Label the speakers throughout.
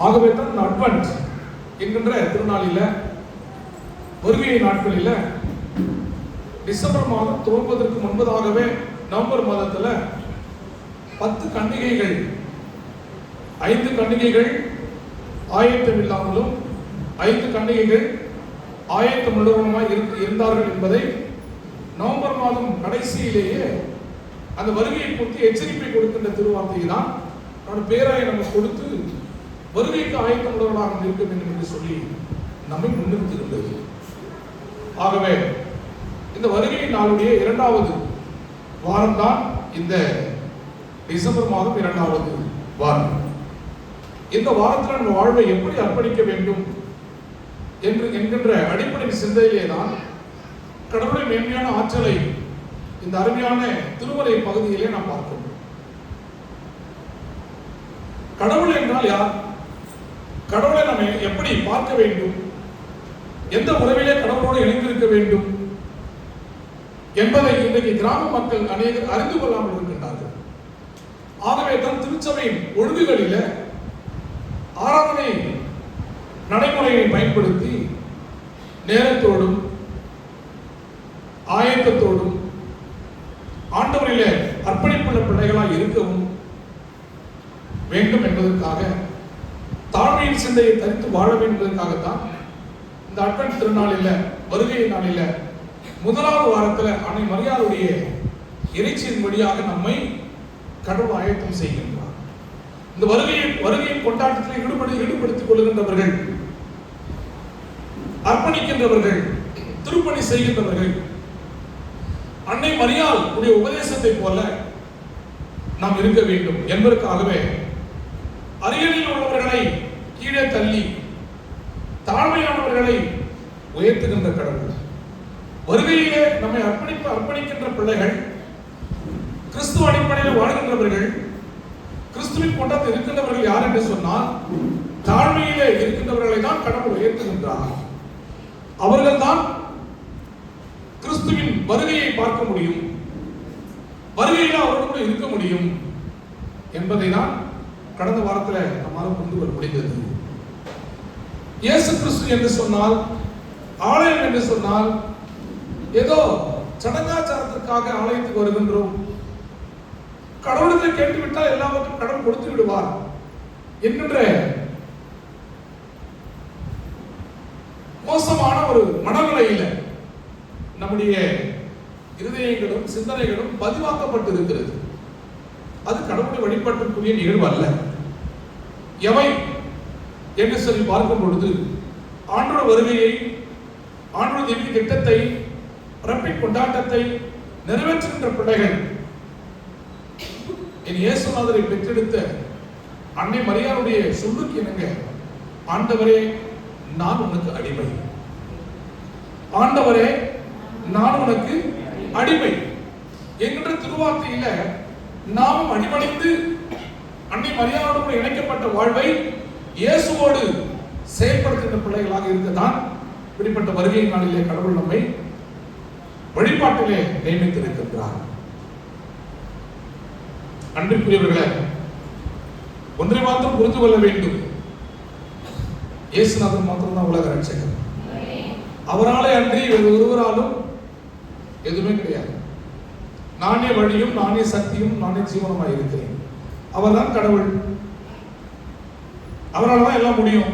Speaker 1: ஆகவே தான் இந்த அட்வென்ட் என்கின்ற திருநாளில் வருகை நாட்களில் டிசம்பர் மாதம் துவங்குவதற்கு முன்பதாகவே நவம்பர் மாதத்தில் 10 கன்னிகைகள் 5 கன்னிகைகள் ஆயத்தம் இல்லாமலும் 5 கன்னிகைகள் ஆயத்தமுள்ளவருமாய் இருந்தார்கள் என்பதை நவம்பர் மாதம் கடைசியிலேயே அந்த வருகையை குறித்து எச்சரிப்பை கொடுக்கின்ற திருவார்த்தையை தான் அவருடைய பேராயை நமக்கு கொடுத்து வருகைக்கு ஆயத்தமுள்ளவர்களாக இருக்க வேண்டும் என்று சொல்லி நம்மை முன்னிறுத்திருந்தது. ஆகவே இந்த வருகை நாளுடைய 2வது வாரம்தான் இந்த டிசம்பர் மாதம் 2வது வாரம். இந்த வாரத்தில் நம்ம வாழ்வை எப்படி அர்ப்பணிக்க வேண்டும் என்கின்ற அடிப்படை சிந்தையிலே தான் கடவுளின் மேன்மையான ஆற்றலை இந்த அருமையான திருமறை பகுதியிலே நாம் பார்க்கிறோம். கடவுள் என்றால் யார்? கடவுளை நம்ம எப்படி பார்க்க வேண்டும்? எந்த உறவிலே கடவுளோடு இணைந்திருக்க வேண்டும் என்பதை இன்றைக்கு கிராம மக்கள் அநேகர் அறிந்து கொள்ளாமல் இருக்கின்றார்கள். ஆகவே தான் திருச்சபையின் ஒழுங்குகளில ஆராதனை நடைமுறையை பயன்படுத்தி நேரத்தோடும் ஆயத்தத்தோடும் ஆண்டவரிலே அர்ப்பணிப்புள்ள பிள்ளைகளாக இருக்கவும் வேண்டும் என்பதற்காக தாழ்மையின் சிந்தையை தரித்து வாழ வேண்டும் என்பதற்காகத்தான் இந்த அட்வென்ட் திருநாளில் வருகை நாளில் 1வது வாரத்தில் அன்னை மரியாளுடைய இறைச்சியின் வழியாக நம்மை கடவுள் ஆயத்தம் செய்கின்றார். இந்த வருகையின் கொண்டாட்டத்தில் ஈடுபடுத்திக் கொள்கின்றவர்கள், அர்ப்பணிக்கின்றவர்கள், திருப்பணி செய்கின்றவர்கள் அன்னை மரியாள் உடைய உபதேசத்தை போல நாம் இருக்க வேண்டும் என்பதற்காகவே அரியணையில் உள்ளவர்களை கீழே தள்ளி தாழ்மையானவர்களை உயர்த்துகின்ற கடவுள். வருகையிலே நம்மை அர்ப்பணிக்கின்ற பிள்ளைகள், கிறிஸ்துவ அடிப்படையில் வாழ்கின்றவர்கள், கிறிஸ்துவின் கொண்டாந்து இருக்கின்றவர்கள் யார் என்று சொன்னால் தாழ்மையிலே இருக்கின்றவர்களை தான் கடவுள் உயர்த்துகின்றார். அவர்கள் தான் கிறிஸ்துவின் வருகையை பார்க்க முடியும், வருகையில் அவர்களோடு இருக்க முடியும் என்பதை தான் கடந்த வாரத்தில் நம்மால் புரிந்து கொள்ள முடிந்தது. இயேசு கிறிஸ்து என்று சொன்னால், ஆலயம் என்று சொன்னால் ஏதோ சடங்காச்சாரத்திற்காக ஆலயத்துக்கு வருகின்றோம், கடவுளத்தை கேட்டுவிட்டால் எல்லாவற்றையும் கடவுள் கொடுத்து விடுவார் என்கின்ற மோசமான ஒரு மனநிலையில நம்முடைய இருதயங்களும் சிந்தனைகளும் பதிவாக்கப்பட்டு இருக்கிறது. அது கடவுளை வழிபாட்டுக்குரிய நிகழ்வு அல்ல. எவை என்று சொல்லி பார்க்கும் பொழுது ஆண்டோட வருகையை, ஆண்டோட திவ்ய திட்டத்தை, பிறப்பின் கொண்டாட்டத்தை நிறைவேற்றுகின்ற பிள்ளைகள், என் இயேசுநாதரை பெற்றெடுத்த அன்னை மரியாளுடைய சொல்லுக்கு இணங்க, ஆண்டவரே நான் உனக்கு அடிமை, ஆண்டவரே நான் உனக்கு அடிமை என்கின்ற திருவார்த்தையில நாம் அடிபணிந்து அன்னை மரியாளோடு இணைக்கப்பட்ட வாழ்வை இயேசுவோடு செயல்படுத்துகின்ற பிள்ளைகளாக இருக்கத்தான் இப்படிப்பட்ட வருகை நாளிலே கடவுள் நம்மை வழிபாட்டிலே நியமித்திருக்கின்றார். அன்பிற்குரியவர்களே, ஒன்றை மாத்திரம் புரிந்து கொள்ள வேண்டும். இயேசுநாதர் மாத்திரம் தான் உலக ரட்சகர். அவராலே அன்றி ஒருவராலும் எதுவுமே கிடையாது. நானே வழியும், நானே சக்தியும், நானே ஜீவனமாய் இருக்கிறேன். அவர்தான் கடவுள். அவரால் தான் எல்லாம் முடியும்.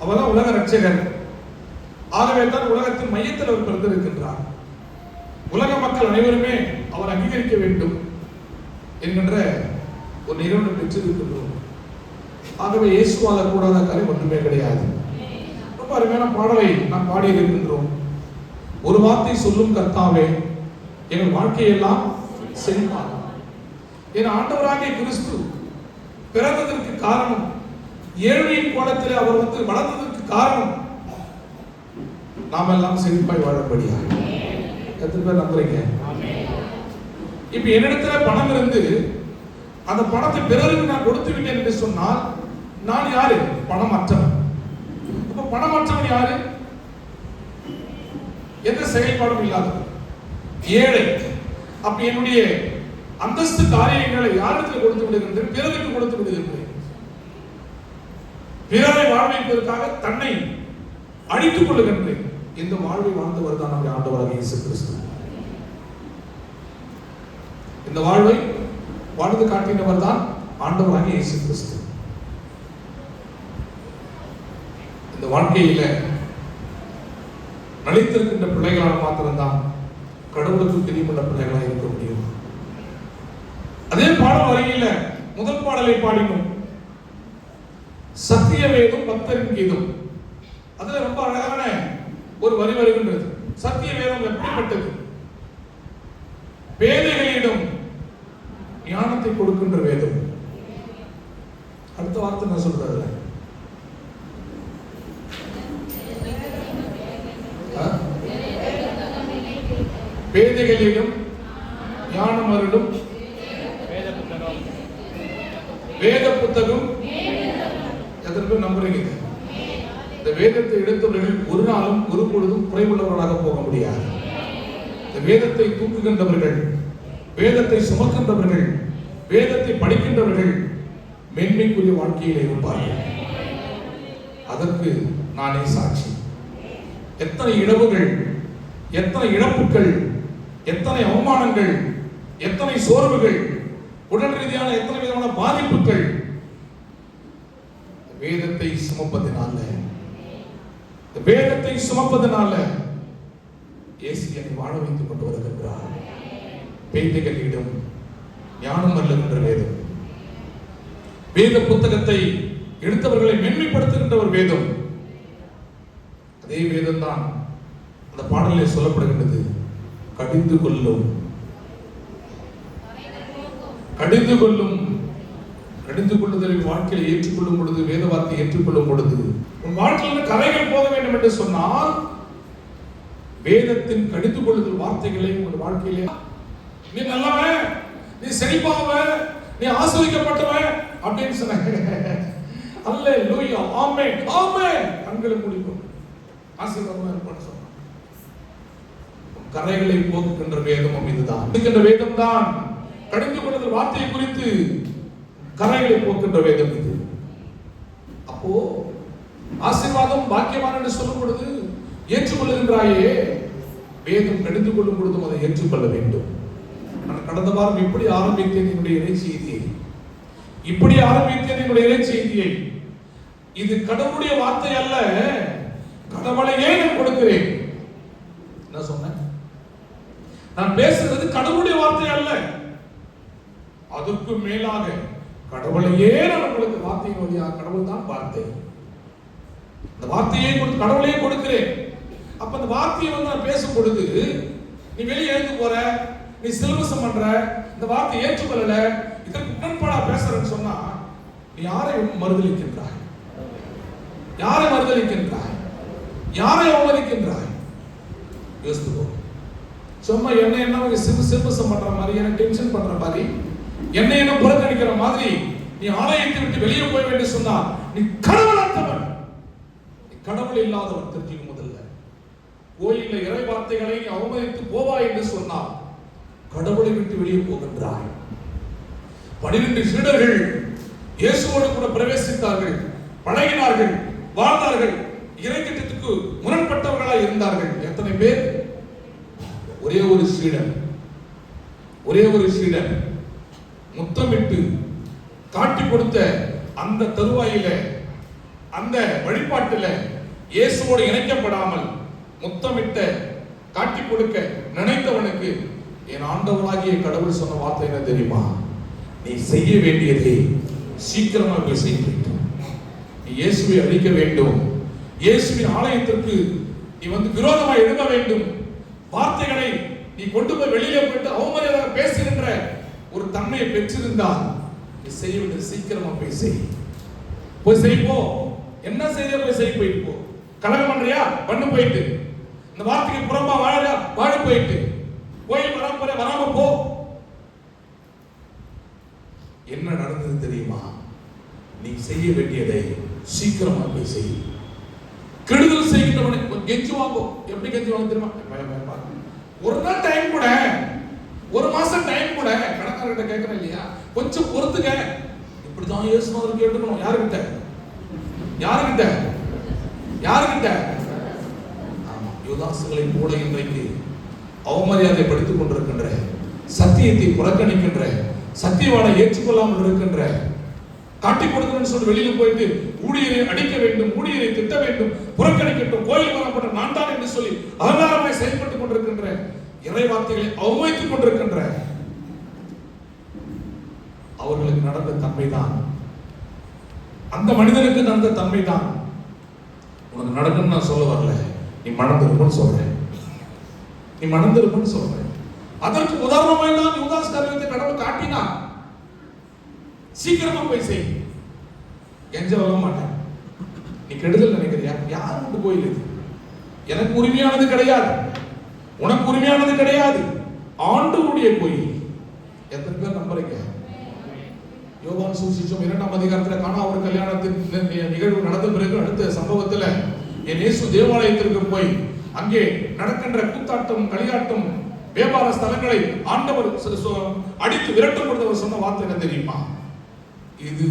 Speaker 1: அவர்தான் உலக ரட்சகர். ஆகவே தான் உலகத்தின் மையத்தில் அவர் பிறந்திருக்கின்றார். உலக மக்கள் அனைவருமே அவர் அங்கீகரிக்க வேண்டும் என்கின்ற ஒரு நிகழ்வு பெற்றிருக்கின்றோம். ஆகவே இயேசுவால கூடாத காரியம் ஒன்றுமே கிடையாது. ரொம்ப அருமையான பாடலை நாம் பாடி இருக்கின்றோம். ஒரு வார்த்தை சொல்லும் கர்த்தாவே, எங்கள் வாழ்க்கையெல்லாம் செழிப்பாக. என் ஆண்டவராகிய கிறிஸ்து பிறந்ததற்கு காரணம், ஏழ்மையின் கோலத்தில் அவர் வளர்ந்ததற்கு காரணம் நாம் எல்லாம் செழிப்பாய் வாழப்படியா. எத்தனை பேர் நம்புறீங்க? இப்ப என்னிடத்துல பணம் இருந்து அந்த பணத்தை பிறருக்கு நான் கொடுத்து விட்டேன் என்று சொன்னால் நான் யாரு? பணமற்றவன். அப்ப பணமற்றவன் யாரு? எந்த செயல்பாடும் இல்லாதது, ஏழை. அப்ப என்னுடைய அந்தஸ்து காரியங்களை யாருக்கு கொடுத்து விடுகின்றேன்? பிறருக்கு கொடுத்து விடுகின்றேன். பிறரை வாழ்விப்பதற்காக தன்னை அழித்துக் கொள்ளுகின்ற இந்த வாழ்வை வாழ்ந்தவர் தான் நம்முடைய ஆண்டவராக இயேசு கிறிஸ்து. இந்த வாழ்வை வாழ்ந்து காட்டினவர் தான் ஆண்டவராக இயேசு கிறிஸ்து. இந்த வாழ்க்கையில நலித்திருக்கின்ற பிள்ளைகளால் மாத்திரம்தான் கடவுளுக்கு பிரியமுள்ள பிள்ளைகளாக இருக்க முடியும். அதே பாடல் வரையில முதல் பாடலை பாடினோம், சத்திய வேதம் பக்தரின் கீதம். அதுல ரொம்ப அழகான ஒரு வரி வருகின்றது. சத்திய வேதம் எப்படிப்பட்டது? பேதைகளிடம் ஞானத்தை கொடுக்கின்ற வேதம். அடுத்த வார்த்தை என்ன சொல்றது? பேதைகளிடம் ஞானம் அருளும் வேத புத்தகம். எத்தனை பேர் நம்புறீங்க? இந்த வேதத்தை எடுத்தவர்கள் ஒரு நாளும் ஒரு பொழுதும் குறைவுள்ளவர்களாக போக முடியாது. இந்த வேதத்தை தூக்குகின்றவர்கள், வேதத்தை சுமக்கின்றவர்கள், வேதத்தை படிக்கின்றவர்கள் மேன்மைக்குரிய வாழ்க்கையில் இருப்பார்கள். அதற்கு நானே சாட்சி. எத்தனை இழவுகள், எத்தனை இழப்புகள், எத்தனை அவமானங்கள், எத்தனை சோர்வுகள், உடல் ரீதியான எத்தனை விதமான பாதிப்புகள் வேதத்தை சுமப்பதனால, வேதத்தை சுமப்பதனால இயேசு என்னை வாழ வைத்துக் கொண்டு வருகின்றார். பேதைகளிடம் ஞானம் அருளுகின்ற வேதம். வேத புத்தகத்தை எடுத்தவர்களை மேன்மைப்படுத்துகின்ற ஒரு வேதம். அதே வேதம் தான் அந்த பாடலில் சொல்லப்படுகின்றது. கடிந்து கொள்ளும், கடிந்து கொள்ளும். கடிந்து கொள்ளுதலை வாழ்க்கையில் ஏற்றுக்கொள்ளும் பொழுது, வேத வார்த்தை ஏற்றுக்கொள்ளும் பொழுது உன் வாழ்க்கையில் கரைகள் போக வேண்டும் என்று சொன்னால் வேதத்தின் கடிந்து கொள்ளுதல் வார்த்தைகளை உன் வாழ்க்கையிலே நீ நல்லவன், நீ செழிப்பாவன், நீ ஆசீர்வதிக்கப்பட்டவன் அப்படின்னு சொன்னாங்க. அல்லேலூயா, ஆமென், ஆமென். கண்களை மூடிக்கொண்டு ஆசீர்வாதமா இருப்பான்னு சொன்னாங்க. கரைகளை போக்குகின்ற வேதமும் இதுதான். இருக்கின்ற வேதம் தான் கடிந்து கொள்ளுதல் வார்த்தையை குறித்து கரைகளை போக்குகின்ற வேதம் இது. அப்போ ஆசீர்வாதம் பாக்கியவான் என்று சொல்லும் பொழுது ஏற்றுக்கொள்ளுகின்றாயே, வேதம் கடிந்து கொள்ளும் பொழுதும் அதை ஏற்றுக்கொள்ள வேண்டும். நான் கடந்த வாரம் இப்படி ஆரம்பித்தேன் என்னுடைய இறை செய்தியை, இப்படி ஆரம்பித்தேன் என்னுடைய இறை செய்தியை. இது கடவுளுடைய வார்த்தை அல்ல, கடவுளையே நான் கொடுக்கிறேன். என்ன சொன்னேன்? நான் பேசுறது கடவுளுடைய வார்த்தை அல்ல, அதுக்கு மேலாக கடவுளையே நான் உங்களுக்கு வார்த்தையின் வழியாக, கடவுள் தான் வார்த்தை, அந்த வார்த்தையை கடவுளையே கொடுக்கிறேன். அப்ப அந்த வார்த்தையை நான் பேசும் பொழுது நீ வெளியே எழுந்து போற, நீ சிலபசம் பண்ற, இந்த வார்த்தையை ஏற்றுக்கொள்ளல, இதற்கு உடன்பாடா பேசுறேன்னு சொன்னா நீ யாரை மறுதலிக்கின்றாய்? யாரை மறுதலிக்கின்றாய்? யாரை அவமதிக்கின்றாய்? யோசித்துக்கோ. சும்மா என்ன சிலபசம் பண்ற மாதிரி, என்ன டென்ஷன் பண்ற மாதிரி, என்ன புறக்கணிக்கிற மாதிரி நீ ஆலயத்தை விட்டு வெளியே போய் வேண்டும் சொன்னா நீ கடவுளற்றவன், நீ கடவுள் இல்லாதவன். தெரிஞ்சுக்க. முதல்ல கோயில்ல இறை வார்த்தைகளை நீ அவமதித்து போவாய் என்று சொன்னால் கடவுளை விட்டு வெளியே போகின்றாய். 12 சீடர்கள் இயேசுவோடு கூட பிரவேசித்தார்கள், பழகினார்கள், வாழ்ந்தார்கள், இறைத்திட்டத்துக்கு முரண்பட்டவர்களாய் இருந்தார்கள். எத்தனை பேர்? ஒரே ஒரு சீடன், ஒரே ஒரு சீடன் முத்தமிட்டு காட்டி கொடுத்த அந்த தருவாயில, அந்த வழிபாட்டில் இயேசுவோடு இணைக்கப்படாமல் முத்தமிட்ட காட்டி கொடுக்க நினைத்தவனுக்கு என் ஆண்டவராகிய கடவுள் சொன்ன வார்த்தை என்ன தெரியுமா? நீ செய்ய வேண்டியதை சீக்கிரமாக போய் செய்ய. நீ இயேசுவை அழிக்க வேண்டும், இயேசுவின் ஆலயத்திற்கு நீ விரோதமாக எழுத வேண்டும், வார்த்தைகளை நீ கொண்டு போய் வெளியில போயிட்டு அவமரியாதையாக பேசுகின்ற ஒரு தன்மையை பெற்றிருந்தால் நீ செய்ய வேண்டியது சீக்கிரமா போய் செய். போய் செய்ப்போ. என்ன செய்ய போய் செய், போயிட்டு போ. கலகம் பண்றியா பண்ணு, போயிட்டு இந்த வார்த்தைக்கு புறம்பா வாழ வாழ, போயிட்டு கோயில் வராம போ. என்ன நடந்தது தெரியுமா? நீ செய்ய வேண்டியதை சீக்கிரமா போய் செய். கெடுதல் செய்கின்றவனை கெஞ்சுவாங்க. எப்படி கெஞ்சுவாங்க தெரியுமா? ஒரு நாள் டைம் கூட, ஒரு மாசம் டைம் கூட கணக்காரர்கிட்ட கேட்கறேன் இல்லையா, கொஞ்சம் பொறுத்துக்க. இப்படிதான் இயேசுநாதர் கேட்டுக்கணும். யாருக்கிட்ட? யாருகிட்ட? யாருகிட்ட? ஆமா, யூதாசுகளை போல இன்றைக்கு அவமரியாதை படித்துக் கொண்டிருக்கின்ற, சத்தியத்தை புறக்கணிக்கின்ற, சத்தியவானை ஏற்றுக்கொள்ளாமல் இருக்கின்ற, காட்டி கொடுக்கணும்னு சொல்லி வெளியில போயிட்டு ஊழியரை அடிக்க வேண்டும், ஊழியரை திட்ட வேண்டும், புறக்கணிக்கட்டும், கோயில் வரப்பட்ட நான் தான் என்று சொல்லி அகங்காரமாய் செயல்பட்டுக் கொண்டிருக்கின்ற, இறை வார்த்தைகளை அவமதித்துக் கொண்டிருக்கின்ற அவர்களுக்கு நடந்த தன்மைதான், அந்த மனிதனுக்கு நடந்த தன்மைதான் உனக்கு நடக்கும்னு நான் சொல்ல வரல. நீ மணந்திருப்பன்னு சொல்றேன், நீ மணந்திருப்பன்னு சொல்றேன். அதற்கு உதாரணமாக தான் யூதாஸ் காரியத்தை கடவுள் காட்டினார். சீக்கிரமா போய் செய், கெஞ்ச வர மாட்டேன். நீ கெடுதல் நினைக்கிறியா? யார் விட்டு கோயில் இது? எனக்கு உரிமையானது கிடையாது, உனக்கு உரிமையானது கிடையாது, ஆண்டவருடைய கோயில். எத்தனை பேர் நம்புறீங்க? யோவான் சுவிசேஷம் 2ஆம் அதிகாரத்தில் காணா ஒரு கல்யாணத்தின் நிகழ்வு நடந்த பிறகு அடுத்த சம்பவத்தில் என் இயேசு தேவாலயத்திற்கு போய் அங்கே நடக்கின்ற கூத்தாட்டம், களியாட்டம், வியாபார ஸ்தலங்களை ஆண்டவர் அடித்து விரட்டும் பொழுது அவர் சொன்ன வார்த்தை என்ன தெரியுமா? இது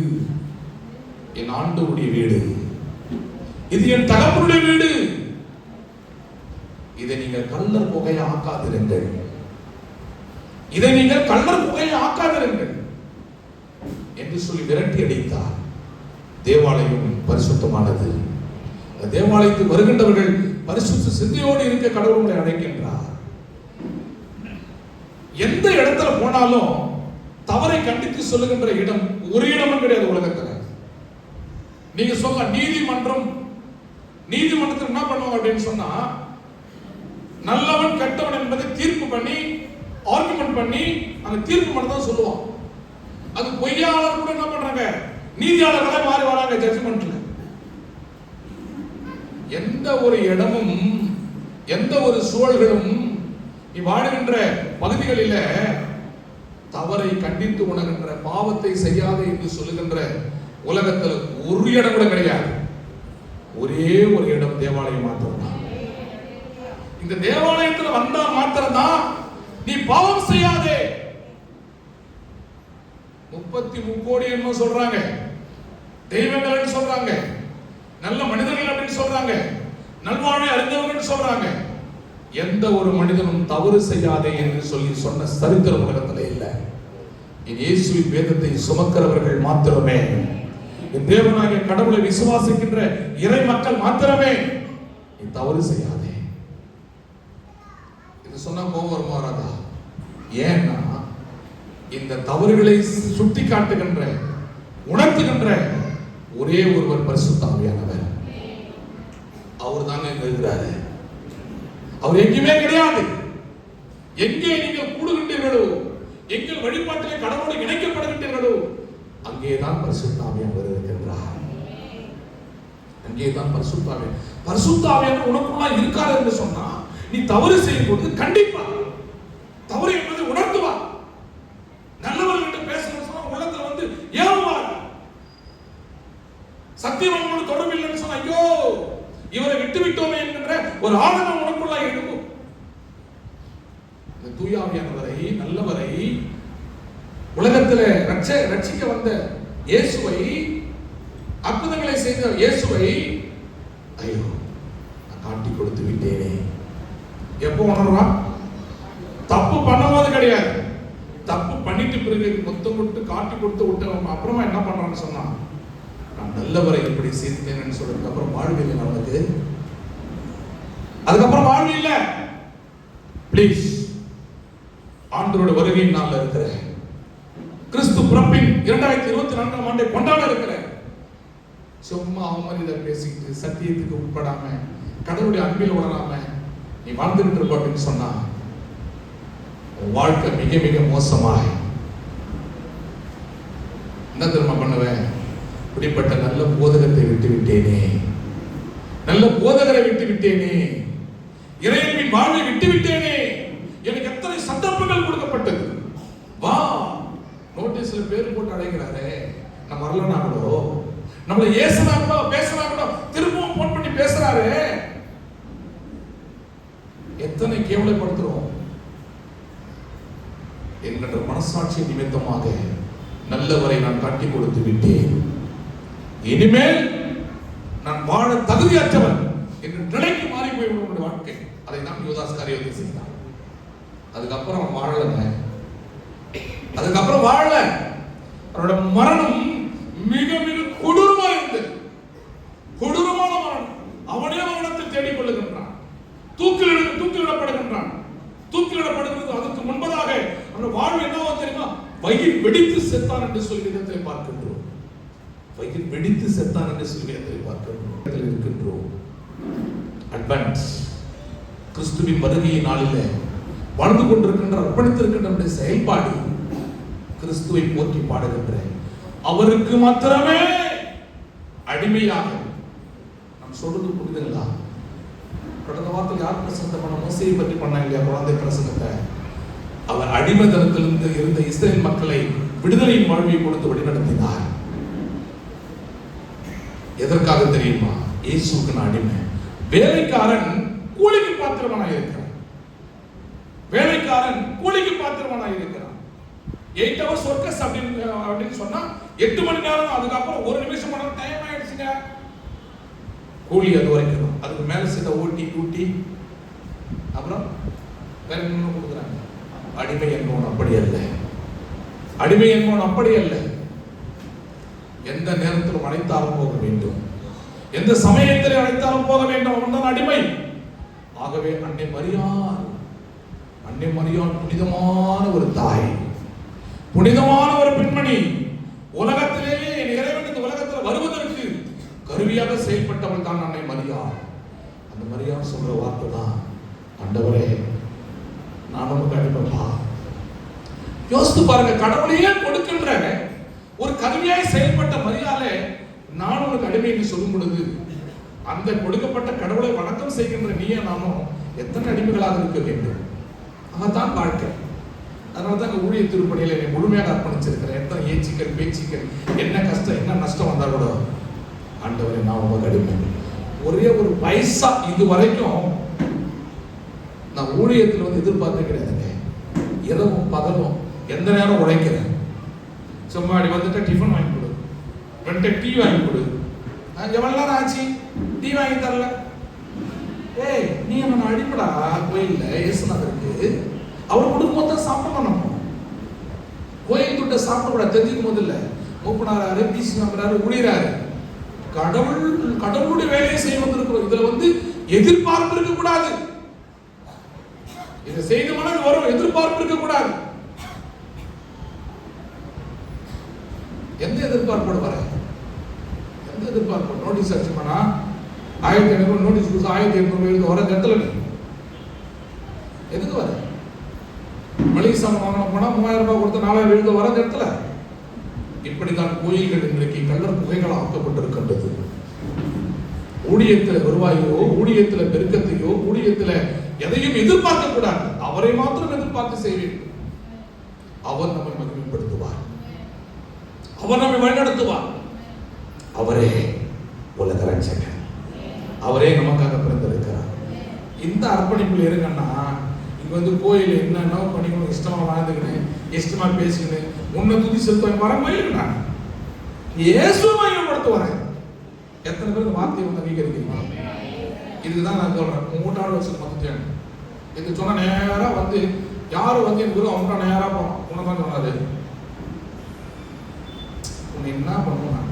Speaker 1: என் ஆண்டவருடைய வீடு, இது என் தகப்பனுடைய வீடு, இதை நீங்கள் கள்ளர் புகையை ஆக்காதிருங்கள், இதை நீங்கள் கள்ளர் புகையை ஆக்காதிருங்கள் என்று சொல்லி விரட்டி அடித்தார். தேவாலயம் பரிசுத்தமானது. தேவாலயத்துக்கு வருகின்றவர்கள் பரிசுத்த சிந்தையோடு இருக்க கடவுள் உங்களை அழைக்கின்றார். எந்த இடத்துல போனாலும் தவறை கண்டித்து சொல்லுகின்ற இடம் ஒரு இடமும் கிடையாது உலகத்துல. நீங்க சொல்ல நீதிமன்றம், நீதிமன்றத்தில் என்ன பண்ணுவாங்க அப்படின்னு சொன்னா, நல்லவன் கெட்டவன் என்பதை தீர்ப்பு பண்ணி ஆர்குமெண்ட் பண்ணி அந்த தீர்ப்பு மட்டும் தான் சொல்லுவான். அது பொய்யாளர் கூட என்ன பண்றாங்க, நீதியாளர்களாக மாறி வராங்க ஜட்ஜ்மெண்ட்ல. எந்த ஒரு இடமும், எந்த ஒரு சூழல்களும் நீ வாழுகின்ற பகுதிகளில தவறை கண்டித்து உணர்கின்ற, பாவத்தை செய்யாதே என்று சொல்லுகின்ற உலகத்தில் ஒரு இடம் கூட கிடையாது. ஒரே ஒரு இடம் தேவாலயம் மாத்திரம்தான். இந்த தேவாலயத்தில் வந்தா மாத்திரம்தான் நீ பாவம் செய்யாதே. 33 கோடி என்ன சொல்றாங்க, தெய்வங்கள் சொல்றாங்க, நல்ல மனிதர்கள் அப்படின்னு சொல்றாங்க, நல்வாழ்வை அறிந்தவர்கள் சொல்றாங்க. எந்த ஒரு மனிதனும் தவறு செய்யாதே என்று சொல்லி சொன்ன சரித்திரம் உலகத்தில் இல்லை. இயேசுவின் வேதத்தை சுமக்கிறவர்கள் மாத்திரமே, தேவனாகிய கடவுளை விசுவாசிக்கின்ற இறை மக்கள் மாத்திரமே நீ தவறு செய்யாதே. இது சொன்னா கோபம் வருமா வராதா? ஏன்னா இந்த தவறுகளை சுட்டி காட்டுகின்ற, உணர்த்துகின்ற ஒரே ஒருவர் பரிசுத்த ஆவியானவர். அவர் தாங்க இருக்கிறாரு. அவர் எங்கேயுமே கிடையாது. எங்கே நீங்கள் கூடுகின்றீர்களோ, எங்கள் வழிபாட்டிலே கடவுளோடு இணைக்கப்படுகின்றீர்களோ, அங்கேதான் பரிசுத்த ஆவியானவர் இருக்கின்றார். அங்கேதான் பரிசுத்த ஆவியானவர். பரிசுத்த ஆவியானவர் உனக்குள்ள இருக்காரு என்று சொன்னா, நீ தவறு செய்யும் போது கண்டிப்பா தவறு என்பதை உணர்த்துவார். நல்லவர்கிட்ட பேசணும்னு சொன்னா உள்ளத்துல வந்து ஏவுவார். சத்தியவானோடு தொடர்பு இல்லைன்னு சொன்னா, ஐயோ இவரை விட்டு விட்டோமே என்கின்ற ஒரு ஆதங்கம் உனக்குள்ள எழும்பும். இந்த தூய ஆவியானவரை, நல்லவரை, உலகத்திலே ரட்சிக்க வந்த இயேசுவை, அற்புதங்களை செய்த இயேசுவை ஐயோ நான் காட்டி கொடுத்து விட்டேனே. எப்போ உணர்றான்? தப்பு பண்ணும்போது கிடையாது. தப்பு பண்ணிட்டு பிறகு மொத்தம் விட்டு காட்டி கொடுத்து விட்டு அப்புறமா என்ன பண்றான்னு சொன்னா, நான் நல்லவரை இப்படி சேர்த்தேன்னு சொல்றதுக்கு அப்புறம் வாழ்வு இல்லை நமக்கு. அதுக்கப்புறம் வாழ்வு இல்லை. பிளீஸ், ஆண்டவரோட வருகையின் நாள்ல இருக்கிற, கிறிஸ்து பிறப்பின் 2024ஆம் ஆண்டை கொண்டாட இருக்கிற, சும்மா அவமரியாதை பேசிக்கிட்டு சத்தியத்துக்கு உட்படாம கடவுளுடைய அன்பில் உணராம நீ வாழ்ந்துகிட்டு இருப்ப அப்படின்னு சொன்னா வாழ்க்கை மிக மிக மோசமாய் என்ன தெரியுமா பண்ணுவேன்? இப்படிப்பட்ட நல்ல போதகத்தை விட்டு விட்டேனே, நல்ல போதகரை விட்டு விட்டேனே, இறைவனின் வாழ்வை விட்டு விட்டேனே. எனக்கு எத்தனை சந்தர்ப்பங்கள் கொடுக்கப்பட்டது. வா, நோட்டீஸ்ல பேர் போட்டு அடைகிறாரே, நம்ம வரலனா கூட, நம்மளை ஏசனா கூட, பேசினா கூட திரும்பவும் போன் பண்ணி பேசுறாரு. எத்தனை கேவலப்படுத்துறோம் என்கின்ற மனசாட்சி நிமித்தமாக நல்லவரை நான் காட்டி கொடுத்து விட்டேன். இனிமேல் நான் வாழ தகுதியற்றவன் என்று நிலைக்கு மாறி போய்விடும் உன்னுடைய வாழ்க்கை. அதை தான் யூதாஸ் காரியோத்தை செய்தான். அதுக்கப்புறம் அவன் வாழல. அதுக்கப்புறம் வாழல. அவனோட மரணம் மிக மிக கொடூரமா இருந்தது. கொடூரமான மரணம். அவனே மரணத்தை தேடிக் கொள்ளுகின்றான். தூக்கிலிடப்படுகின்றான். தூக்கிலிடப்படுகிறது. அதற்கு முன்பதாக அவன் வாழ்வு என்னவோ தெரியுமா? வயிறு வெடித்து செத்தான் என்று சொல்லி இடத்திலே பார்க்கின்றோம். வயிறு வெடித்து செத்தான் என்று சொல்லி இடத்திலே பார்க்கின்றோம். இருக்கின்றோம். அட்வான்ஸ் கிறிஸ்துவின் வருகையை நாளிலே வாழ்ந்து கொண்டிருக்கின்ற அர்ப்பணித்திருக்கின்ற செயல்பாடு கிறிஸ்துவை போற்றி பாடுகின்ற அவருக்கு மாத்திரமே அடிமையாக நாம் சொல்றது புரியுதுங்களா? கடந்த வாரத்தில் யார் பிரசங்கத்தை பண்ண? மோசேயை பற்றி பண்ணாங்க இல்லையா? குழந்தை பிரசங்கத்தை. அவர் அடிமைத்தனத்திலிருந்து இருந்த இஸ்ரேல் மக்களை விடுதலையின் வாழ்வை கொடுத்து வழிநடத்தினார். எதற்காக தெரியுமா? இயேசுவுக்கு நான் அடிமை. வேலைக்காரன் கூலிக்கு பாத்திரமானாக இருக்கிறான். வேலைக்காரன் கூலிக்கு பாத்திரமானாக இருக்கிறான். 8 hours workers அப்படின்னு சொன்னா 8 மணி நேரம். அதுக்கப்புறம் 1 நிமிஷம் பண்ண டைம் ஆயிடுச்சுங்க. கூலி அது வரைக்கும். அதுக்கு மேல சில ஓட்டி கூட்டி அப்புறம் வேற என்ன கொடுக்குறாங்க? அடிமை என்பவன் அப்படி அல்ல. அடிமை என்பவன் அப்படி அல்ல. எந்த நேரத்திலும் அழைத்தாலும் போக வேண்டும். எந்த சமயத்திலே அழைத்தாலும் போக வேண்டும். அவன் தான் அடிமை. ஆகவே அன்னை மரியாள் புனிதமான ஒரு தாய், புனிதமான ஒரு பெண்மணி. உலகத்திலேயே இறைவன் இந்த உலகத்தில் வருவதற்கு கருவியாக செயல்பட்டவள் தான் அன்னை மரியாள். அந்த மரியாள் சொல்ற வார்த்தை தான், ஆண்டவரே நான் நமக்கு அடிமைப்பா. யோசித்து பாருங்க, கடவுளையே கொடுக்கின்ற ஒரு கருவியாய் செயல்பட்ட மரியாளே நான் உனக்கு அடிமை என்று சொல்லும் பொழுது, அந்த கொடுக்கப்பட்ட கடவுளை வணக்கம் செய்கின்ற நீயே நானும் எத்தனை அடிமைகளாக இருக்க வேண்டும்? அதான் வாழ்க்கை. அதனால தான் ஊழிய திருப்பணியில் என்னை முழுமையாக அர்ப்பணிச்சிருக்கிறேன். எத்தனை ஏச்சிக்கல் பேச்சுக்கள், என்ன கஷ்டம் என்ன நஷ்டம் வந்தா கூட ஆண்டவரே நான் உங்க அடிமை. ஒரே ஒரு பைசா இது வரைக்கும் நான் ஊழியத்தில் வந்து எதிர்பார்த்து கிடையாதுங்க. இரவும் பகலும் எந்த நேரம் உழைக்கிறேன். சும்மா வந்துட்டு டிஃபன் வாங்கி கொடு, வந்துட்டு டீ வாங்கி கொடு. எவ்வளவு நேரம் ஆச்சு டீ வாங்கி தரல? ஏய் நீ என்ன அடிப்படா கோயில்ல இயேசுநாதருக்கு அவர் கொடுக்கும் போது சாப்பிடணும். நம்ம கோயில் துட்ட சாப்பிடக்கூடாது. தெரிஞ்சுக்கும் போது இல்ல மூப்பனாராரு, பிசி நம்பராரு, ஊழியராரு கடவுளுடைய வேலையை செய்ய வந்திருக்கிறோம். இதுல வந்து எதிர்பார்ப்பு இருக்க கூடாது. இதை செய்தோம்னா வரும், எதிர்பார்ப்பு இருக்க கூடாது. எந்த எதிர்பார்ப்போடு வர? எந்த எதிர்பார்ப்பு? நோட்டீஸ் அடிச்சு பண்ணா 1500 நோட்டீஸ் கொடுத்து 1800 வர இடத்துல நீ எதுக்கு வர? மளிகை சாமான் போனா 3000 ரூபாய் கொடுத்து 4000 எழுத வர இடத்துல. இப்படிதான் கோயில்கள் இன்றைக்கு கள்ளர் குகைகளாக ஆக்கப்பட்டிருக்கின்றது. ஊழியத்தில் வருவாயோ, ஊழியத்தில் பெருக்கத்தையோ, ஊழியத்தில் எதையும் எதிர்பார்க்க கூடாது. அவரை மாத்திரம் எதிர்பார்த்து செய்வேன். அவர் நம்மை மகிமைப்படுத்துவார், அவர் நம்மை வழிநடத்துவார். அவரே உலக ரட்சகர், அவரே நமக்காக பிறந்திருக்கிறார். இந்த அர்ப்பணிப்பில் இருங்கன்னா இங்க வந்து கோயில் என்னென்ன பண்ணிக்கணும், இஷ்டமா வாழ்ந்துக்கணும், இஷ்டமா பேசிக்கணும், உன்னை துதி செலுத்த வர மயிலுங்க. இயேசுவை மையப்படுத்த வரேன். எத்தனை பேர் இந்த வார்த்தையை வந்து அங்கீகரிக்கிறீங்க? இதுதான் நான் சொல்றேன். 3ஆவது வருஷம் வந்துட்டேன். இது சொன்ன நேரா வந்து யாரு வந்து என் குரு அவங்க நேரா போனோம். உனதான் சொன்னாரு. உன்னை என்ன பண்ணுவேன்?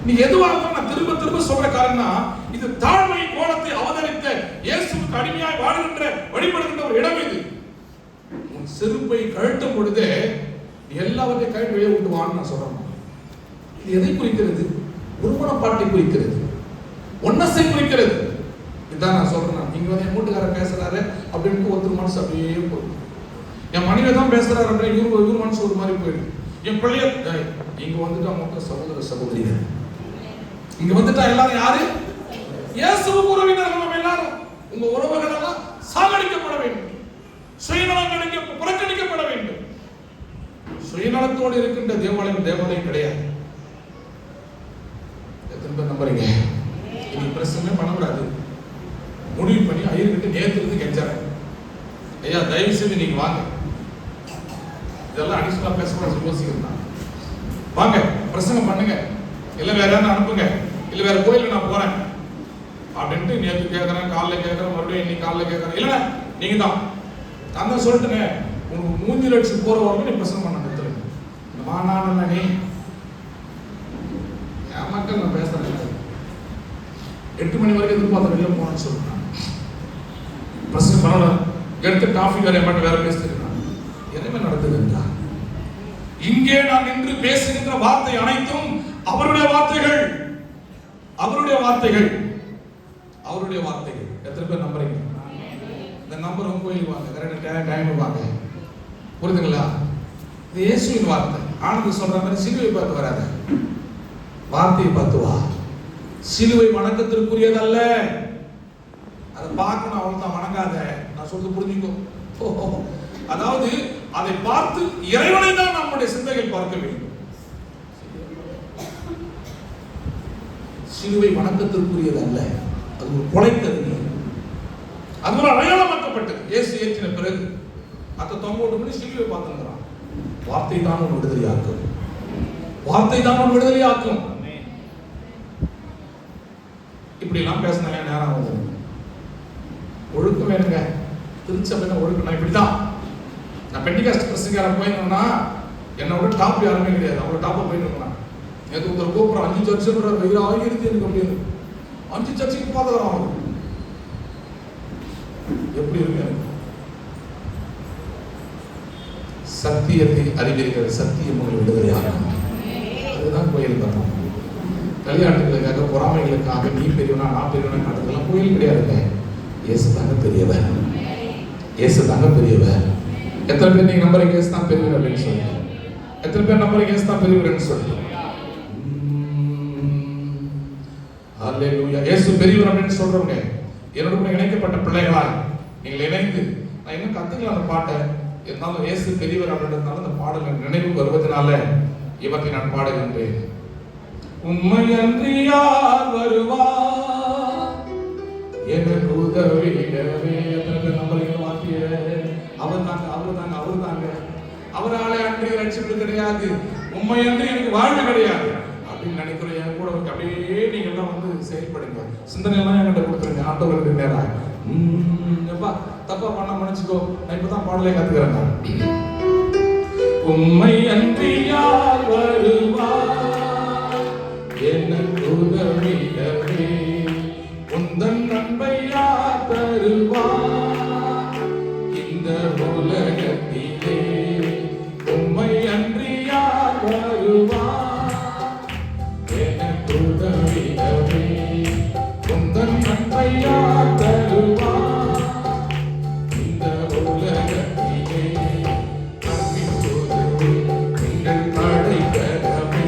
Speaker 1: நீ எதுவாக நான் திரும்ப திரும்ப சொல்ற காரணம், இது தாழ்மை கோலத்தை அவதரித்த இயேசுவுக்கு அடிமையாய் வாழ்கின்ற வழிபடுகின்ற ஒரு இடம். இது உன் செருப்பை கழட்டும் பொழுதே நீ எல்லாவற்றையும் கழட்டி வெளியே விட்டு வான்னு நான் சொல்றேன். இது எதை குறிக்கிறது? ஒருமனப்பாட்டை குறிக்கிறது, ஒன்னசை குறிக்கிறது. இதுதான் நான் சொல்றேன். இங்க வந்து என் வீட்டுக்காரர் பேசுறாரு அப்படின்னு ஒருத்தர் மனசு அப்படியே போகுது. என் மனைவி தான் பேசுறாரு அப்படின்னு இவரு மனசு ஒரு மாதிரி போயிடுது. என் பிள்ளைய இங்க வந்துட்டா மொத்த சகோதர சகோதரிகள், இங்க வந்துட்டா எல்லாரும் யாரு? இயேசுவுக்கு உறவினர்கள். நம்ம எல்லாரும் உங்க உறவுகள் எல்லாம் சாகடிக்கப்பட வேண்டும், சுயநலம் புறக்கணிக்கப்பட வேண்டும். சுயநலத்தோடு இருக்கின்ற தேவாலயம் கிடையாது. எத்தனை பேர் நம்புறீங்க? இனி பிரச்சனை பண்ணக்கூடாது. முடிவு பண்ணி ஐயர்கிட்ட நேற்று இருந்து கெஞ்சாரு, ஐயா தயவு செய்து நீங்க வாங்க, இதெல்லாம் அடிஷனலா பேசக்கூடாது யோசிக்கிறேன், வாங்க பிரசங்கம் பண்ணுங்க, இல்ல வேற யாரும் அனுப்புங்க, இல்ல வேற கோயிலுக்கு நான் போறேன் அப்படின்ட்டு நேற்று கேட்கறேன், காலைல கேட்கறேன், மறுபடியும் இன்னைக்கு காலைல கேட்கறேன். இல்ல நீங்க தான் நான் தான் சொல்லிட்டேனே, உனக்கு மூஞ்சி லட்சம் போற வரைக்கும் நீ பிரசங்கம் பண்ண நிறுத்துறேன். இந்த மாநாடு நீ என் மக்கள் நான் பேசுறேன் 8 மணி வரைக்கும் எதிர்பார்த்த வெளியே போனேன்னு சொல்றேன். பிரசங்கம் பண்ணணும், எடுத்து டாபிக் வேற மட்டும் வேற பேசிட்டு எதுவுமே நடக்குதுன்றா. இங்கே நான் நின்று பேசுகின்ற வார்த்தை அனைத்தும் அவருடைய வார்த்தைகள், அவருடைய வார்த்தைகள், அவருடைய வார்த்தைகள். எத்தனை பேர் நம்புறீங்க? இந்த நம்பர் உங்க கோயில் வாங்க, கரெக்டா டைம் வாங்க. புரியுதுங்களா? இது இயேசுவின் வார்த்தை. ஆனந்த் சொல்ற மாதிரி சிலுவை பார்த்து வராத, வார்த்தையை பார்த்து வா. சிலுவை வணக்கத்திற்குரியதல்ல, அதை பார்க்கணும், அவள் தான் வணங்காத. நான் சொல்றது புரிஞ்சுக்கோ. அதாவது அதை பார்த்து இறைவனை தான் நம்முடைய சிந்தைகள் பார்க்க வேண்டும். சிலுவை வணக்கத்திற்குரியதல்ல, அது ஒரு கொலைக்கருவி. அது ஒரு அடையாளமாக்கப்பட்டது. இயேசு ஏற்றின பிறகு அத்த தொங்கோட்டு பண்ணி சிலுவை பார்த்துங்கிறான். வார்த்தை தான் உன் விடுதலையாக்கும், வார்த்தை தான் உன் விடுதலையாக்கும். இப்படி எல்லாம் பேசினா நேரம் ஆகுது. ஒழுக்கம் வேணுங்க. திருச்சபையில ஒழுக்கம். நான் இப்படிதான், நான் பெண்டிகாஸ்ட் பிரசங்கார போயிருந்தேன்னா என்னை விட டாப் யாருமே கிடையாது. அவ்வளோ டாப்பாக போயிட்டு இருக்கேன். எனக்கு ஒருத்தர் கூப்பிட்றோம், 5 சர்ச்சுன்ற ஆகிருது எனக்கு அப்படின்னு. 5 சர்ச்சுக்கு பார்த்துக்கிறோம். அவரு எப்படி இருக்கு? சத்தியத்தை அறிவிக்கிற சத்தியம் உங்களை விடுதலையாகும். அதுதான் கோயில் தர்மம். கல்யாணத்துக்காக, பொறாமைகளுக்காக நீ பெரியவனா நான் பெரியவனா காட்டுறதுலாம் கோயில் கிடையாதுங்க. இயேசு தாங்க பெரியவர், இயேசு தாங்க பெரியவர். எத்தனை பேர் நீங்க நம்புறீங்க இயேசு தான் பெரியவர் அப்படின்னு சொல்லுங்க? எத்தனை பேர் நம்புறீங்க இயேசு தான் பெரியவர்னு சொல்லுங்க? அல்லேலூயா. இயேசு பெரியவர் அப்படின்னு சொல்றவங்க என்னோட கூட இணைக்கப்பட்ட பிள்ளைகளாய் நீங்கள் இணைந்து, நான் இன்னும் கத்துக்கலாம் அந்த பாட்டை, இருந்தாலும் இயேசு பெரியவர் அப்படின்றதுனால அந்த பாடல் நினைவுக்கு வருவதனால இவற்றை நான் பாடுகின்றேன். உம்மை அன்றி யார் வருவார் எனக்கு உதவிடவே. எத்தனை பேர் நம்புறீங்க வார்த்தைய? அவர் தாங்க, அவர் தாங்க, அவர் தாங்க. அவராலே அன்றி ரட்சிப்பு கிடையாது, உண்மை அன்றி எனக்கு வாழ்வு கிடையாது அப்படின்னு நினைக்கிறேன். என் கூட அப்படியே நீங்க எல்லாம் வந்து செயல்படுங்க. சிந்தனை எல்லாம் என்கிட்ட கொடுத்துருங்க. ஆண்டவருக்கு நேரம் எப்பா தப்பா பண்ண மன்னிச்சுக்கோ. நான் இப்பதான் பாடலே கத்துக்கிறேன். உம்மை அன்றி யார் வருவார் எனக்கு உதவிடவே, உந்தன் அன்பை யார் தருவார் இந்த உலகத்திலே. உம்மை அன்றி யார் வருவார் எனக்கு உதவிடவே, உந்தன் அன்பை யார் தருவார் இந்த உலகத்திலே. அன்பின் போது நீங்கள் படைக்கிறமே.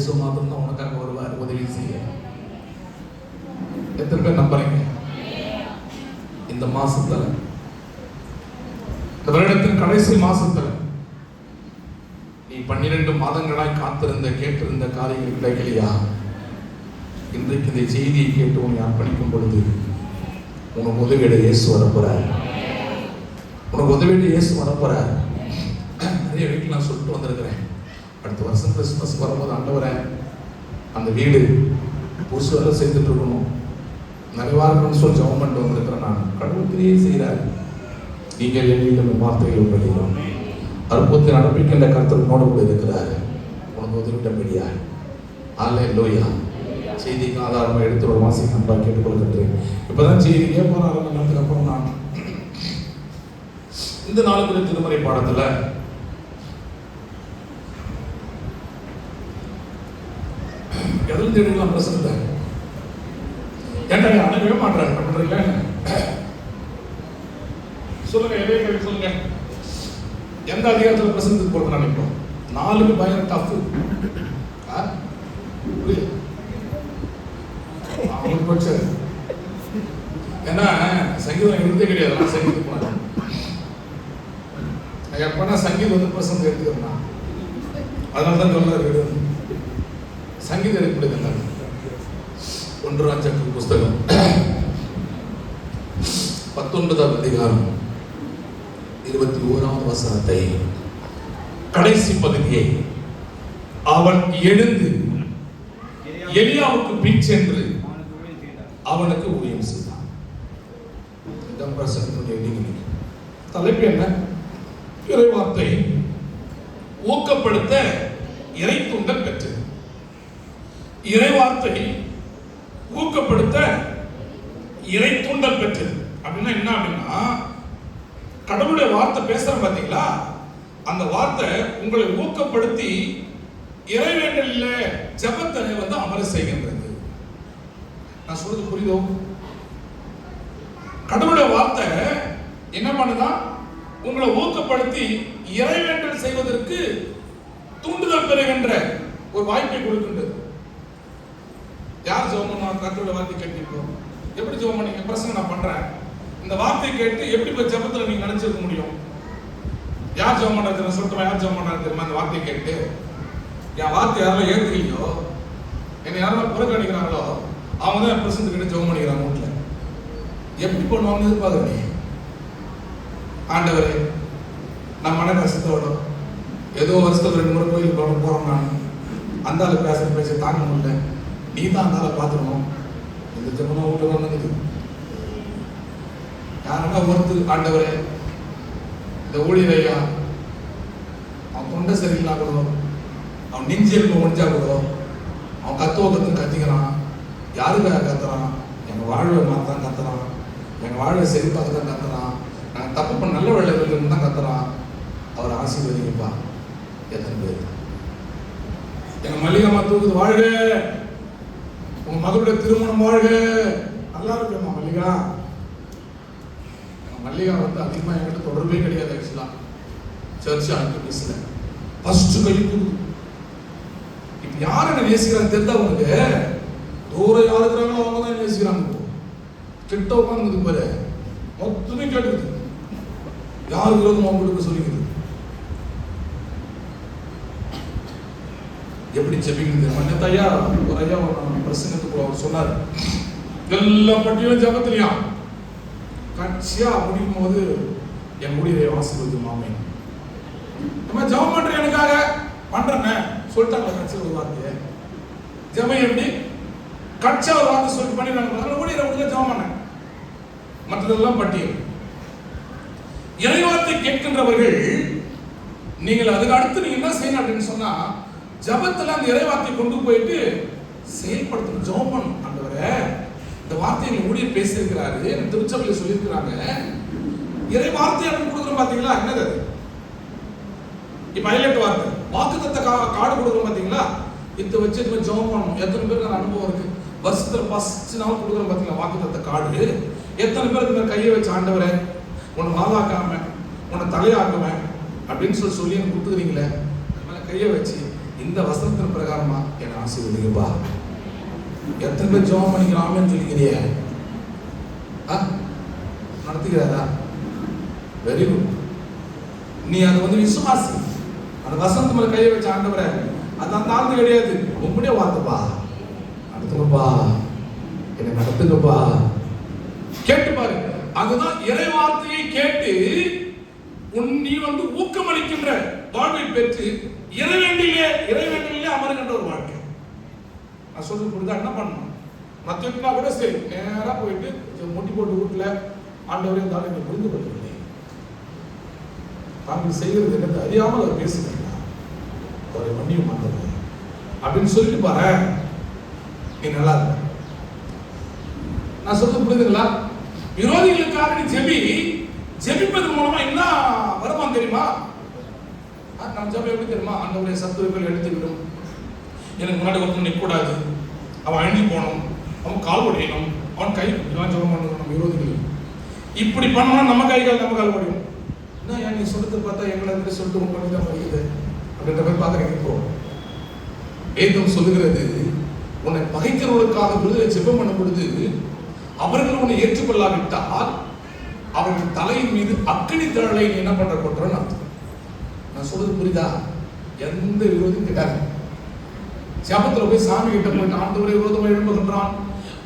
Speaker 1: இயேசு மாத்திரம் தான் உனக்காக வருவார் உதவி செய்ய. எத்தனை பேர் நம்புறீங்க? இந்த மாசத்துல, இந்த வருடத்தின் கடைசி மாசத்துல நீ 12 மாதங்களாய் காத்திருந்த கேட்டிருந்த காரியங்கள் கிடைக்கலையா? இன்றைக்கு இந்த செய்தியை கேட்டு உன்னை அர்ப்பணிக்கும் பொழுது உனக்கு உதவியிட இயேசு வரப்போறார். உனக்கு உதவியிட இயேசு வரப்போறார். நிறைய வீட்டில் நான் சொல்லிட்டு வந்திருக்கிறேன், அடுத்த வருஷம் கிறிஸ்துமஸ் வரும்போது ஆண்டவரே அந்த வீடு புதுசு வர செய்துட்டு இருக்கணும், நிறைவா இருக்கணும்னு சொல்லி ஜெபம் பண்ணிட்டு வந்திருக்கிறேன். நான் கடவுள் கிரியை செய்கிறார். நீங்கள் என் வார்த்தைகள் உங்களிலும் அற்புதத்தை நடப்பிக்கின்ற கர்த்தர் நோடு கூட இருக்கிறார். உனக்கு உதவிட்டபடியா? அல்லேலூயா. செய்திக்கு ஆதாரமாக எடுத்து ஒரு மாசி நன்றாக கேட்டுக்கொள்கின்றேன். இப்பதான் செய்திக்கே போன அரை மணி நேரத்துக்கு அப்புறம் நான் இந்த நாளுக்குரிய திருமறை பாடத்துல எதில் தேடிக்கலாம் பிரசனத்தை ஏன்டா அணுகவே மாட்டாரு பண்றீங்களா? சொல்லுங்க, எதே கேள்வி சொல்லுங்க. எந்த அதிகாரத்தில் பிரசனத்துக்கு போட்டு நினைப்போம்? 4 பயங்கர டஃப். ஏன்னா சங்கீதம் எழுதே கிடையாது. சங்கீதம் போனேன் எப்பனா சங்கீதம் வந்து பிரசனம் எடுத்துக்கிறேன். அதனால தான் சொல்ல சங்கீதம் எடுக்கப்படுது. 1 ராஜாக்கள் புஸ்தகம் 19ஆம் அதிகாரம் 21ஆவது வசனத்தை கடைசி பகுதியை, அவன் எழுந்து எலியாவுக்கு பின் சென்று அவனுக்கு ஊழியம் செய்தான். தலைப்பு என்ன? இறைவார்த்தை ஊக்கப்படுத்த இறை தூண்டல் பெற்று. இறைவார்த்தை ஊக்கப்படுத்த இறை தூண்டல் பெற்று அப்படின்னா என்ன? அப்படின்னா கடவுளுடைய வார்த்தை பேசுறேன் பாத்தீங்களா, அந்த வார்த்தை உங்களை ஊக்கப்படுத்தி இறைவேண்டல்ல ஜபத்தை வந்து அமர செய்கின்றது. நான் சொல்றது புரியுதோ? கடவுளுடைய வார்த்தை என்ன பண்ணுதா? உங்களை ஊக்கப்படுத்தி இறைவேண்டல் செய்வதற்கு தூண்டுதல் பெறுகின்ற ஒரு வாய்ப்பை கொடுக்கின்றது. யார் ஜெபம் பண்ணுவாங்க? கர்த்தருடைய வார்த்தை கேட்டிருக்கோம். எப்படி ஜெபம் பண்ணீங்க? பிரசங்கம் நான் பண்றேன், இந்த வார்த்தையை கேட்டு எப்படி போய் ஜபத்துல நீங்க நினைச்சிருக்க முடியும்? யார் ஜெபம் பண்றது? சொல்லிட்டு யார் ஜெபம் பண்றது தெரியுமா? அந்த வார்த்தையை கேட்டு என் வார்த்தை யாரெல்லாம் ஏற்றுக்கலையோ, என்னை யாரெல்லாம் புறக்கணிக்கிறாங்களோ அவங்க தான் பிரசனத்து கிட்ட ஜெபம் பண்ணிக்கிறாங்க. வீட்டில் எப்படி பண்ணுவாங்கன்னு எதிர்பார்க்க நீ? ஆண்டவரே, நான் மன கஷ்டத்தோட ஏதோ வருஷத்துல 2 முறை கோயிலுக்கு போறோம், நான் அந்த ஆளு பேச தாங்க முடியல, நீ தான் அந்த ஆளை பார்த்துக்கணும். இந்த ஜெபம் வீட்டுல வந்துடுது. யாருன்னா ஒருத்தர், ஆண்டவரே இந்த ஊழியரையா அவன் தொண்டை சரியில்லா கூட, அவன் நெஞ்செலும்பு முடிஞ்சா கூட அவன் கத்துவ கத்திக்கிறான். யாருக்காக கத்துறான்? எங்க வாழ்வை மாத்தான் கத்துறான், எங்க வாழ்வை செழிப்பாக தான் கத்துறான், நாங்கள் தப்பு பண்ண நல்ல வேலைகள் தான் கத்துறான். அவர் ஆசீர்வதிக்கப்பா. எத்தனை பேர் எங்க மல்லிகம்மா தூக்குது, வாழ்க, உங்க மகளுடைய திருமணம் வாழ்க, நல்லா இருக்குமா மல்லிகா. மல்லிகா வந்து அதிகமா என்கிட்ட தொடர்பே கிடையாது. ஆக்சுவலா சர்ச் ஆக்டிவிஸ்ட்ல ஃபர்ஸ்ட் கழிப்பு. இப்ப யார் என்ன நேசிக்கிறாங்க தெரிந்தா உனக்கு? தூரம் யார் இருக்கிறாங்களோ அவங்க தான் நேசிக்கிறாங்க. கிட்ட உட்காந்து பாரு, மொத்தமே கேட்டுக்குது. யார் விரோதம் அவங்களுக்கு சொல்லிக்குது. எப்படி ஜெபிக்கிறது? மன்னத்தையா ஒரு ஐயா பிரசங்கத்துக்கு அவர் சொன்னார், எல்லா பட்டியலும் ஜபத்திலையா கட்சியா முடிக்கும் போது என் ஊழியரை ஆசீர்வதி மாமே, நம்ம ஜெபம் பண்றேன் எனக்காக பண்றேன் சொல்லிட்டாங்க. கட்சியில் ஒரு வார்த்தையை ஜெபம் எப்படி கட்சியா ஒரு வார்த்தை சொல்லி பண்ணிடுறாங்க. ஊழியரை விடுங்க ஜெபம் பண்ண, மற்றதெல்லாம் பட்டியல். இறைவார்த்தை கேட்கின்றவர்கள் நீங்கள் அதுக்கு அடுத்து நீங்க என்ன செய்யணும் அப்படின்னு சொன்னா, ஜபத்துல அந்த இறைவார்த்தை கொண்டு போயிட்டு செயல்படுத்தணும். ஜெபம் பண்ணணும். ஆண்டவரே, இந்த வார்த்தையை ஊழியர் பேசியிருக்கிறாரு, திருச்சபையில் சொல்லியிருக்கிறாங்க, இறை வார்த்தை அப்படின்னு கொடுக்குறோம் பாத்தீங்களா? என்னது இப்ப ஹைலைட் வார்த்தை வாக்குத்தத்த கார்டு கொடுக்குறோம் பாத்தீங்களா? இதை வச்சு ஜெபம் பண்ணணும். எத்தனை பேருக்கு அனுபவம் இருக்கு? வருஷத்துல ஃபர்ஸ்ட் நாள் கொடுக்குறோம் பாத்தீங்களா வாக்குத்தத்த கார்டு? எத்தனை பேருக்கு இந்த கையை வச்சு ஆண்டவரே உன்னை வாழாக்காம உன்னை தலையாக்குவேன் அப்படின்னு சொல்லி எனக்கு கொடுத்துக்கிறீங்களே, கையை வச்சு இந்த வசனத்தின் பிரகாரமா என்னை ஆசீர்வதிங்கப்பா. எத்தனை பேர் ஜெபம் பண்ணிக்கலாம்னு சொல்லிக்கிறிய நடத்துகிறாரா? Very good. நீ அதை வந்து விசுவாசி. அந்த வசனத்து மேல கையை வச்ச ஆண்டவரை அது அந்த ஆண்டு கிடையாது, உங்களுடைய வார்த்தைப்பா. நடத்துங்கப்பா, என்னை நடத்துங்கப்பா. கேட்டு பாரு. அதுதான் இறை வார்த்தையை கேட்டு நீ வந்து ஊக்கமளிக்கின்ற வாழ்வை பெற்று இறைவேண்டிலே அமருகின்ற ஒரு வாழ்க்கை. நான் சொல்றது புரியுதா? என்ன பண்ணணும்? மத்தியத்துனா கூட சரி, நேரா போயிட்டு முட்டி போட்டு வீட்டுல ஆண்டவரே இருந்தாலும் என்னை புரிந்து கொள்ளவில்லை, தாங்கள் செய்கிறது என்னது அறியாமல் அவர் பேசுகிறீங்க, அவரை மன்னியும் மாட்டது அப்படின்னு சொல்லிட்டு பாரு, நீ நல்லா இருக்க. நான் சொல்றது புரியுதுங்களா? விரோதிகளுக்காக நீ ஜெபிப்பதன் மூலமா என்ன வருமானம் தெரியுமா? நம்ம ஜெபம் எப்படி தெரியுமா? ஆண்டவருடைய சத்துருக்கள் எடுத்து விடும், எனக்கு முன்னாடி ஒருத்தன் நிற்கக்கூடாது, அவன் அழிஞ்சு போகணும், அவன் கால் உடையணும், அவன் கை இப்படிலாம் ஜெபம் பண்ணணும். நம்ம விரோதிகள் இப்படி பண்ணோம்னா நம்ம கைகள் நம்ம கால் உடையும். என்ன ஏன் நீ சொல்றது பார்த்தா எங்களை எப்படி சொல்லிட்டு உங்க பண்ணி தான் வருகிறது அப்படின்ற மாதிரி பார்க்குறீங்க. இப்போ வேதம் சொல்லுகிறது, உன்னை பகைக்கிறவர்களுக்காக விடுதலை ஜெபம் பண்ணும் பொழுது அவர்கள் உன்னை ஏற்றுக்கொள்ளாவிட்டால் அவர்கள் தலையின் மீது அக்கினி தழலை நீ என்ன பண்ற கொட்டுறன்னு அர்த்தம். நான் சொல்றது புரியுதா? எந்த விரோதியும் கிடையாது. ஜபத்துல போய் சாமி கிட்ட போயிட்டு ஆண்டவரை விரோதமாக எழுப்புகின்றான்,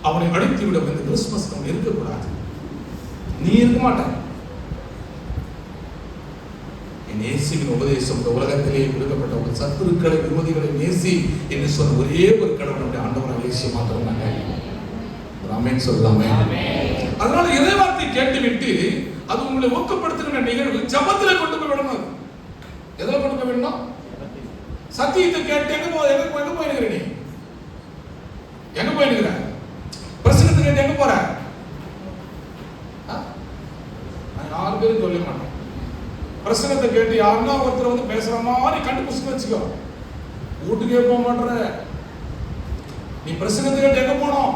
Speaker 1: அவனை அழித்து விட இந்த கிறிஸ்துமஸ் அவன் இருக்கக்கூடாது. நீ இருக்க மாட்டான். நேசிக்கிற உபதேசம் இந்த உலகத்திலே கொடுக்கப்பட்ட ஒரு சத்துருக்களை விரோதிகளை நேசி என்று சொன்ன ஒரே ஒரு கடவுள் நம்முடைய ஆண்டவராக இயேசு மாத்திரம் தாங்க. ஆமென் சொல்லலாமே. அதனால இறைவார்த்தை கேட்டுவிட்டு அது உங்களை ஊக்கப்படுத்துகிற நிகழ்வு ஜபத்துல கொண்டு போய் விடணும். எதுல கொண்டு போய் விடணும்? சத்தியத்தை கேட்டு எங்க போயிருக்கிற நீ? எங்க போயிருக்கிற? பிரசங்கத்தை கேட்டு எங்க போற? நான் யாரு பேரும் சொல்ல மாட்டேன். பிரசங்கத்தை கேட்டு யாருன்னா ஒருத்தர் வந்து பேசுற மாதிரி கண்டுபிடிச்சு வச்சுக்கோ, வீட்டுக்கே போக மாட்டேற. நீ பிரசங்கத்தை கேட்டு எங்க போனோம்?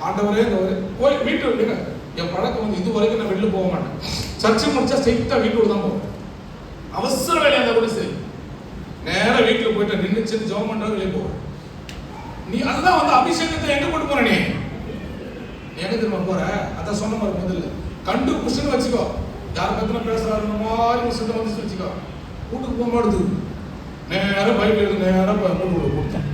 Speaker 1: ஆண்டவரே போய் வீட்டு விடுங்க. என் பழக்கம் வந்து இது வரைக்கும் நான் வெளில போக மாட்டேன். சர்ச்சை முடிச்சா ஸ்ட்ரெயிட்டா வீட்டுக்கு தான் போவேன். அவசர வேலையா இருந்தா கூட சரி, நேரா வீட்டுல போயிட்டு நின்னுச்சு ஜெபம் பண்றது வெளியே போவேன். நீ அதுதான் வந்து அபிஷேகத்தை எங்க கொண்டு போற? நீ எங்க திரும்ப போற? அதான் சொன்ன மாதிரி முதல்ல கண்டு புஷ்ன்னு வச்சுக்கோ. யார் பத்தின பேசுறாரு மாதிரி சொல்லிட்டு வந்து வச்சுக்கோ. வீட்டுக்கு போக மாட்டுது, நேரம் பைபிள் எடுத்து நேரம் போட்டு கொடுத்தேன்.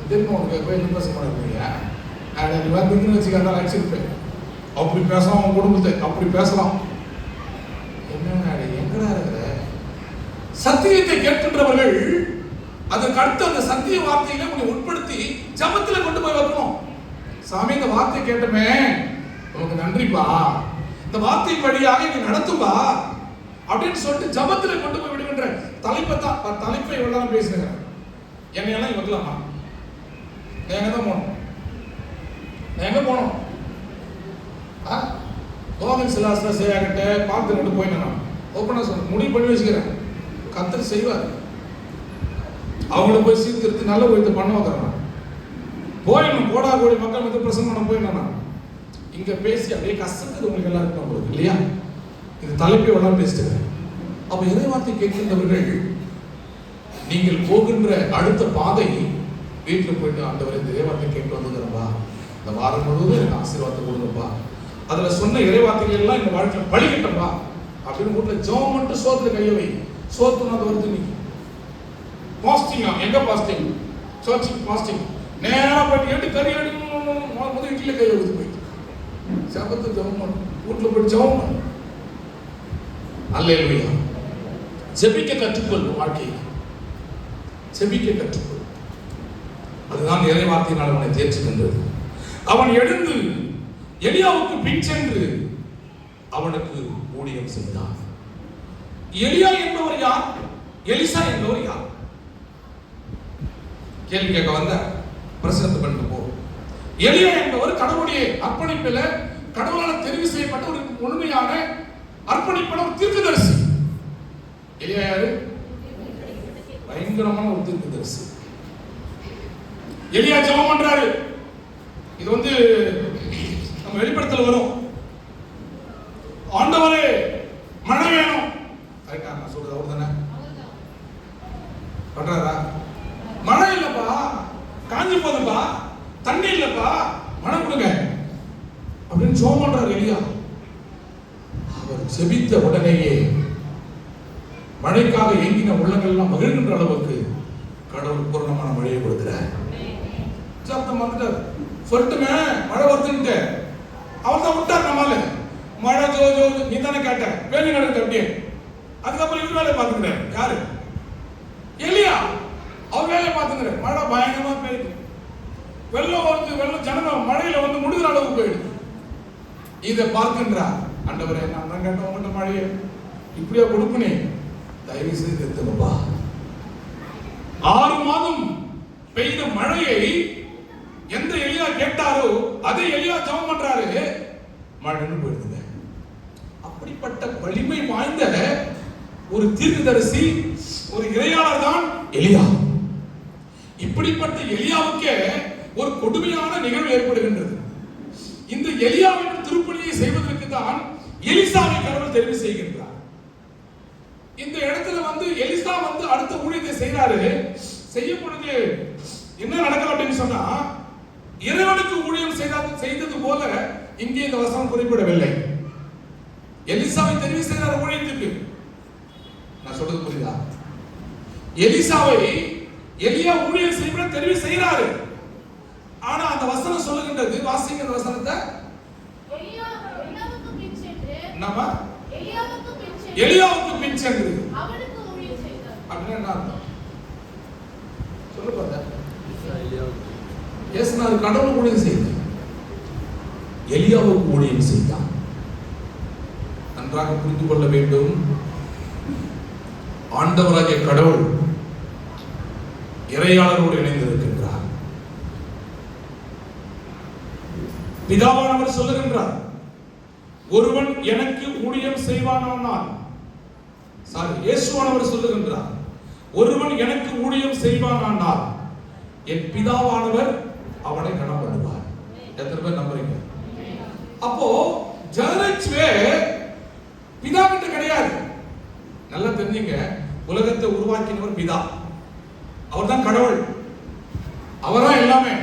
Speaker 1: திரும்ப உனக்கு போய் என்ன பேச மாட்டேங்க. நீ வந்து வச்சுக்காத அடிச்சிருப்பேன். அப்படி பேசலாம், அவன் குடும்பத்தை அப்படி பேசலாம். என்னடா எங்கடா இருக்கிற? சத்தியத்தை கேட்கின்றவர்கள் அதற்கு அடுத்து அந்த சத்திய வார்த்தையில உன்னை உட்படுத்தி ஜபத்துல கொண்டு போய் வைக்கணும். சாமி, இந்த வார்த்தை கேட்டமே உனக்கு நன்றிப்பா, இந்த வார்த்தை வழியாக நீ நடத்துப்பா அப்படின்னு சொல்லிட்டு ஜபத்துல கொண்டு போய் விடுகின்ற தலைப்பை தான் தலைப்பை இவ்வளவு பேசுறேன். என்னையெல்லாம் வைக்கலாமா? நான் எங்க தான் போனோம்? நான் எங்க போனோம்? கோவில் சிலாசில செய்யாகிட்ட பார்த்து கொண்டு போய் நான் ஓப்பனா சொல்ல முடிவு பண்ணி வச்சுக்கிறேன். கத்தர் செய்வார். அவங்கள போய் சீர்திருத்தி நல்ல போய் பண்ண வைக்கிறேன். போயிடணும், கோடா கோடி மக்கள் வந்து பிரசங்கம் பண்ண போயிடணும். இங்க பேசி அப்படியே கஷ்டத்துக்கு உங்களுக்கு எல்லாம் இருக்கும் போது இல்லையா? இந்த தலைப்பை எல்லாம் பேசிட்டு அப்ப இறைவார்த்தை கேட்கின்றவர்கள் நீங்கள் போகின்ற அடுத்த பாதை வீட்டில் போயிட்டு ஆண்டவரை இந்த இறைவார்த்தை கேட்டு வந்துக்கிறப்பா, இந்த வாரம் முழுவதும் எனக்கு ஆசீர்வாதத்தை கொடுங்கப்பா, அதுல சொன்ன இறைவார்த்தைகள் எல்லாம் இந்த வாழ்க்கையில பழிக்கிட்டப்பா அப்படின்னு வீட்டுல ஜெபம் மட்டும் சோத்துல கையை வை. சோத்துனா அது வருது. நீ பாஸ்டிங்கா? எங்க பாஸ்டிங்? சர்ச்சுக்கு பாஸ்டிங். நேரா போயிட்டு எட்டு கறி முதல் இட்லியில கையை ஊற்றி போயிட்டு சபத்தை ஜெபம் பண்ணு, வீட்டுல போயிட்டு ஜெபம் பண்ணு. அல்லேலூயா. ஜெபிக்க கற்றுக்கொள். வாழ்க்கை ஜெபிக்க கற்றுக்கொள். அதுதான் இறை வார்த்தையினால் அவனை தேர்ச்சுகின்றது. அவன் எழுந்து எலியாவுக்கு பின் சென்று அவனுக்கு ஊழியம் செய்தான். எலியா என்பவர் யார்? எலிசா என்பவர் யார்? கேள்வி கேட்க வந்த பிரசனத்தை பண்ணிட்டு போ. எலியா என்பவர் கடவுளுடைய அர்ப்பணிப்பில கடவுளால் தெரிவு செய்யப்பட்ட ஒரு முழுமையான அர்ப்பணிப்பான ஒரு தீர்க்கதரிசி. எலியா யாரு? பயங்கரமான ஒரு தீர்க்கதரிசி. எலியா ஜெபம் பண்றாரு. இது வந்து நம்ம வெளிப்படுத்தல வரும். ஆண்டவரே மழை வேணும். கரெக்டா நான் சொல்றது அவர் தானே? தண்ணி இல்லப்பா, மழை கொடுங்க அப்படின்னு ஜெபம் பண்றார் எலியா. அவர் ஜெபித்த உடனேயே மழைக்காக ஏங்கின உள்ளங்கள் எல்லாம் மகிழ்கின்ற அளவுக்கு கடவுள் பூர்ணமான மழையை கொடுக்கிறார். சத்தம் வந்துட்டார், சொல்லட்டுமே மழை வருதுன்ட்டு. அவர் தான் விட்டார். நம்மால மழை ஜோ ஜோ நீ தானே கேட்ட, வேலி நடக்குது அப்படியே. அதுக்கப்புறம் இவர் வேலையை பார்த்துக்கிறார். யாரு? எலியா. அவர் வேலையை பார்த்துக்கிறார். மழை பயங்கரமா பெய்யுது, வெள்ளம் வருது, வெள்ளம் ஜனங்க மழையில வந்து முடிகிற அளவுக்கு போயிடுது. இதை பார்க்கின்றார். ஆண்டவரே, நான் தான் கேட்டேன் உங்கள்கிட்ட மழையை இப்படியா கொடுப்பனே, தயவு செய்து நிறுத்துங்கப்பா. 6 மாதம் பெய்த மழையை எந்த எலியா கேட்டாரோ அதே எலியா ஜெபம் பண்றாரு, மழைன்னு போயிடுது. அப்படிப்பட்ட வலிமை வாய்ந்த ஒரு தீர்க்கதரிசி, ஒரு இறையாளர் தான் எலியா. இப்படிப்பட்ட எலியாவுக்கே ஒரு கொடுமையான நிகழ்வு ஏற்படுகின்றது. இந்த எலியாவின் திருப்பணியை செய்வதற்கு தான் எலிசாவை கடவுள் தெரிவு செய்கின்றார். இந்த இடத்துல வந்து எலிசா வந்து அடுத்த ஊழியத்தை செய்யறாரு. செய்யப்படுது என்ன நடக்கல அப்படின்னு சொன்னா, இறைவனுக்கு ஊழியம் செய்தது போல இங்கே இந்த வசனம் குறிப்பிடவில்லை. எலிசாவை தெரிவு செய்யறாரு ஊழியத்துக்கு. நான் சொல்றது புரியுதா? எலிசாவை எலியா ஊழியம் செய்ய தெரிவு செய்யறாரு. ஆனா அந்த வசனம் சொல்லுகின்றது, வாசிக்கிற வசனத்தை, நம்ம எலியாவுக்கு பின் சென்று
Speaker 2: அவனுக்கு ஊழியம் செய்தார்.
Speaker 1: அப்படின்னா என்ன அர்த்தம் சொல்லு பார்த்தா? ஏசுநாதர் கடவுளுக்கு ஊழியம் செய்தார், எலியாவுக்கு ஊழியம் செய்தார். நன்றாக புரிந்து கொள்ள வேண்டும். ஆண்டவராகிய கடவுள் இறையாளரோடு இணைந்திருக்கின்றார். பிதாவானவர் சொல்லுகின்றார், ஒருவன் எனக்கு ஊழியம் செய்வானானால், இயேசுவானவர் சொல்லுகின்றார், ஒருவன் எனக்கு ஊழியம் செய்வானானால் என் பிதாவானவர் அவனை கனம் பண்ணுவார். எத்தனை பேர் நம்புறீங்க? அப்போ ஜனரட்சிவே பிதா கிட்ட கிடையாது. நல்லா தெரிஞ்சுங்க, உலகத்தை உருவாக்கினவர் பிதா. அவர் தான் கடவுள், அவர்தான் எல்லாமே.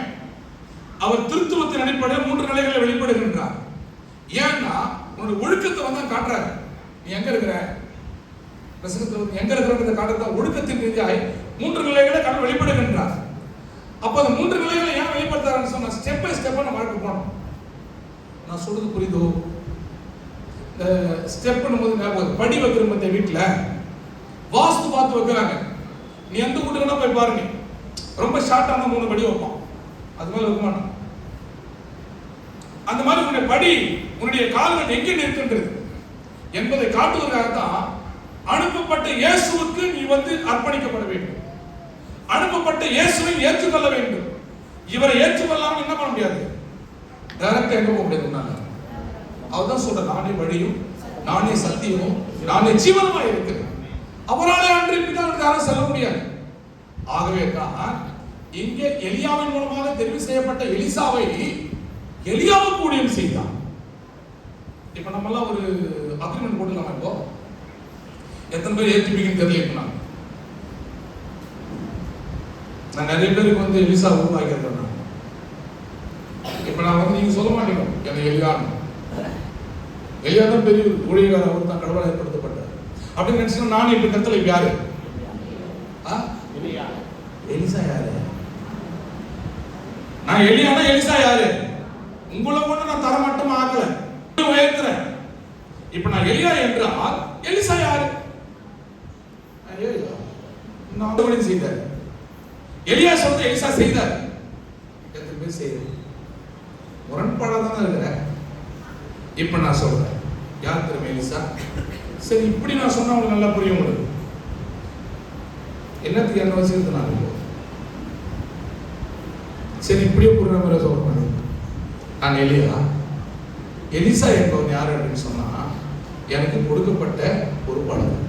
Speaker 1: அவர் திருத்துவத்தின் அடிப்படையில் 3 நிலைகளில் வெளிப்படுகின்றார். ஏன்னா உன்னுடைய ஒழுக்கத்தை வந்து காட்டுறாரு. நீ எங்க இருக்கிற பிரசங்கத்தில் எங்க இருக்கிற காட்டுறத ஒழுக்கத்தின் ரீதியாக 3 நிலைகளை கடவுள் வெளிப்படுகின்றார். அப்ப அந்த 3 நிலைகளை ஏன் வெளிப்படுத்தாருன்னு சொன்னா, ஸ்டெப் பை ஸ்டெப்பா நம்ம வாழ்க்கை போனோம். நான் சொல்றது புரியுதோ? இந்த ஸ்டெப் பண்ணும்போது ஞாபகம், படி வைக்கிற மத்திய வீட்டுல வாஸ்து பார்த்து வைக்கிறாங்க. நீ எந்த வீட்டுக்குன்னா போய் பாருங்க, ரொம்ப ஷார்ட்டான 3 படி வைப்பான், அது மாதிரி வைக்க மாட்டான். அந்த மாதிரி உன்னுடைய படி, உன்னுடைய கால்கள் எங்கே நிற்கின்றது என்பதை காட்டுவதற்காகத்தான் அனுப்பப்பட்ட இயேசுவுக்கு நீ வந்து அர்ப்பணிக்கப்பட வேண்டும். அனுப்பப்பட்ட இயேசுவை ஏற்றுக்கொள்ள வேண்டும். இவரை ஏற்றுக்கொள்ளாம என்ன பண்ண முடியாது? டைரக்டா எங்க போக முடியாது. அவர்தான் சொல்ற, நானே வழியும், நானே சத்தியமும், நானே ஜீவனுமா இருக்கிறேன். அவராலே அன்றி பிதாவுக்கு யாரும் செல்ல முடியாது. ஆகவே தான் இங்கே எலியாவின் மூலமாக தெரிவு செய்யப்பட்ட எலிசாவை எலியாவுக்கு ஊழியம் செய்தான். இப்ப நம்ம எல்லாம் ஒரு அக்ரிமெண்ட் போட்டுக்கலாம். இப்போ எத்தனை பேர் ஏற்றுப்பீங்கன்னு தெரியல. இப்ப நான் நிறைய பேருக்கு வந்து எலிசா உருவாக்கிறேன். இப்ப நான் வந்து நீங்க சொல்ல மாட்டீங்க எனக்கு எலியான்னு. எலியா தான் பெரிய ஊழியர், அவர் தான் கடவுளால் ஏற்படுத்தப்பட்டார் அப்படின்னு நினைச்சீங்கன்னா, நான் இப்ப கருத்துல இப்ப யாரு? எலிசா யாரு? நான் எலியானா எலிசா யாரு? உங்களை கொண்டு நான் தரமட்டமா ஆக்கல, உயர்த்துறேன். இப்ப நான் எலியா என்றால் எலிசா யாரு? நான் செய்தார். எலியா சொல்ற எலிசா செய்தார். எத்தனை பேர் செய்யறது? முரண்பாடா தான் இருக்கிற. இப்ப நான் சொல்றேன், யார் தெரியுமா எலிசா? சரி, இப்படி நான் சொன்னா உங்களுக்கு நல்லா புரிய முடியும். என்னத்துக்கு என்ன வச்சுக்கிட்டு நான் சரி இப்படியே புரியுற மாதிரி சொல்றேன். நான் எலியா, எலிசா என்பவன் யாரு அப்படின்னு சொன்னா, எனக்கு கொடுக்கப்பட்ட பொறுப்பாளர்.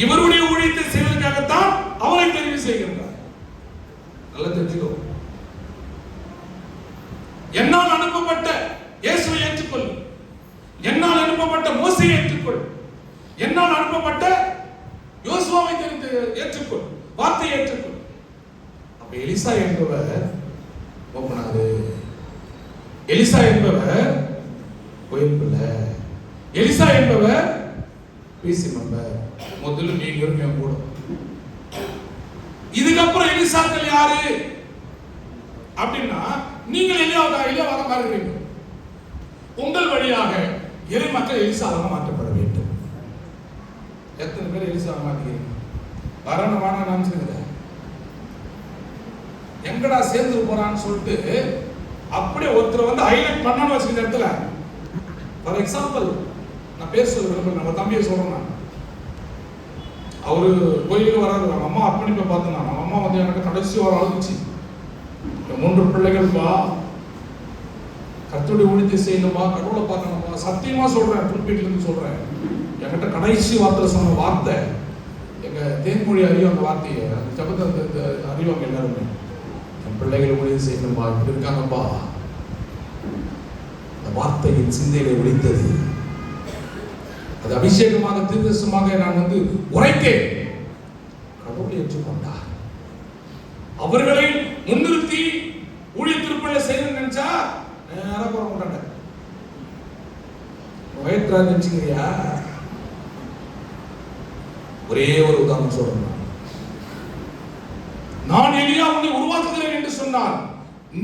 Speaker 1: இவருடைய ஊழியத்தை செய்வதற்காகத்தான் அவரை தெரிவு செய்கின்றார். நல்லா தெரிஞ்சுக்கோ. என்னால் அனுப்பப்பட்ட இயேசுவை ஏற்றுக்கொள், என்னால் அனுப்பப்பட்ட மோசையை ஏற்றுக்கொள், என்னால் அனுப்பப்பட்ட யோசுவாவை தெரிந்து ஏற்றுக்கொள், வார்த்தையை ஏற்றுக்கொள். அப்ப எலிசா என்பவர் போனாரு. எலிசா என்பவர் கோயில்பிள்ளை. எலிசா என்பவர் பிசி மெம்பர். முதல்ல நீங்களும் என் கூட. இதுக்கப்புறம் எலிசாக்கள் யாரு அப்படின்னா நீங்கள் எலியாவாக மாறுவீங்க. உங்கள் வழியாக இறை மக்கள் எலிசாவாக மாற்றப்பட வேண்டும். எத்தனை பேர் எலிசாவாக மாற்றீங்க? வரணுமான நினைச்சுங்க. எங்கடா சேர்ந்து போறான்னு சொல்லிட்டு அப்படியே ஒருத்தர் வந்து ஹைலைட் பண்ணணும்னு வச்சுக்கிற இடத்துல. ஃபார் எக்ஸாம்பிள் நான் பேச சொல்ல நம்ம தம்பியை சொல்றேன். அவரு கோயிலுக்கு வராது. அவங்க அம்மா அர்ப்பணிப்பை பார்த்தேன். அவங்க அம்மா வந்து எனக்கு கடைசி வர அழுதுச்சு. 3 பிள்ளைகள்ப்பா, கர்த்தருடைய ஊழியத்தை செய்யணுமா, கடவுளை பார்க்கணுமா, சத்தியமா சொல்றேன், புல்பீட்ல இருந்து சொல்றேன். என்கிட்ட கடைசி வார்த்தை சொன்ன வார்த்தை, எங்க தேன்மொழி அறியும் அந்த வார்த்தையை, அந்த ஜபத்தை அந்த அறிவாங்க எல்லாருமே. என் பிள்ளைகள் ஊழியம் செய்யணுமா, இப்படி இருக்காங்கப்பா. அந்த வார்த்தையின் சிந்தையில ஒழித்தது. அது அபிஷேகமாக தீர்க்கதரிசனமாக நான் வந்து உரைத்தேன். கடவுளை ஏற்றுக்கொண்டார். அவர்களை முன்னிறுத்தி ஊழியத்திற்குள்ள செய்யணும்னு நினைச்சா நேரம் போற மாட்டாங்க. வயிற்றா நினைச்சுக்கிறியா? ஒரே ஒரு உதாரணம் சொல்றேன். நான் எலியா உன்னை உருவாக்குகிறேன் என்று சொன்னார்.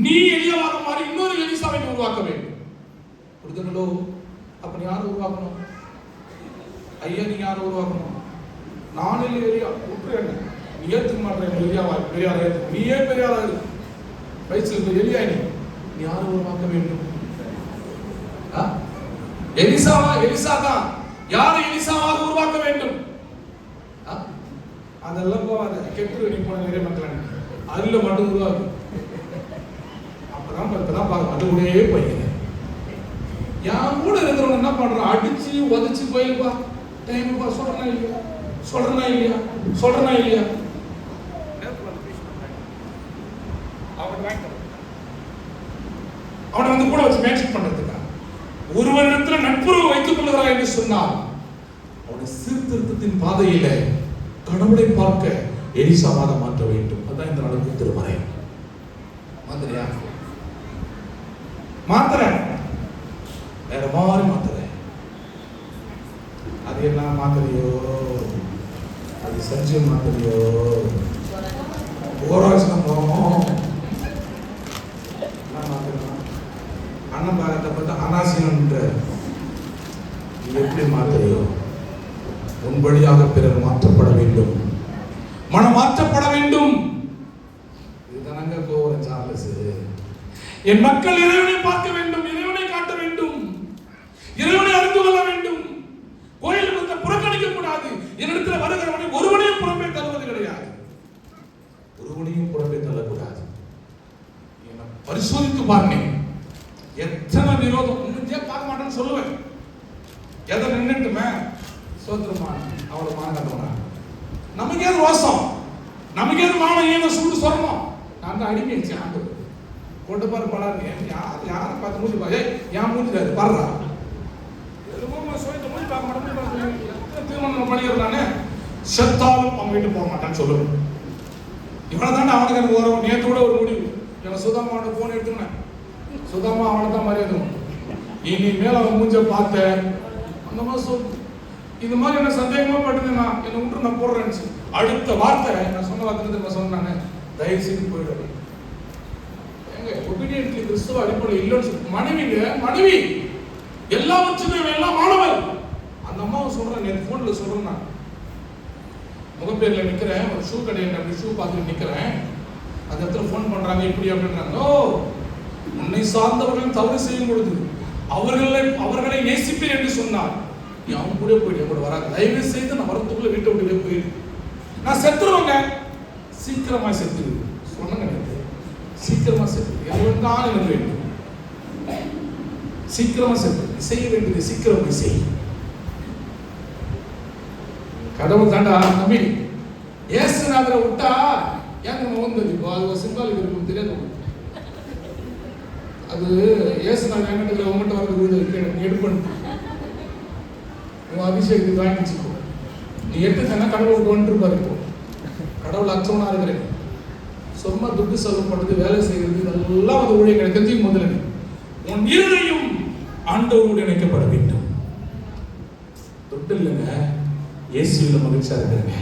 Speaker 1: நீ எலியாவாக மாறி இன்னொரு எலிசாவை உருவாக்க வேண்டும். புரிதுங்களோ? அப்ப நீ யாரை உருவாக்கணும்? ஐயா, நீ யாரை உருவாக்கணும்? நான் எலியா விட்டுறேன். நீ ஏத்துக்க மாட்டேன். எலியாவா பெரியாரா ஏத்து. நீயே பெரியாரா இருக்கு. வயசுல எலியா நீ யாரை உருவாக்க வேண்டும்? எலிசாவா? எலிசா தான். யாரை எலிசாவாக உருவாக்க வேண்டும்? அதெல்லாம் போவாத. கெட்டு நீ போன நிறைய மக்கள் அதுல மட்டும் உருவாக்கு. அப்பதான் பார்க்க அது கூடயே போய்க்கிறேன். என் கூட இருக்கிறவங்க என்ன பண்றான்? அடிச்சு உதச்சு போயிருப்பா. டைமுப்பா. சொல்றனா இல்லையா? சொல்றனா இல்லையா? சொல்றனா இல்லையா? அவனை வந்து கூட வச்சு மேட்சிங் பண்றதுக்கா? ஒருவரிடத்துல நட்புறவு வைத்துக் கொள்கிறார் என்று சொன்னால் அவனுடைய சீர்திருத்தத்தின் பாதையில கடவுளை பார்க்க எலிசாவாக மாற்ற வேண்டும். அதான் இந்த நாளுக்கு திருமறை. மாத்திரையா? மாத்திர வேற மாதிரி மாத்திர. அது என்ன மாத்திரையோ? அது செஞ்சு மாத்திரையோ? ஓராசனமோ? அண்ணன் பாகத்தை பார்த்து அனாசினம். எப்படி மாத்திரையோ? உன் வழியாக பிறர் மாற்றப்பட வேண்டும். மனம் மாற்றப்பட வேண்டும். இதுதானங்க கோவர சார்லஸ். என் மக்கள் இறைவனை பார்க்க வேண்டும், இறைவனை காட்ட வேண்டும், இறைவனை அறிந்து கொள்ள வேண்டும். கோயிலுக்கு வந்து புறக்கணிக்க கூடாது. என்னிடத்துல வருகிறவனை ஒருவனையும் புறம்பே தள்ளுவது கிடையாது. ஒருவனையும் புறம்பே தள்ளக்கூடாது. பரிசோதித்து பாருங்க. எத்தனை விரோதம் ஒன்றும் பார்க்க மாட்டேன்னு சொல்லுவேன். எதை நின்றுட்டுமே சோத்திரமான அவளை மானகட்டோனா நமக்கு ஏது ரோசம், நமக்கு ஏது மானம், ஏதோ சூடு சொல்லணும். நான் தான் அடிமைச்சு ஆண்டு கொண்டு பாரு படாது. யாரை பார்த்து மூஞ்சி பாரு. ஏன் மூஞ்சி பாடுறா மூஞ்சி பார்க்க மாட்டேன். திருமணம் பண்ணிடுறானே செத்தாலும் அவங்க வீட்டு போக மாட்டான்னு சொல்லுவேன். இவனை தானே அவனுக்கு எனக்கு வரும். நேற்று கூட ஒரு முடிவு. இவன் சுதாமா அவனை போன் எடுத்துனேன். சுதாமா அவனை தான் மரியாதை. இனிமேல் அவன் மூஞ்ச பார்த்த அந்த மாதிரி சொல். இந்த மாதிரி என்ன சந்தேகமா பட்டுதுன்னா என்னை விட்டு நான் போடுறேன்னு. அடுத்த வார்த்தை நான் சொன்ன வார்த்தை சொன்னாங்க, தயவு செய்து போயிடுவேன். எங்க ஒபீடியன்ட்லி கிறிஸ்துவ அடிப்படை இல்லைன்னு சொல்லி மனைவி எல்லாவற்றுக்கும் எல்லாம் மாணவர். அந்த அம்மாவை சொல்றேன். நேற்று போன்ல சொல்றேன். நான் முகப்பேர்ல நிக்கிறேன். ஒரு ஷூ கடையில் அப்படி ஷூ பார்த்துட்டு நிக்கிறேன். அந்த இடத்துல போன் பண்றாங்க இப்படி அப்படின்றாங்க. உன்னை சார்ந்தவர்கள் தவறு செய்யும் பொழுது அவர்களை நேசிப்பேன் என்று சொன்னார். நீ அவங்க கூட போயிட்டு கூட வராங்க. தயவு செய்து நான் வரத்துக்குள்ள வீட்டை விட்டு போயிடு. நான் செத்துருவேங்க. சீக்கிரமா செத்து சொன்னங்க. சீக்கிரமா செத்து எல்லாம் எனக்கு வேண்டும். சீக்கிரமா செத்து செய்ய வேண்டியது சீக்கிரமா செய். கடவுள் தாண்டா நம்பி ஏசுநாதரை விட்டா ஏன் வந்தது? இப்போ அது சிம்பாலிக் இருக்கும் தெரியாது. அது ஏசுநாதர் என்கிட்ட உங்கள்கிட்ட வந்து எடுப்பண்ணு உன் அபிஷேகத்துக்கு வாங்கிச்சுக்கோ. நீ எடுத்துக்கன்னா கடவுளுக்கு வந்துருப்பாரு. இப்போ கடவுள் அச்சவனா இருக்கிறேன். சும்மா துட்டு செலவு பண்ணுறது, வேலை செய்கிறது, இதெல்லாம் வந்து ஊழியர்கள் தெரிஞ்சுக்க முதல்ல உன் இருதயம் ஆண்டவரோடு இணைக்கப்பட வேண்டும். துட்டு இல்லைங்க, இயேசுவில் மகிழ்ச்சியா இருக்கிறங்க.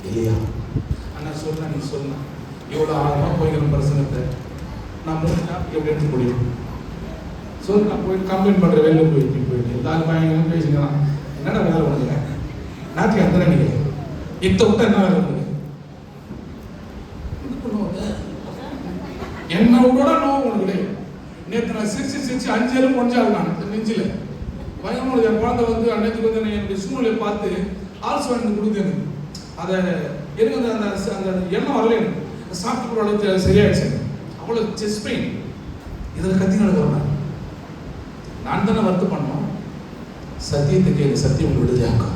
Speaker 1: இல்லையா அண்ணா சொன்ன, நீ சொன்ன எவ்வளோ ஆழமா போய்கிற பிரசனத்தை நான் முடிஞ்சா எப்படி எடுக்க முடியும் சொல்லு. நான் போய் கம்ப்ளைண்ட் பண்ற வெளில போயிட்டு எல்லாரும் பயங்கரம் பேசிக்கலாம். என்னடா வேலை பண்ணுங்க நாட்டுக்கு அந்த நீங்க இத்த விட்டா என்ன வேலை பண்ணுங்க? என்ன விட நோவு உனக்கு கிடையாது. நேற்று நான் சிரிச்சு 5 எலும்பு முடிஞ்சாரு நான் நெஞ்சில பயங்கரம். என் குழந்தை வந்து அன்னைக்கு வந்து என்னுடைய சூழ்நிலையை பார்த்து ஆல்சோ எனக்கு கொடுத்தேன். அதை எனக்கு வந்து அந்த எண்ணம் வரல. எனக்கு சாப்பிட்டு போகிற அளவுக்கு சரியாயிடுச்சு. அவ்வளோ செஸ்ட் பெயின். இதில் கத்தி நடக்கிறேன். நான் தானே வருத்த பண்ணோம். சத்தியத்துக்கு எனக்கு சத்தியம் விடுதலையாக்கும்.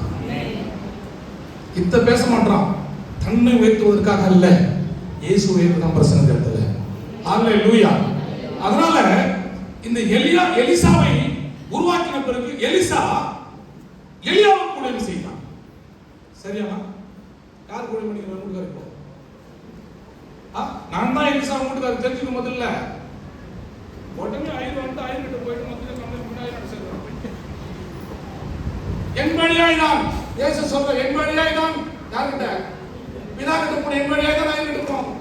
Speaker 1: இத்த பேச மாட்டான். தன்னை உயர்த்துவதற்காக அல்ல, இயேசு உயர்த்து தான் பிரசனம் கருத்துல. அல்லேலூயா. அதனால இந்த எலிசாவை உருவாக்கின பிறகு எலிசா எலியாவுக்கு உதவி செய்தான். சரியாமா? யார் கூட பண்ணிக்கிறேன் வீட்டுக்கார? இப்போ நான் தான் எலிசா வீட்டுக்கார தெரிஞ்சுக்க முதல்ல. உடனே 5 வந்து 5 கிட்ட போயிட்டு வந்து நம்ம முன்னாடி சேர்க்கிறோம். என் வழியாய் தான் இயேசு சொல்ற, என் வழியாய் தான் யார்கிட்ட? பிதா கிட்ட போன என் வழியாய் தான் 5 கிட்ட போறோம்.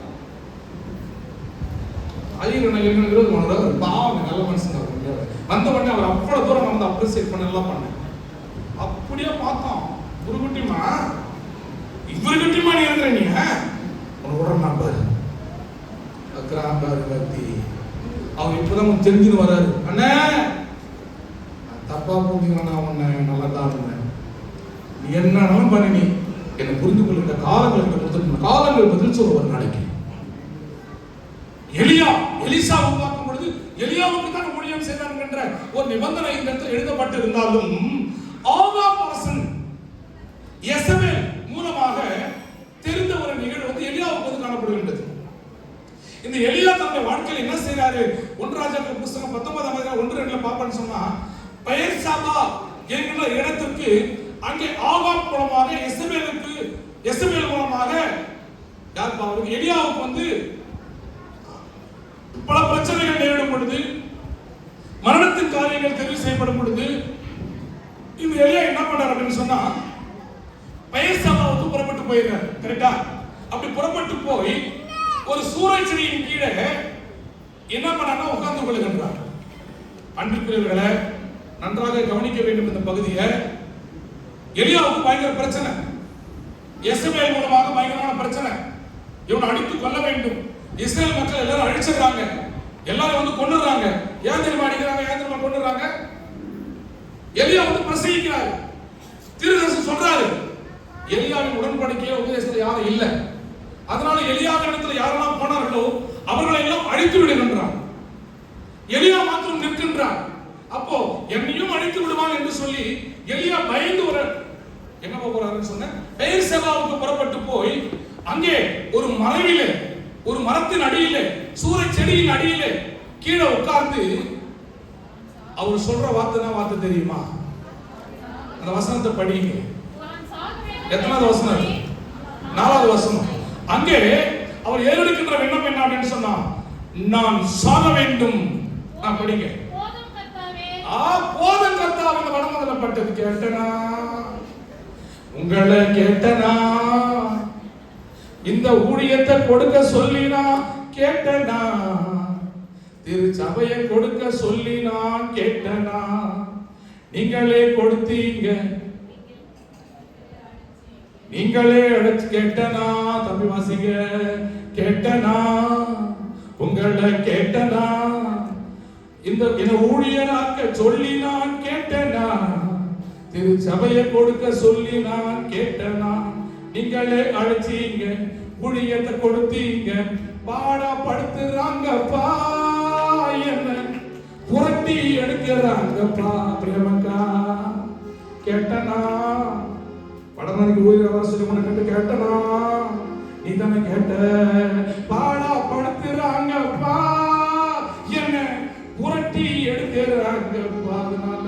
Speaker 1: ஐயர் விரோதம் பண்ணுறாரு. பாவம், நல்ல மனுஷன். வந்த உடனே அவர் அவ்வளோ தூரம் வந்து அப்ரிசியேட் பண்ண எல்லாம் பண்ணேன். அப்படியே பார்த்தோம். குருகுட்டிமா இவருக்கிட்டமா நீ இருக்கிற, நீ உனக்கு உடனே பாரு அக்ராம்பாரு பக்தி. அவங்க இப்பதான் தெரிஞ்சுன்னு வராரு. அண்ணே தப்பா புரிஞ்சுக்கணும், நான் உன்னை நல்லா தான் இருந்தேன். நீ என்னன்னாலும் பண்ணி நீ என்னை புரிந்து கொள்கிற காலங்களுக்கு காலங்கள் பதில் சொல்ல ஒரு நாளைக்கு. எலிசா உருவாக்கும் பொழுது எலியாவுக்கு தான் ஊழியம் செய்தார் என்ற ஒரு நிபந்தனை இந்த இடத்தில் எழுதப்பட்டு இருந்தாலும் ஆகாப் அரசன் யெசபேல் மூலமாக தெரிந்த ஒரு நிகழ்வு வந்து எலியாவுக்கு வந்து காணப்படுகின்றது. இந்த எலியா தன்னுடைய வாழ்க்கையில் என்ன செய்யறாரு? 1 ராஜாக்கள் புத்தகம் 19ஆம் அதிகாரம் 1-2 பாப்பன்னு சொன்னா, பெயர்சபா என்கிற இடத்துக்கு அங்கே ஆகாப் மூலமாக யெசபேல் மூலமாக யார் பாவருக்கு எலியாவுக்கு வந்து பல பிரச்சனைகள் நேரிடும் பொழுது, மரணத்தின் காரியங்கள் தெரிவு செய்யப்படும் பொழுது இந்த எலியா என்ன பண்றாரு அப்படின்னு சொன்னா, பெயர்சபாவுக்கு புறப்பட்டு போயிடுறாரு. கரெக்டா? அப்படி புறப்பட்டு போய் ஒரு சூறை செடியின் கீழே என்ன பண்ணாங்கன்னா உட்கார்ந்து கொள்ளுகின்றார். அன்பிற்குரியவர்களை நன்றாக கவனிக்க வேண்டும். இந்த பகுதியை எலியாவுக்கு பயங்கர பிரச்சனை, யெசபேல் மூலமாக பயங்கரமான பிரச்சனை. இவனை அடித்து கொல்ல வேண்டும். இஸ்ரேல் மக்கள் எல்லாரும் அழிச்சிடுறாங்க, எல்லாரும் வந்து கொன்னுறாங்க. ஏன் தெரியுமா அடிக்கிறாங்க? ஏன் தெரியுமா கொன்னுறாங்க? எலியா வந்து பிரசங்கிக்கிறார், தீர்க்கதரிசி சொல்றாரு. எலியாவின் உடன்படிக்கையை உபதேசத்தில் யாரும் இல்லை. அதனால எலியாவின் இடத்துல யாரெல்லாம் போனார்களோ அவர்களை எல்லாம் அழித்து விடுகின்றார். எலியா மாத்திரம் நிற்கின்றார். அப்போ என்னையும் அழித்து விடுவாங்க என்று சொல்லி எலியா பயந்து என்ன போறாருன்னு சொன்ன பெயர்சபாவுக்கு புறப்பட்டு போய் அங்கே ஒரு மரவிலே, ஒரு மரத்தின் அடியிலே, சூறை செடியின் அடியிலே கீழே உட்கார்ந்து அவர் சொல்ற வார்த்தை தெரியுமா? அந்த வசனத்தை படிங்க. எத்தனாவது வசனம்? 4வது வசனம். அங்கே அவர் ஏறெடுக்கின்ற எண்ணம் என்ன அப்படின்னு சொன்னா, நான் சாக வேண்டும். நான் படிங்க. போதும் கர்த்தாவே, இந்த வடமதல பட்டது கேட்டனா, உங்களை கேட்டனா, இந்த ஊழியத்தை கொடுக்க சொல்லி நான் கேட்டனா, திருச்சபையை கொடுக்க சொல்லி நான் கேட்டனா, நீங்களே கொடுத்தீங்க, நீங்களே அழைச்சு கேட்டனா. தம்பி வாசிங்க. கேட்டனா, உங்களை கேட்டனா, இந்த ஊழியராக்க சொல்லி நான் கேட்டனா, திருச்சபையை கொடுக்க சொல்லி நான் கேட்டனா, நீங்களே அழைச்சீங்க, ஊழியத்தை கொடுத்தீங்க, பாடா படுத்துறாங்கப்பா, என்ன புரட்டி எடுக்கிறாங்கப்பா. பிரேமக்கா கேட்டனா, வடமணிக்கு ஊழியர் சொல்லி உனக்கு கேட்டனா, நீ தானே கேட்ட, பாடா படுத்துறாங்கப்பா, என்ன புரட்டி எடுக்கிறாங்கப்பா, அதனால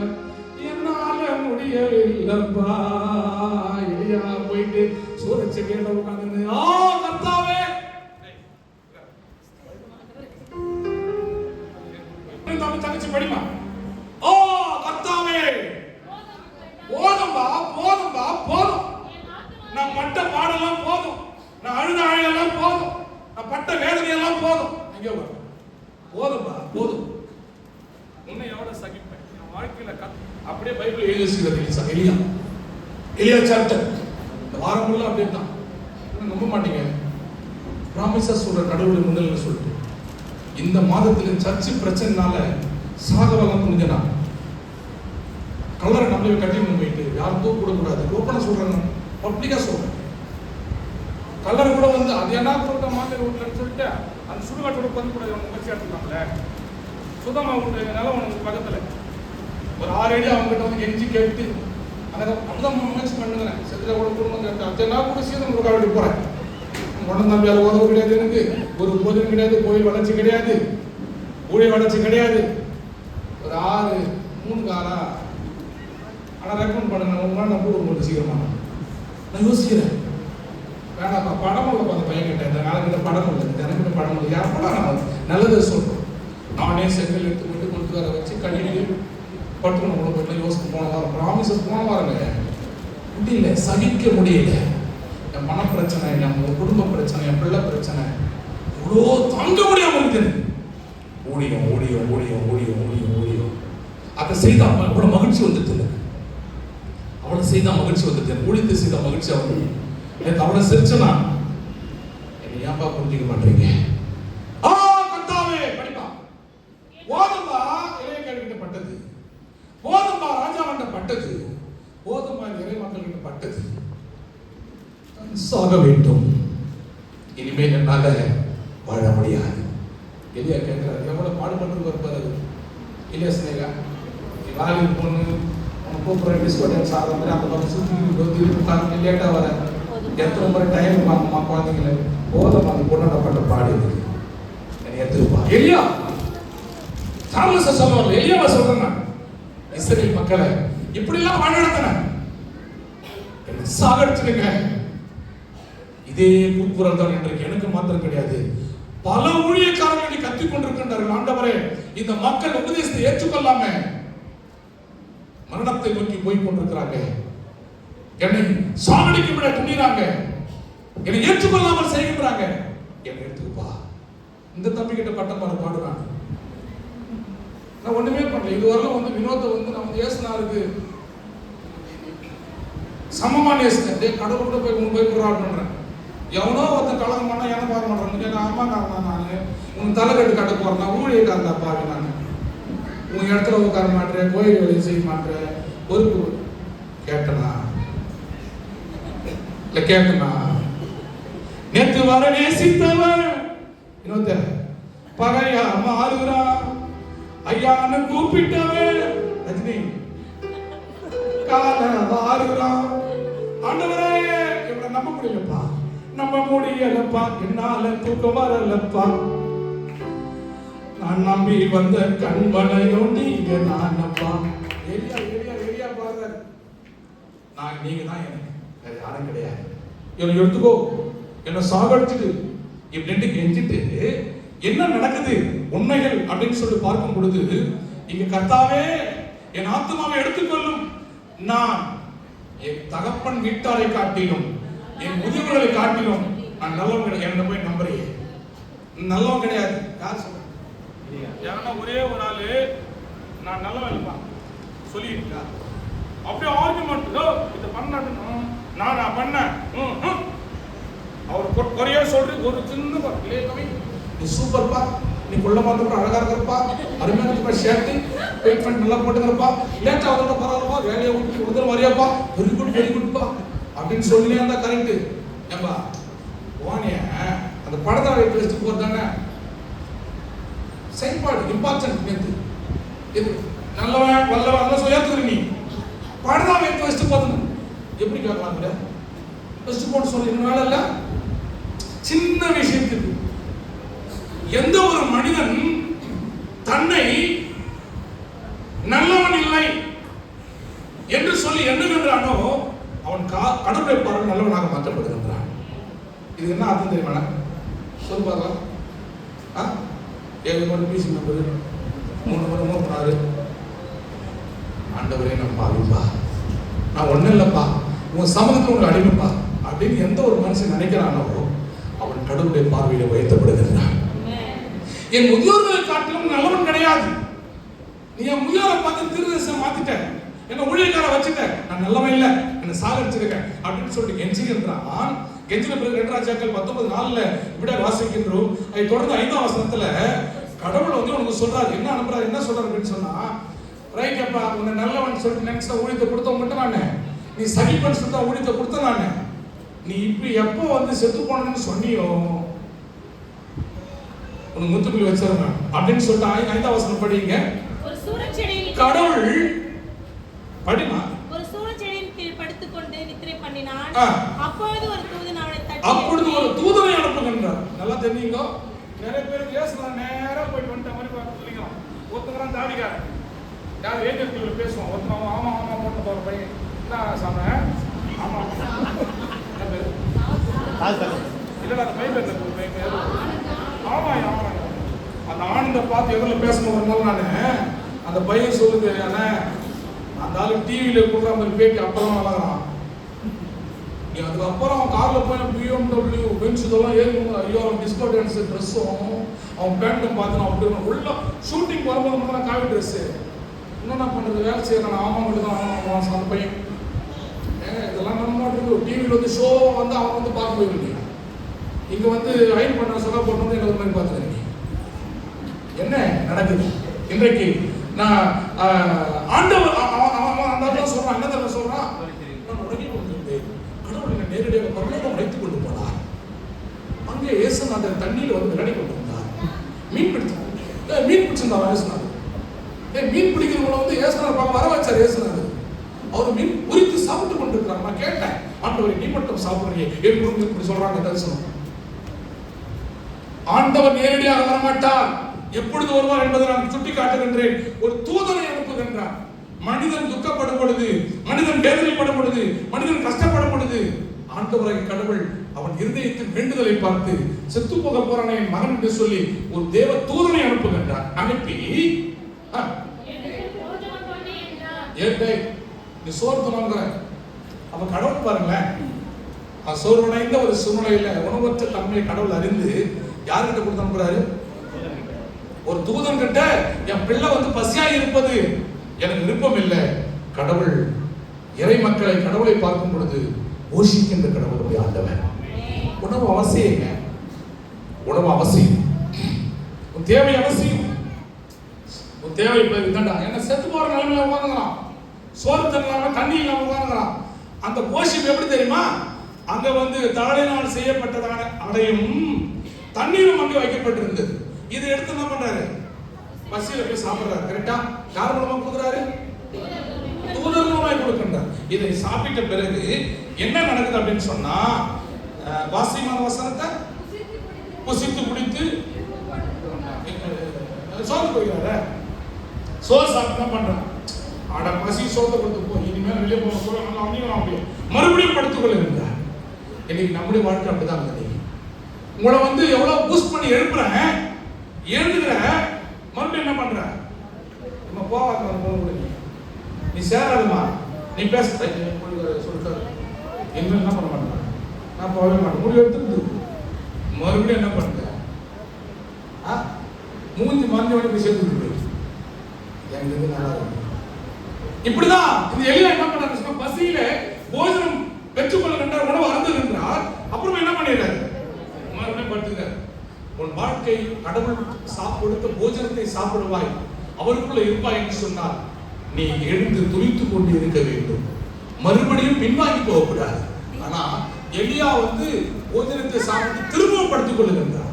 Speaker 1: என்னால முடியவில்லைப்பா. எலியா போயிட்டு சூரச்செடியில உட்கார்ந்து கர்த்தாவே தங்கச்சி படிமா. ஓ கர்த்தாவே போதும்பா போதும்பா போதும். நான் பட்ட பாடெல்லாம் போதும், நான் அழுத அழையெல்லாம் போதும், நான் பட்ட வேதனையெல்லாம் போதும். எங்கே போதும்பா போதும். உன்னை எவ்வளவு சகிப்பேன் என் வாழ்க்கையில அப்படியே பைபிள் எழுதி வச்சுக்கிறது. எலியா சாப்டர் இந்த வாரம் முழுக்க அப்படியே தான். நம்ப மாட்டீங்க, ப்ராமிஸா சொல்ற கடவுளுடைய முன்னிலையில் சொல்லிட்டு இந்த மாதத்தில் சர்ச்சு பிரச்சனைனால சாகவெல்லாம் முடிஞ்சனா கலரை நம்மளே கட்டி போயிட்டு யாரும் தூக்கூடக்கூடாது. ஓப்பனா சொல்றேன், பப்ளிக்கா சொல்றேன். கலர் கூட வந்து அது என்ன சொல்லிட்ட மாதிரி வீட்டுலன்னு சொல்லிட்டு அந்த சுடுகாட்டோட வந்து கூட முயற்சி எடுத்துக்கலாம்ல. சுத்தமா விட்டுனால உனக்கு பக்கத்துல ஒரு 6 அடி அவங்ககிட்ட வந்து எஞ்சி கேட்டு அப்படிதான் முயற்சி பண்ணுங்க. செத்துல கூட குடும்பம் கேட்டு அத்தனை கூட சீதம் கொடுக்க வேண்டி போறேன். உடம்பு தம்பி அது உதவு கிடையாது, எனக்கு ஒரு போதும் கிடையாது, கோயில் வளர்ச்சி கிடையாது, ஊழிய வளர்ச்சி கிடையாது. ஒரு 6-3 காரா ஆனா ரெக்கமெண்ட் பண்ணுங்க. நான் கூட உங்களுக்கு சீக்கிரமா நான் யோசிக்கிறேன். வேணாப்பா படம் இல்லப்பா அந்த பையன் கிட்ட இந்த நாளைக்கு படம் இல்லை, எனக்கு படம் இல்லை. யார் படம் நல்லது சொல்றோம். நானே செங்கல் எடுத்து கொண்டு கொண்டு வர வச்சு கழிவு பட்டுக்கணும் உள்ள போயிட்டு யோசித்து போன வாரம் ப்ராமிசஸ் போன வாரங்க முடியல, சகிக்க முடியல. என் பண பிரச்சனை, என் குடும்ப பிரச்சனை, என் பிள்ளை பிரச்சனை இவ்வளோ தாங்க முடியாம இருக்குது. ஊழியம் ஊழியம் ஊழியம் ஊழியம் ஊழியம் ஊழியம் அதை செய்தா அவ்வளோ மகிழ்ச்சி வந்துட்டு, அவளை செய்தா மகிழ்ச்சி வந்துட்டு, ஊழியத்தை செய்தா மகிழ்ச்சி ஆகும். எனக்கு அவளை சிரிச்சனா என்னை ஏன்பா புரிஞ்சிக்க மாட்டீங்க? கர்த்தாவே படிப்பா போதும்பா இளைஞர்கிட்ட பட்டது, போதும்பா ராஜாவன்ட்ட பட்டது, போதும்பா இறை மக்கள்கிட்ட பட்டது, சாக வேண்டும், இனிமேல் என்னால வாழ முடியாது. எலியா கேட்கிறாரு, எவ்வளவு பாடுபட்டு வருப்பாரு. இல்லையா சினேகா, நீ வாலிப பொண்ணு உனக்கு கூப்பிட்ற டிஸ்கோடன்ஸ் ஆகிற மாதிரி அந்த பக்கம் சுற்றி உட்காந்து லேட்டா வர எத்தனை முறை டைம் வாங்கம்மா குழந்தைங்கள. போதும் அந்த பொண்ணோட பட்ட பாடு என்னை எடுத்துருப்பா. எலியா சாமச சொல்லுவாங்க, எலியாவை சொல்றேன் நான். இஸ்ரேல் மக்களை இப்படிலாம் வழிநடத்தின சாகடிச்சிருங்க. இதே கூக்குரல் தான் இன்றைக்கு எனக்கு மாத்திரம் கிடையாது, பல ஊழியக்காரர்களை கத்திக் கொண்டிருக்கின்றார்கள். ஆண்டவரே, இந்த மக்கள் உபதேசத்தை ஏற்றுக்கொள்ளாம மரணத்தை நோக்கி போய் கொண்டிருக்கிறாங்க. என்னை சாகடிக்க விட துணிறாங்க, என்னை ஏற்றுக்கொள்ளாமல் செய்கின்றாங்க. என்னை எடுத்துப்பா. இந்த தம்பி கிட்ட பட்டம் பாடுறாங்க. நான் ஒண்ணுமே பண்ணல. இதுவரையிலும் வந்து வினோத்தை வந்து நான் வந்து ஏசுனாருக்கு சமமா நேசித்தேன். கடவுள் கூட போய் உன் போய் குரான் பண்றேன். எவனோ ஒருத்தன் கலகம் பண்ணா என்ன பார்க்க மாட்டேன். அம்மா காரணம் நானு உன் தலைக்கட்டு கட்ட போறேன். நான் ஊழியக்காரன் பாரு, நான் உன் இடத்துல உட்கார மாட்டேன், கோயில் வேலையை செய்ய மாட்டேன். பொறுப்பு கேட்டனா இல்ல கேட்கனா? நேற்று வர நேசித்தவன் இன்னொருத்த பகையா மாறுகிறான். ஐயான்னு கூப்பிட்டவன் ரஜினி கால மாறுகிறான். ஆண்டவரே, இவனை நம்ப முடியலப்பா, நம்ப முடியலப்பா, என்னால தூக்கம் வரலப்பா. நான் நம்பி வந்த கண்வனையும் நீங்க தானப்பா. எரியா எரியா எரியா பாருங்க, நான் நீங்க தான் எனக்கு, வேற யாரும் கிடையாது. இவனை எடுத்துக்கோ, என்ன சாகடிச்சுட்டு இப்படின்ட்டு கெஞ்சிட்டு என்ன நடக்குது உண்மைகள் அப்படின்னு சொல்லி பார்க்கும் பொழுது, இங்க கர்த்தாவே என் ஆத்துமாவை எடுத்துக்கொள்ளும், நான் என் தகப்பன் வீட்டாரை காட்டிலும் என் முதியவர்களை காட்டிலும் நான் நல்லவன் கிடையாது. என்ன போய் நம்புறீங்க? நல்லவன் கிடையாது. யார் சொல்ற? யாரா ஒரே ஒரு ஆளு நான் நல்லவன் இல்லப்பா சொல்லியிருக்கா. அப்படியே ஆர்குமெண்ட் இதை பண்ணணும், நானா பண்ணேன் அவர் குறையா சொல்ற ஒரு சின்ன கவி, நீ சூப்பர்ப்பா, நீ கொள்ள மாட்டோம், அழகா இருக்கப்பா, அருமையான ஷர்ட் பெயிண்ட் பண்ணி நல்லா போட்டுக்கிறப்பா, லேட்டா அவரோட பரவாயில்லப்பா, வேலையை விட்டு உதவி வரையாப்பா, வெரி குட்பா அப்படின்னு சொல்லி இருந்தா கரெக்ட். ஏம்பா போனிய அந்த படத்தை வைத்து வச்சுட்டு போறதானே செயல்பாடு இம்பார்ட்டன்ட். நேற்று இது நல்லவன் வல்லவன் நல்லா சொல்லியாத்துக்கிற நீ படத்தை வைத்து வச்சுட்டு போதும் எப்படி கேட்கலாம்? வச்சுட்டு போட்டு சொல்லி வேலை இல்லை. சின்ன விஷயத்துக்கு எந்த ஒரு மனிதன் தன்னை நல்லவன் இல்லை என்று சொல்லி எண்ணுகின்றானோ அவன் கடவுளை பார்வை நல்லவனாக மாற்றப்படுகின்றான். வசனம் தெரியுமா? சொல்லு பார்க்கலாம். 7 முறை பிசி நம்பரு, 3 முறை மூப்பினாரு. ஆண்டவரே நான் பாவிப்பா, நான் ஒன்றும் இல்லைப்பா, உன் சமூகத்தில் உங்களை அடிமைப்பா அப்படின்னு எந்த ஒரு மனுஷன் நினைக்கிறானோ அவன் கடவுளுடைய பார்வையில உயர்த்தப்படுகிறான். என் முதியோர்களை காட்டிலும் நல்லவன் கிடையாது. நீ என் முதியோரை பார்த்து திருதேசம் மாத்திட்ட, என்ன ஊழியக்கார வச்சுட்ட, நான் நல்லவன் இல்லை, என்ன சாகடிச்சிருக்கேன் அப்படின்னு சொல்லிட்டு கெஞ்சுகின்றான். கெஞ்சின பிறகு 2 ராஜாக்கள் 19:4 இப்படியே வாசிக்கின்றோம். அதை தொடர்ந்து 5ஆம் வசனத்துல கடவுள் வந்து உனக்கு சொல்றாரு, என்ன அனுப்புறாரு, என்ன சொல்றாரு அப்படின்னு சொன்னா, ரைட் அப்பா, உன்னை நல்லவன் சொல்லிட்டு நினைச்ச ஊழியத்தை கொடுத்த மட்டும் நானு, நீ சகிப்பன்னு சொல்லிட்டு ஊழியத்தை கொடுத்த நானு, நீ இப்ப எப்போ வந்து செத்து போனன்னு சொன்னியோ உனக்கு முத்துக்குள்ளி வச்சிருந்தேன் அப்படின்னு சொல்லிட்டு 5ஆம் வசனம் படிங்க.
Speaker 2: ஒரு சூரச்செடியில்
Speaker 1: கடவுள் படிமா,
Speaker 2: ஒரு சூரச்செடியின் கீழ் படுத்துக்கொண்டு நித்திரை பண்ணினான். அப்பொழுது ஒரு தூதன் அவனை தட்டி,
Speaker 1: அப்பொழுது ஒரு தூதனை அனுப்புகின்றார். நல்லா தெரியுங்க, நிறைய பேருக்கு ஏசுறான் நேரா போயிட்டு வந்துட்ட மாதிரி பார்த்துருக்கீங்க. ஒருத்தங்கிறான் தாடிக்காரன், யார் ஏஜென்ட்ல பேசுவோம், ஒருத்தன் ஆமா ஆமா போட்டு போற பையன் என்ன சாம ஆமா இல்ல அந்த பையன் பேர் ஆமா ஆமா அந்த ஆனந்த பார்த்து எதிரில் பேசணும். ஒரு நாள் நான் அந்த பையன் சொல்லுது, அண்ணா அந்த ஆளு டிவியில கொடுக்குற மாதிரி பேட்டி அப்பதான் வளர்றான், நீ அதுக்கப்புறம் அவன் காரில் போய் BMW பென்ஸ் இதெல்லாம் ஏறும், ஐயோ அவன் டிஸ்கோ டான்ஸ் ட்ரெஸ்ஸும் அவன் பேண்ட்டும் பார்த்து அப்படி உள்ள ஷூட்டிங் வரும்போது மட்டும் தான் காவி ட்ரெஸ்ஸு, என்னென்ன பண்ணுறது, வேலை செய்யறான். ஆமாம் மட்டும் தான் ஆமாம் அந்த பையன் இதெல்லாம் நம்ம மாட்டேங்குது. டிவியில் வந்து ஷோ வந்து அவன் வந்து பார்க்க போயிருக்கீங்க, இங்கே வந்து அயன் பண்ண சொல்ல போட்டு வந்து என்ன மாதிரி பார்த்துக்கிறீங்க. என்ன நடக்குது இன்றைக்கு? நான் ஆண்டவர் அந்த சொல்றான், என்ன தர சொல்றான், நான் உடனே கொண்டிருந்தேன், கடவுள் என்னை நேரடியாக பரலோகம் அழைத்துக் கொண்டு போனார். அங்கே இயேசுநாதர் தண்ணியில் வந்து விளையாடி கொண்டிருந்தார், மீன் பிடிச்சார், மீன் பிடிச்சிருந்தார் இயேசுநாதர். மீன் பிடிக்கிறவங்களை வந்து இயேசுநாதர் வர வச்சார். இயேசுநாதர் அவர் மீன் உரித்து சாப்பிட்டு கொண்டிருக்கிறார். நான் கேட்டேன், ஆண்டவரை நீ மட்டும் சாப்பிடுறீங்க எப்படி இப்படி சொல்றாங்க தரிசனம். ஆண்டவர் நேரடியாக வரமாட்டார், எப்பொழுது வருவார் என்பதை நான் சுட்டி காட்டுகின்றேன். ஒரு தூதனை அனுப்புகின்றார். மனிதன் துக்கப்படும் பொழுது, மனிதன் வேதனைப்படும் பொழுது, மனிதன் கஷ்டப்படும் பொழுது ஆண்டவரை கடவுள் அவன் இருதயத்தின் வேண்டுதலை பார்த்து செத்து போக போறானே என் மகன் என்று சொல்லி ஒரு தேவ தூதனை அனுப்புகின்றார். அனுப்பி நீ சோர்த்தணுங்கிற அப்ப கடவுள் பாருங்களேன், சோர்வடைந்த ஒரு சூழ்நிலையில உணவற்ற தன்மையை கடவுள் அறிந்து யார்கிட்ட கொடுத்து அனுப்புறாரு? ஒரு தூதன் கிட்ட, என் பிள்ளை வந்து பசியாய் இருப்பது எனக்கு விருப்பம் இல்லை. கடவுள் இறை மக்களை கடவுளை பார்க்கும் பொழுது போஷிக்கின்ற கடவுளுடைய ஆண்டவர். உணவு அவசியங்க, உணவு அவசியம், உன் தேவை அவசியம், உன் தேவை இதுதான்டா. என்ன செத்து போற நிலைமையில உட்காந்துக்கிறான், சோறு தண்ணி தண்ணி இல்லாம உட்காந்துக்கிறான். அந்த போஷிப்பு எப்படி தெரியுமா? அங்க வந்து தழையினால் செய்யப்பட்டதான அடையும் தண்ணீரும் அங்கே வைக்கப்பட்டிருந்தது. இதை எடுத்து என்ன பண்றாரு? பசியில போய் சாப்பிடுறாரு. கரெக்டா? யார் மூலமா கொடுக்குறாரு? தூதர் மூலமா கொடுக்கின்றார். இதை சாப்பிட்ட பிறகு என்ன நடக்குது அப்படின்னு சொன்னா, வாசிமான வசனத்தை புசித்து குடித்து சோறு போகிறாரு. சோறு சாப்பிட்டு என்ன பண்றான்? அட பசி சோத்தை கொடுத்து போ, இனிமேல் வெளியே போக சொல்ல அப்படியே மறுபடியும் படுத்துக் கொள்ளுகின்றார். இன்னைக்கு நம்முடைய வாழ்க்கை அப்படிதான் இருக்குது. உங்களை வந்து எவ்வளவு பூஸ்ட் பண்ணி எழுப்புறேன், எழுதுகிற மறுபடியும் என்ன பண்ற? நம்ம போவாங்க, நீ சேராதுமா, நீ பேச சொல்லிட்டாரு, என்ன என்ன பண்ண மாட்டேன், நான் போகவே மாட்டேன், முடிவு எடுத்துருந்து மறுபடியும் என்ன பண்ற? மூஞ்சி மறந்து போய் சேர்த்துட்டு போய் எங்க நல்லா இருக்கும். இப்படிதான் இந்த எலியா என்ன பண்றாரு? பசியில போஜனம் பெற்றுக்கொள்கின்றார், உணவு அருந்துகின்றார், அப்புறமா என்ன பண்ணிடுறாரு? மறுபடியும் படுத்துக்கிறார். உன் வாழ்க்கை கடவுள் கொடுத்த போஜனத்தை சாப்பிடுவாய், அவருக்குள்ள இருப்பாய் என்று சொன்னால் நீ எழுந்து துணித்துக் கொண்டு இருக்க வேண்டும், மறுபடியும் பின்வாங்கி போகக்கூடாது. ஆனா எலியா வந்து போஜனத்தை சாப்பிட்டு திரும்பவும் படுத்துக் கொள்ளுகின்றார்.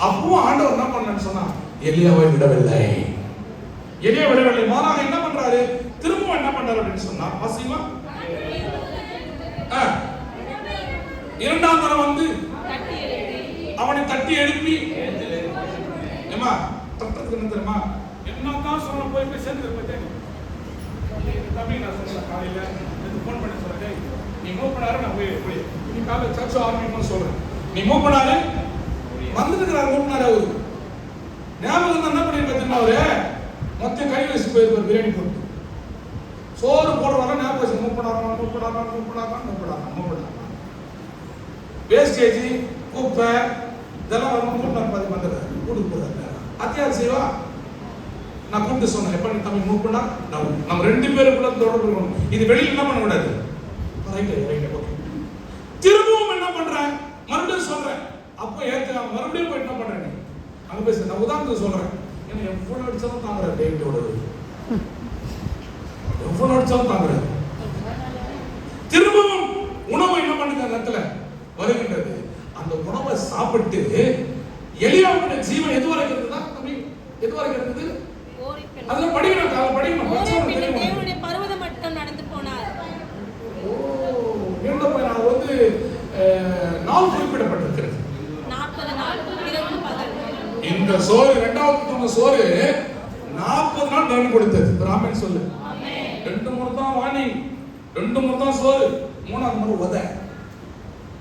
Speaker 1: அப்பவும் ஆண்டவர் என்ன பண்ணான்னு சொன்னா, எலியாவை விடவில்லை, எலியா விடவில்லை, மாறாக என்ன பண்றாரு? திரும்பவும் என்ன பண்றாரு அப்படின்னு சொன்னா, வாசிமா இரண்டாம் தரம் வந்து அவனை தட்டி எழுப்பி, ஏமா தட்டுறதுக்கு என்ன தெரியுமா? என்னதான் சொல்ல போய் சேர்ந்து பார்த்தேன் தம்பி, நான் சொல்றேன் காலையில ஃபோன் பண்ணி சொல்றேன், நீ மூவ் பண்ணாரு, நான் போய் நீ காலையில் சர்ச் ஆரம்பிக்கணும்னு சொல்றேன். நீ மூவ் பண்ணாரு வந்துருக்கிறார், மூவ் பண்ணாரு. அவரு ஞாபகம் என்ன பண்ணி பார்த்தீங்கன்னா அவரு மொத்தம் கை வச்சு போயிருப்பார். பிரியாணி போட்டு சோறு போடுறவங்க ஞாபகம் வச்சு மூவ் பண்ணாராம். வேஸ்டேஜ் குப்பை இதெல்லாம் ரொம்ப மூவ் பண்ணி வந்துடுறாரு. கூட்டு போறாரு. அத்தியாவது செய்வா நான் கூப்பிட்டு சொன்னேன், எப்ப நீ தம்பி மூவ் பண்ணா நம்ம 2 பேருக்குள்ள தொடர்பு இருக்கணும். இது வெளியில என்ன பண்ண கூடாது. திரும்பவும் என்ன பண்றேன், மறுபடியும் சொல்றேன். அப்போ ஏத்து மறுபடியும் போய் என்ன பண்றேன், அங்க பேச நான் உதாரணத்துக்கு சொல்றேன். ஏன்னா எவ்வளவு அடிச்சாலும் தாங்குறாரு டேவிடோட, எவ்வளவு அடிச்சாலும் தாங்குறாரு. திரும்பவும் உணவு என்ன பண்ணுங்க நேரத்துல வருகின்றது. அந்த உணவை சாப்பிட்டு எலியாவுடைய ஜீவன் எது வரைக்கும் இருக்குதா தம்பி, எது வரைக்கும் இருக்குது? அதுல படிக்கணும், கால படிக்கணும்.
Speaker 2: தேவனுடைய பர்வதம் மட்டும் நடந்து போனார்.
Speaker 1: நீண்ட போய் நான் வந்து நாள் குறிப்பிடப்பட்டிருக்கிறது.
Speaker 2: 40 நாள் இரவு பகல்.
Speaker 1: இந்த சோறு இரண்டாவது துணை சோறு 40 நாள் தண்ணி கொடுத்தது. பிராமணன் சொல்லு. ஆமென். 2 முறை தான் வாணி, 2 முறை தான் சோறு, 3ஆவது முறை உத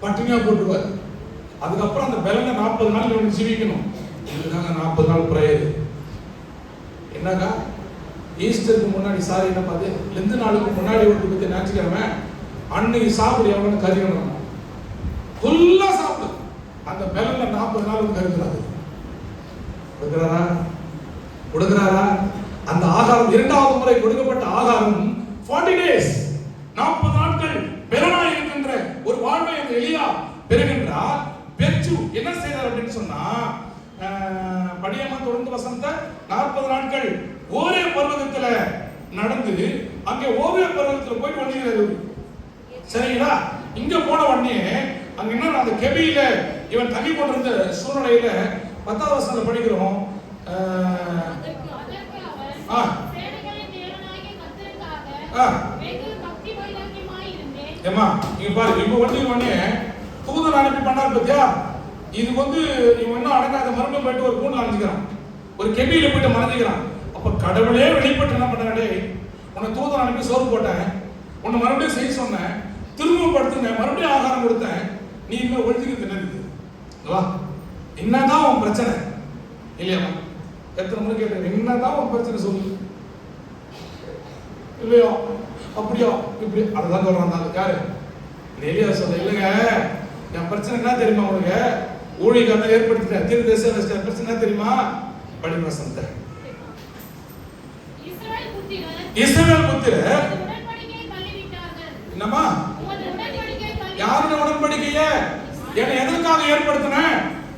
Speaker 1: பட்டினியா போட்டுருவார். அதுக்கப்புறம் அந்த பலனை 40 நாள் இவனுக்கு ஜீவிக்கணும். இதுதாங்க 40 நாள் பிரேயர். என்னக்கா ஈஸ்டருக்கு முன்னாடி சாரி என்ன பாது லெந்து நாளுக்கு முன்னாடி ஒரு பத்தி ஞாயிற்றுக்கிழமை அன்னைக்கு சாப்பிடு எவனு கறியணும் ஃபுல்லா சாப்பிடு. அந்த பலனை 40 நாளுக்கு கருதுறாரு. கொடுக்கிறாரா? அந்த ஆகாரம் இரண்டாவது முறை கொடுக்கப்பட்ட ஆகாரம் 40 days 40 நாட்கள் பெறனாய் இருக்கின்ற ஒரு வாழ்வை அந்த எலியா பெறுகின்றார். பெற்று என்ன செய்தார் அப்படின்னு சொன்னா, படியம்மா தொடர்ந்து வசந்த 40 நாட்கள் ஓரே பர்வதத்துல நடந்து அங்கே ஓரே பர்வதத்துல போய் வண்டிக்கிறாரு. சரிங்களா? இங்க போன உடனே அங்க என்ன அந்த கெபியில இவன் தங்கி கொண்டிருந்த சூழ்நிலையில 10வது வசனத்துல படிக்கிறோம். ஏமா இங்க பாரு, இப்ப உடனே தூதன் அனுப்பி பண்ணார் பத்தியா. இது வந்து இவன் என்ன அடங்காத மறுபடியும் போயிட்டு ஒரு கூண்டு அணைஞ்சிக்கிறான், ஒரு கெபியில போயிட்டு மறைஞ்சிக்கிறான். அப்ப கடவுளே வெளிப்பட்டு என்ன பண்ணாடே, உன்னை தூதன் அனுப்பி சோறு போட்டேன், உன்னை மறுபடியும் செய்ய சொன்னேன், திரும்பவும் படுத்துங்க, மறுபடியும் ஆகாரம் கொடுத்தேன், நீ இன்னும் ஒழிச்சுக்கிறது என்னது? என்னதான் உன் பிரச்சனை இல்லையா? எத்தனை முறை கேட்டேன், என்னதான் உன் பிரச்சனை சொல்லு. இல்லையோ அப்படியோ இப்படி அதான் சொல்றான். யாரு எலியா சொல்ல, இல்லைங்க என் பிரச்சனை என்ன தெரியுமா உங்களுக்கு, ஊழியக்காரனை ஏற்படுத்திட்டேன், தீர்க்கதரிசி பிரச்சனை என்ன தெரியுமா? படி வசந்த இஸ்ரவேல் புத்திரர் என்னமா யாருடைய உடன்படிக்கையை என்னை எதற்காக ஏற்படுத்தின?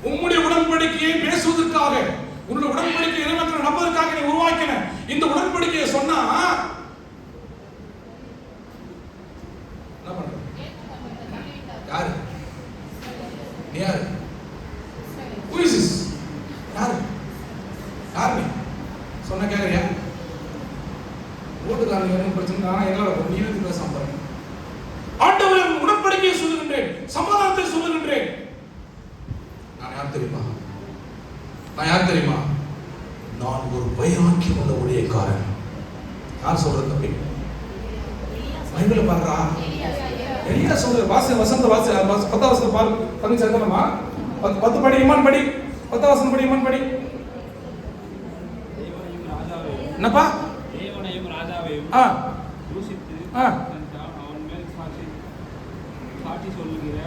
Speaker 1: உம்முடைய உடன்படிக்கையை பேசுவதற்காக, உன்னுடைய உடன்படிக்கை இறைவன் நம்பதற்காக நீ உருவாக்கின இந்த உடன்படிக்கையை சொன்னா என்ன பண்ற? யாரு நீ? யாரு? Who is this? யாரு? யாரு நீ? சொன்ன கேக்குறியா? ஓட்டுக்காரங்க என்ன பிரச்சனை? எங்களோட நீ வந்து பேசாம பாருங்க. ஆண்டவர் உடன்படிக்கையை சொல்லுகின்றேன், சமாதானத்தை சொல்லுகின்றேன். நான் யார் தெரியுமா? நான் யார் தெரியுமா? நான் ஒரு வைராக்கியம் உள்ள ஊழியக்காரன். யார் சொல்றது தம்பி? பைபிள பாருடா. எலியா சொல்ற வாச வசந்த வாச 10 வசனம் பாரு. தம்பி சத்தமா 10 படி இமான் படி. 10 வசனம் படி இமான் படி. என்னப்பா?
Speaker 3: தேவனையும் ராஜாவையும் தூஷித்து அவன் மேல் சாட்சி சொல்லுகிற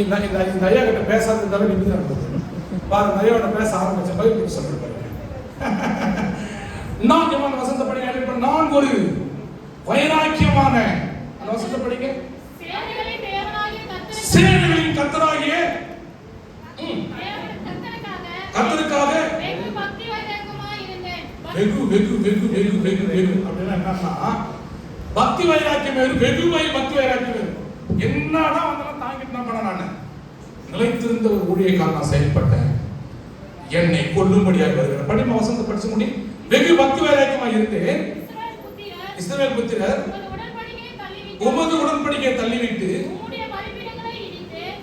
Speaker 1: இந்த ஐயா கிட்ட பேசாததால நிமிடம் பாரு. ஐயாவோட பேச ஆரம்பிச்ச பைபிள் சொல்லிட்டு நான் இவன் வசந்த படி எழுப்ப நான் ஒரு வைராக்கியமான அந்த வசந்த படிக்க சேனைகளின் கர்த்தராகிய கர்த்தருக்காக வெகு வெகு வெகு வெகு வெகு வெகு அப்படின்னா என்னன்னா பக்தி வைராக்கியம் வேறு, வெகு பக்தி வைராக்கியம் வேறு. என்னதான் வந்தாலும் தாங்கிட்டு நான் பண்ண நான் நிலைத்திருந்த ஒரு ஊழியக்காரன் நான் செயல்பட்டேன். என்னை கொல்லும்படியாக வருகிற படிம வசந்த படிச்சு முடி. வெகு பக்தி வைராக்கியமாக இருந்தேன். இஸ்ரவேல் புத்திரர் உமது உடன்படிக்கையை தள்ளிவிட்டு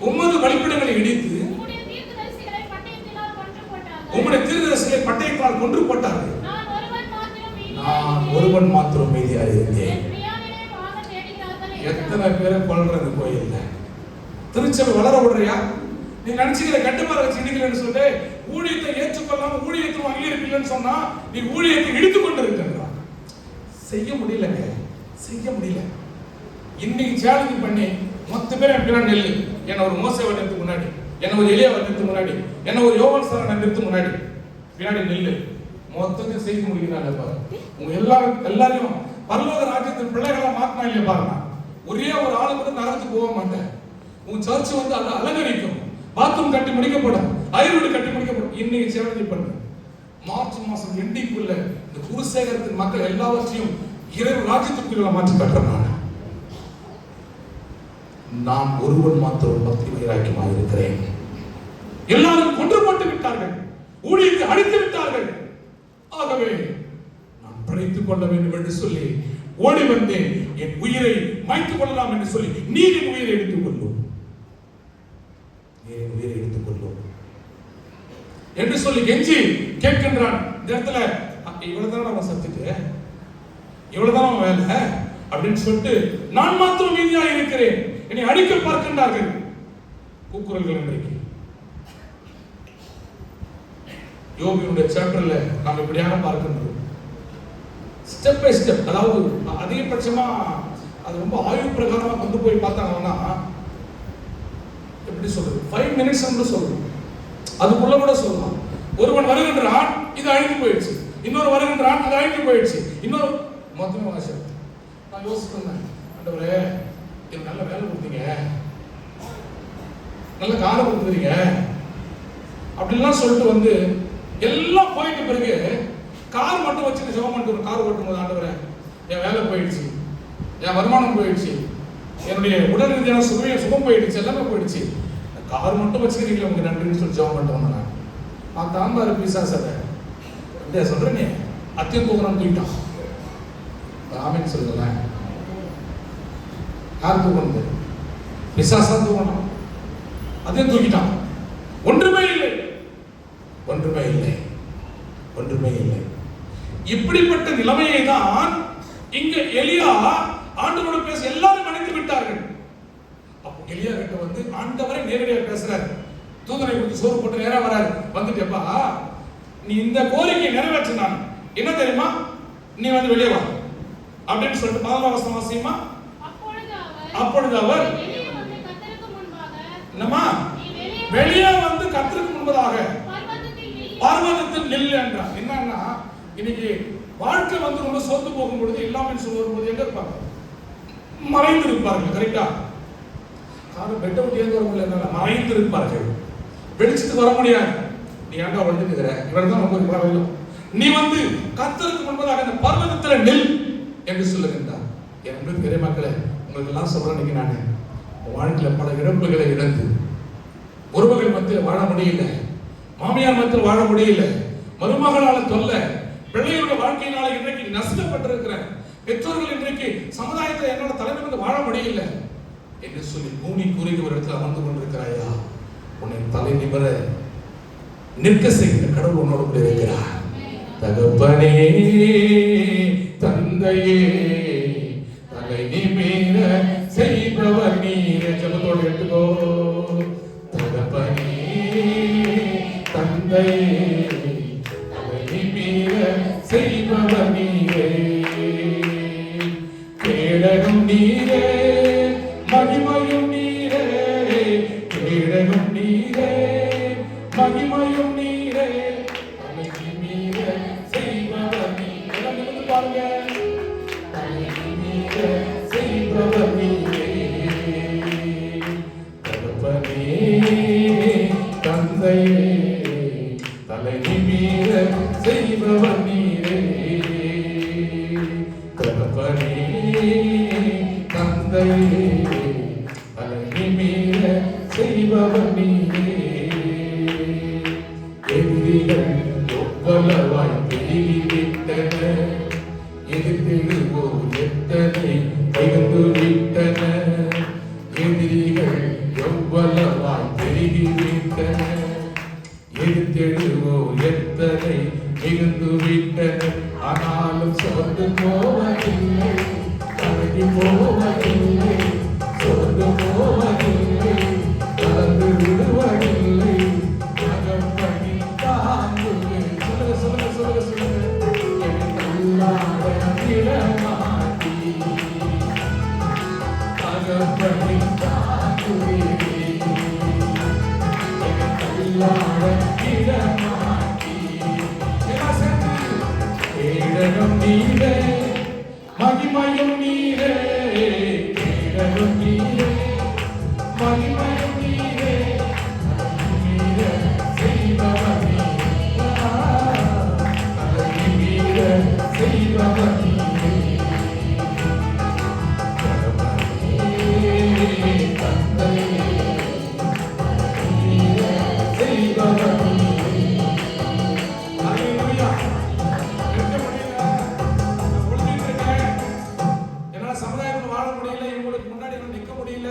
Speaker 1: உமது பலிபீடங்களை இடித்து உம்முடைய தீர்க்கதரிசிகளை பட்டயத்தால் கொன்று போட்டார்கள். நான் ஒருவன் மாத்திரம் மீதியாக இருந்தேன். எத்தனை பேரை கொல்றது கோயில்ல? திருச்சபை வளர விடுறியா? நீ நினைச்சுக்கிற கட்டுப்பாடு வச்சு இடிக்கலன்னு சொல்லிட்டு ஊழியத்தை ஏற்றுக்கொள்ளாம ஊழியத்தும் அங்கீகரிக்கலன்னு சொன்னா நீ ஊழியத்தை இடித்து கொண்டு இருக்கின்றான். செய்ய முடியலங்க, செய்ய முடியல. இன்னைக்கு சேலஞ்ச் பண்ணி மொத்த பேர் எப்படின்னா நெல்லு, என்ன ஒரு மோசை வருடத்துக்கு முன்னாடி, என்ன ஒரு எளிய வருடத்துக்கு முன்னாடி, என்ன ஒரு யோவான் சார் வருடத்துக்கு முன்னாடி பின்னாடி நெல்லு மொத்தத்தையும் செய்ய முடியுறாங்க பாரு. உங்க எல்லாரையும் பரலோக ராஜ்யத்தின் பிள்ளைகளா மாத்தினா இல்லையா பாருங்க. ஒரே ஒரு ஆளு கூட நரகத்துக்கு போக மாட்டேன். உங்க சர்ச் வந்து அதை அலங்கரிக்கும், பாத்ரூம் கட்டி முடிக்கப்படும், ஐரோடு கட்டி முடிக்கப்படும். இன்னைக்கு சேலஞ்ச் பண்ணு, மார்ச் மாசம் எண்டிக்குள்ள இந்த குருசேகரத்தின் மக்கள் எல்லாவற்றையும் இறைவு ராஜ்யத்துக்குள்ள மாற்றி கட்டுறாங்க. நான் ஒருவன் மாத்திரம் பக்தி வைராக்கியமாக இருக்கிறேன். எல்லாரும் கொன்று போட்டு விட்டார்கள், ஊழியத்தை அழித்து விட்டார்கள். ஆகவே நான் பிழைத்துக் கொள்ள வேண்டும் என்று சொல்லி ஓடி வந்தேன். என் உயிரை மாய்த்துக் கொள்ளலாம் என்று சொல்லி நீர் என் உயிரை எடுத்துக் கொள்ளும், என் உயிரை எடுத்துக் கொள்ளும் என்று சொல்லி கெஞ்சி கேட்கின்றான். இந்த இடத்துல இவ்வளவுதான் நம்ம சத்துட்டு, இவ்வளவுதான் வேலை அப்படின்னு சொல்லிட்டு நான் மாத்திரம் மீதியாக இருக்கிறேன், என்னை அடிக்க பார்க்கின்றார்கள். கூக்குரல்கள் இன்றைக்கு யோபியுடைய சாப்டர்ல நாம் இப்படியாக பார்க்கின்றோம். ஸ்டெப் பை ஸ்டெப், அதாவது அதிகபட்சமா அது ரொம்ப ஆய்வு பிரகாரமா கொண்டு போய் பார்த்தாங்கன்னா எப்படி சொல்றது, 5 minutes சொல்றோம், அதுக்குள்ள கூட சொல்லலாம். ஒருவன் வருகின்றான், இது அழிந்து போயிடுச்சு, இன்னொரு வருகின்றான், அது அழிந்து போயிடுச்சு, இன்னொரு மொத்தமே வாசி. நான் யோசிக்கிறேன், ஆண்டவரே எனக்கு நல்ல வேலை கொடுத்தீங்க, நல்ல காரை கொடுத்துறீங்க அப்படின்லாம் சொல்லிட்டு வந்து எல்லாம் போயிட்டு பிறகு கார் மட்டும் வச்சுட்டு ஜெபம் பண்ணிட்டு கார் ஓட்டும் போது, ஆண்டவரே என் வேலை போயிடுச்சு, என் வருமானம் போயிடுச்சு, என்னுடைய உடல் ரீதியான சுகம் போயிடுச்சு, எல்லாமே போயிடுச்சு, கார் மட்டும் வச்சுக்கிறீங்களா உங்களுக்கு நன்றின்னு சொல்லி ஜெபம் பண்ணிட்டு வந்தேன். நான் தாம்பாரு பிசாசதை அப்படியே சொல்றேன், அத்தியம் தூக்குறான்னு தூக்கிட்டான். ஆமேன்னு சொல்லுங்களேன். யார் தூக்கணுது? பிசாசா தூக்கணும், அதையும் தூக்கிட்டான். ஒன்றுமே இல்லை, ஒன்றுமே இல்லை, ஒன்றுமே இல்லை. இப்படிப்பட்ட நிலைமையை தான் இங்க எலியா ஆண்டவரோடு பேச எல்லாரும் நினைத்து விட்டார்கள். அப்போ எலியா கிட்ட வந்து ஆண்டவரே நேரடியாக பேசுறாரு. தூதனை கொடுத்து சோறு போட்டு நேரா வராரு. வந்துட்டேப்பா, நீ இந்த கோரிக்கையை நிறைவேற்றினான், என்ன தெரியுமா, நீ வந்து வெளியே வா அப்படின்னு சொல்லிட்டு 14 வசனம் வாசியுமா. அப்பொழுது அவர் என்னமா வெளியே வந்து கர்த்தருக்கு முன்பதாக பர்வதத்தில் நில் என்றார். என்னன்னா இன்னைக்கு வாழ்க்கை வந்து ரொம்ப சோர்ந்து போகும் பொழுது, இல்லாமல் சொல்லும் போது எங்க இருப்பாங்க? மறைந்து இருப்பார்கள். கரெக்டா? காரணம் பெட்டை விட்டு ஏந்து வர முடியல, மறைந்து இருப்பார்கள், வெளிச்சத்துக்கு வர முடியாது. நீ ஏன்டா வளர்ந்துக்கிற, இவர்தான் நமக்கு வரவில்லை, நீ வந்து கர்த்தருக்கு முன்பதாக அந்த பர்வதத்தில் நில் என்று சொல்லுகின்றார். என் பெரிய மக்களை உங்களுக்கு எல்லாம் சொல்றேன், நான் வாழ்க்கையில பல இழப்புகளை இழந்து உறவுகள் மத்தியில் வாழ முடியல, மாமியார் மத்தியில் வாழ முடியல, மருமகளால தொல்ல, பிள்ளைகளுடைய வாழ்க்கையினால இன்றைக்கு நசுக்கப்பட்டிருக்கிறேன், பெற்றோர்கள் இன்றைக்கு சமுதாயத்தில் என்னோட தலைமை வந்து வாழ முடியல என்று சொல்லி கூனி கூறி ஒரு இடத்துல அமர்ந்து கொண்டிருக்கிறாயா, உன்னை தலை நிமிர நிற்க செய்கிற கடவுள் உன்னோடு கூட இருக்கிறார். தகப்பனே தந்தையே தலை நிமிர செய்பவர் நீரே. ஜெபத்தோடு எடுத்துக்கோ. தகப்பனே தந்தையே தலை நிமிர செய்பவர் நீரே. கேடகம் நீரே, மகிமையும் நீரே, கேடகம் நீரே, மகிமையும் நீரே, தலை நிமிர செய்பவர் நீரே. பாருங்க, தலை நிமிர செய்பவர் நீரே. தகப்பனே தந்தையே தலை நிமிர செய்பவர் நீரே. தகப்பனே தந்தையே தலை நிமிர செய்பவர் நீரே. எதிரிகள் எவ்வளவாய் பெருகிவிட்டன, எதிர்த்தெழுவோர் எத்தனை திகழ்ந்து விட்டன. எதிரிகள் எவ்வளவாய் பெருகிவிட்டன, எதிர்த்தெழுவோர் எத்தனை மிகுந்து விட்டன. ஆனாலும் சோர்ந்து போவதில்லை, கலங்கி போவதில்லை, சோர்ந்து போவதில்லை, கேடகம் நீரே, மகிமையும் நீரே, கேடகம் நீரே, மகிமையும் நீரே, நீரே செய்பவர் நீரே, நீரே செய்பவர் நீரே, தந்தையே நீரே செய்பவர் நீரே. ஹல்லேலூயா. சமுதாயத்தில் வாழ முடியல, இவங்களுக்கு முன்னாடி நிற்க முடியல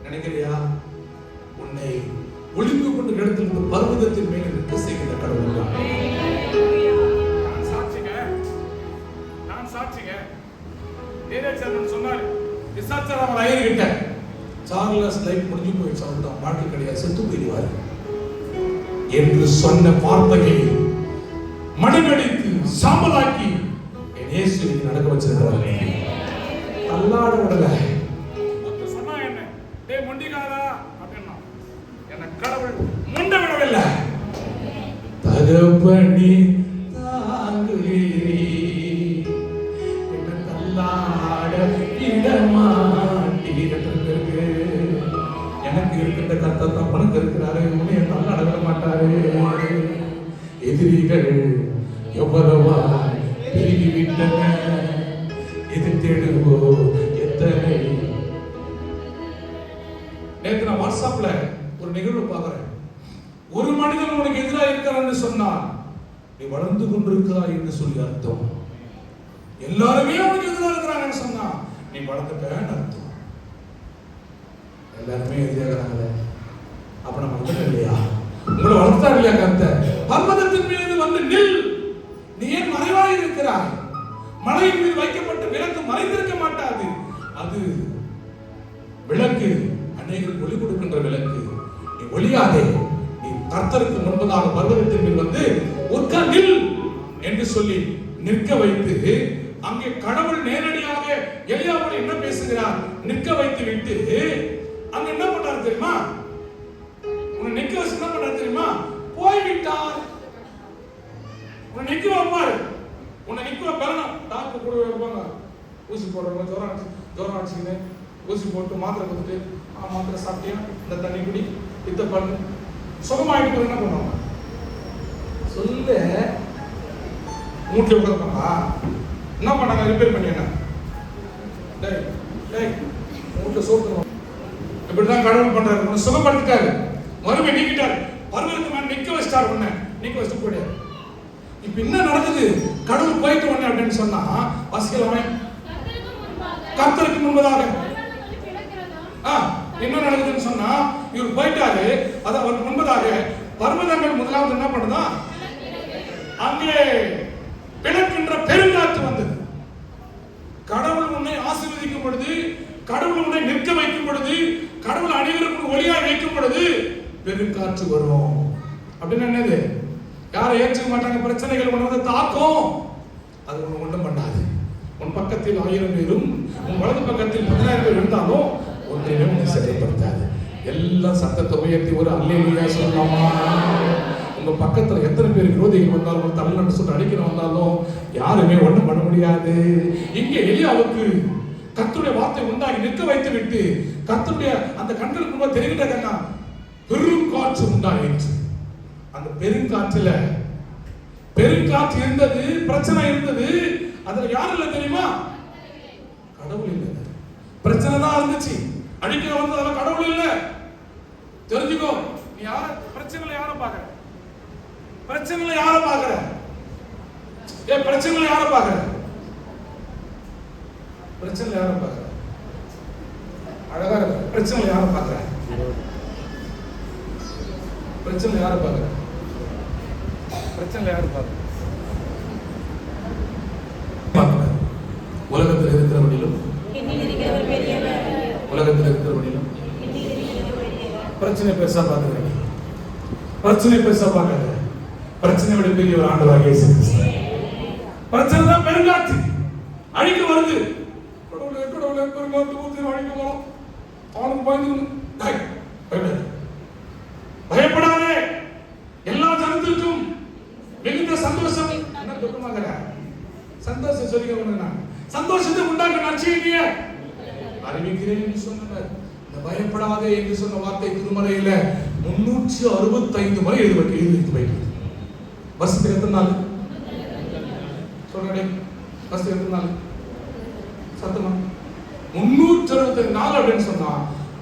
Speaker 1: நினைக்கிறியா? உன்னை ஒளிந்து கொண்டு இடத்திலிருந்து பர்வதத்தின் மேல் நிற்க செய்கிற கடவுள் தான். நான் சாட்சிங்க. நேரேச்சரன் சொன்னார், விசாச்சர் அவர் ஐயர்கிட்ட, சார்லஸ் லைஃப் முடிஞ்சு போயிடுச்சு, அவர்தான் வாழ்க்கை கிடையாது, செத்து போயிடுவார் என்று சொன்ன வார்த்தையை மடங்கடித்து சாம்பலாக்கி என் இயேசு நடக்க வச்சிருக்கிறார். தள்ளாட விடல. சொன்னா என்ன, டே முண்டிகாரா அப்படின்னா என்ன கடவுள் முண்ட விடவில்லை. தகப்பனே தாங்குகிறீ, என்ன தள்ளாட விடமாட்டீருக்கு. எனக்கு இருக்கின்ற கர்த்தர் தான் உனக்கு இருக்கிறாரு, உன்னை தள்ளாட விட மாட்டாரு. எதிரிகள் எவ்வளவா பெருகி விட்டன, எதிர்த்தெடுவோ எத்தனை. நேற்று நான் வாட்ஸ்அப்ல ஒரு நிகழ்வு பார்க்கிறேன். ஒரு மனிதன் உனக்கு எதிராக இருக்கிறான்னு சொன்னால் நீ வளர்ந்து கொண்டிருக்கிறாய் என்று சொல்லி அர்த்தம். எல்லாருமே உனக்கு எதிராக இருக்கிறாங்கன்னு சொன்னா நீ வளர்ந்துட்டேன்னு அர்த்தம். எல்லாருமே எதிராக அப்ப நம்ம வளர்ந்துட்டோம் இல்லையா? உங்களை வளர்த்தா இல்லையா? கர்த்தர் பர்வதத்தின் மீது வந்து நில், நீ ஏன் மறைவாக இருக்கிறாய்? மலையின் மீது வைக்கப்பட்ட விளக்கு மறைந்திருக்க மாட்டாது. அது விளக்கு, அநேகருக்கு ஒளி கொடுக்கின்ற விளக்கு. நீ ஒளியாதே, நீ கர்த்தருக்கு முன்பதாக பர்வதத்தின் மீது வந்து உட்கார்ந்தில் என்று சொல்லி நிற்க வைத்து, அங்கே கடவுள் நேரடியாக எலியாவோடு என்ன பேசுகிறார்? நிற்க வைத்து விட்டு அங்க என்ன பண்றாரு தெரியுமா? உன்னை நிற்க வச்சு என்ன பண்றாரு தெரியுமா? போய்விட்டார். உன்னை நிற்க வைப்பாரு. உன்னை நிற்க வைப்பாரு. டாக்டர் கூட வைப்பாங்க, ஊசி போடுறவங்க ஜோரம் அடிச்சுக்கின்னு ஊசி போட்டு மாத்திரை கொடுத்துட்டு, மாத்திரை சாப்பிட்டியா, இந்த தண்ணி குடி, இத்த பண்ணு, சுகமாயிட்டு என்ன பண்ணுவாங்க? சொல்ல மூட்டில் உட்காந்துப்பாங்களா? என்ன பண்ணாங்க? ரிப்பேர் பண்ணி என்ன மூட்டை சோத்துருவாங்க. இப்படிதான் கடவுள் பண்றாரு. உன்னை சுகப்படுத்திட்டாரு, மறுபடியும் நீக்கிட்டாரு, பருவத்துக்கு மேல நிக்க வச்சிட்டாரு. உன்னை நிக்க வச்சுட்டு போயிடாரு. இப்ப என்ன நடக்குது? கடவுள் போயிட்டு உடனே அப்படின்னு சொன்னா வாசிக்கலாமே. கர்த்தருக்கு முன்பதாக என்ன நடக்குதுன்னு சொன்னா, இவர் போயிட்டாரு, அது அவருக்கு முன்பதாக பர்வதங்கள் முதலாவது என்ன பண்ணுதா? அங்கே பிளக்கின்ற பெருங்காற்று வந்தது. கடவுள் உன்னை ஆசீர்வதிக்கும் பொழுது, கடவுள் உன்னை நிற்க வைக்கும் பொழுது, கடவுள் அனைவருக்கும் ஒளியாய் வைக்கும் பொழுது பெருங்காற்று வரும். அப்படின்னு என்னது? யாரை ஏற்றுக்க மாட்டாங்க. பிரச்சனைகள் உணர்ந்து தாக்கும், அது ஒண்ணு ஒன்றும் பண்ணாது. உன் பக்கத்தில் 1000 பேரும் உன் வலது பக்கத்தில் 10,000 பேர் இருந்தாலும் ஒன்றையும் உன்னை செயல்படுத்தாது. எல்லாம் சத்தத்தை உயர்த்தி ஒரு அல்லேலூயா சொல்லலாமா? உங்க பக்கத்துல எத்தனை பேர் விரோதிகள் வந்தாலும், தமிழ்நாடு சொல்லிட்டு அடிக்கிற வந்தாலும் யாருமே ஒண்ணும் பண்ண முடியாது. இங்கே எலியாவுக்கு கர்த்தருடைய வார்த்தை உண்டாகி நிற்க வைத்து விட்டு, கர்த்தருடைய அந்த கண்களுக்கு முன்பு தெரிகின்றதா பெரும் காற்று உண்டாயிற்று. அந்த பெருங்காற்றுல பெருங்காற்று இருந்தது, பிரச்சனை இருந்தது. அதுல யார் இல்ல தெரியுமா? கடவுள் இல்ல. பிரச்சனை தான் இருந்துச்சு, அடிக்கிற வந்ததால கடவுள் இல்ல. தெரிஞ்சுக்கோ, நீ யார பிரச்சனைல யார பாக்குற? பிரச்சனைல யார பாக்குற? பிரச்சனைல யார பாக்குற? பிரச்சனைல யார பாக்குற? அழகா இருக்கு. பிரச்சனைல யார பாக்குற? பிரச்சனைல யார பாக்குற? பிரச்சனைல யார பாக்குற? உலகத்தில் இருக்கிறவனிலும் உலகத்தில் இருக்கிறவனிலும் பிரச்சனை பெருசா பாக்குறீங்க. பிரச்சனை பெருசா பார்க்காத. பிரச்சனை விட பெரிய ஒரு ஆண்டவராக இயேசு கிறிஸ்து. பிரச்சனை தான் பெருங்காற்று அழிக்க வருது. கடவுளே கடவுளே பெருங்காற்று ஊத்தி அழிக்க வரும். அவனுக்கு பயந்து பயப்படாதே. சந்தோஷம் என்ன துக்கமாகற சந்தோஷம் சொல்லிக்க சந்தோஷத்தை உண்டாக்க நற்செய்திய அறிவிக்கிறேன் சொன்னார். இந்த பயப்படாதே என்று சொன்ன வார்த்தை திருமறையில 365 முறை எழுதி போயிட்டு. பஸ் எத்தனை நாள் சொல்றேன்? பஸ் எத்தனை நாள் சத்தமா 364 அப்படின்னு சொன்னா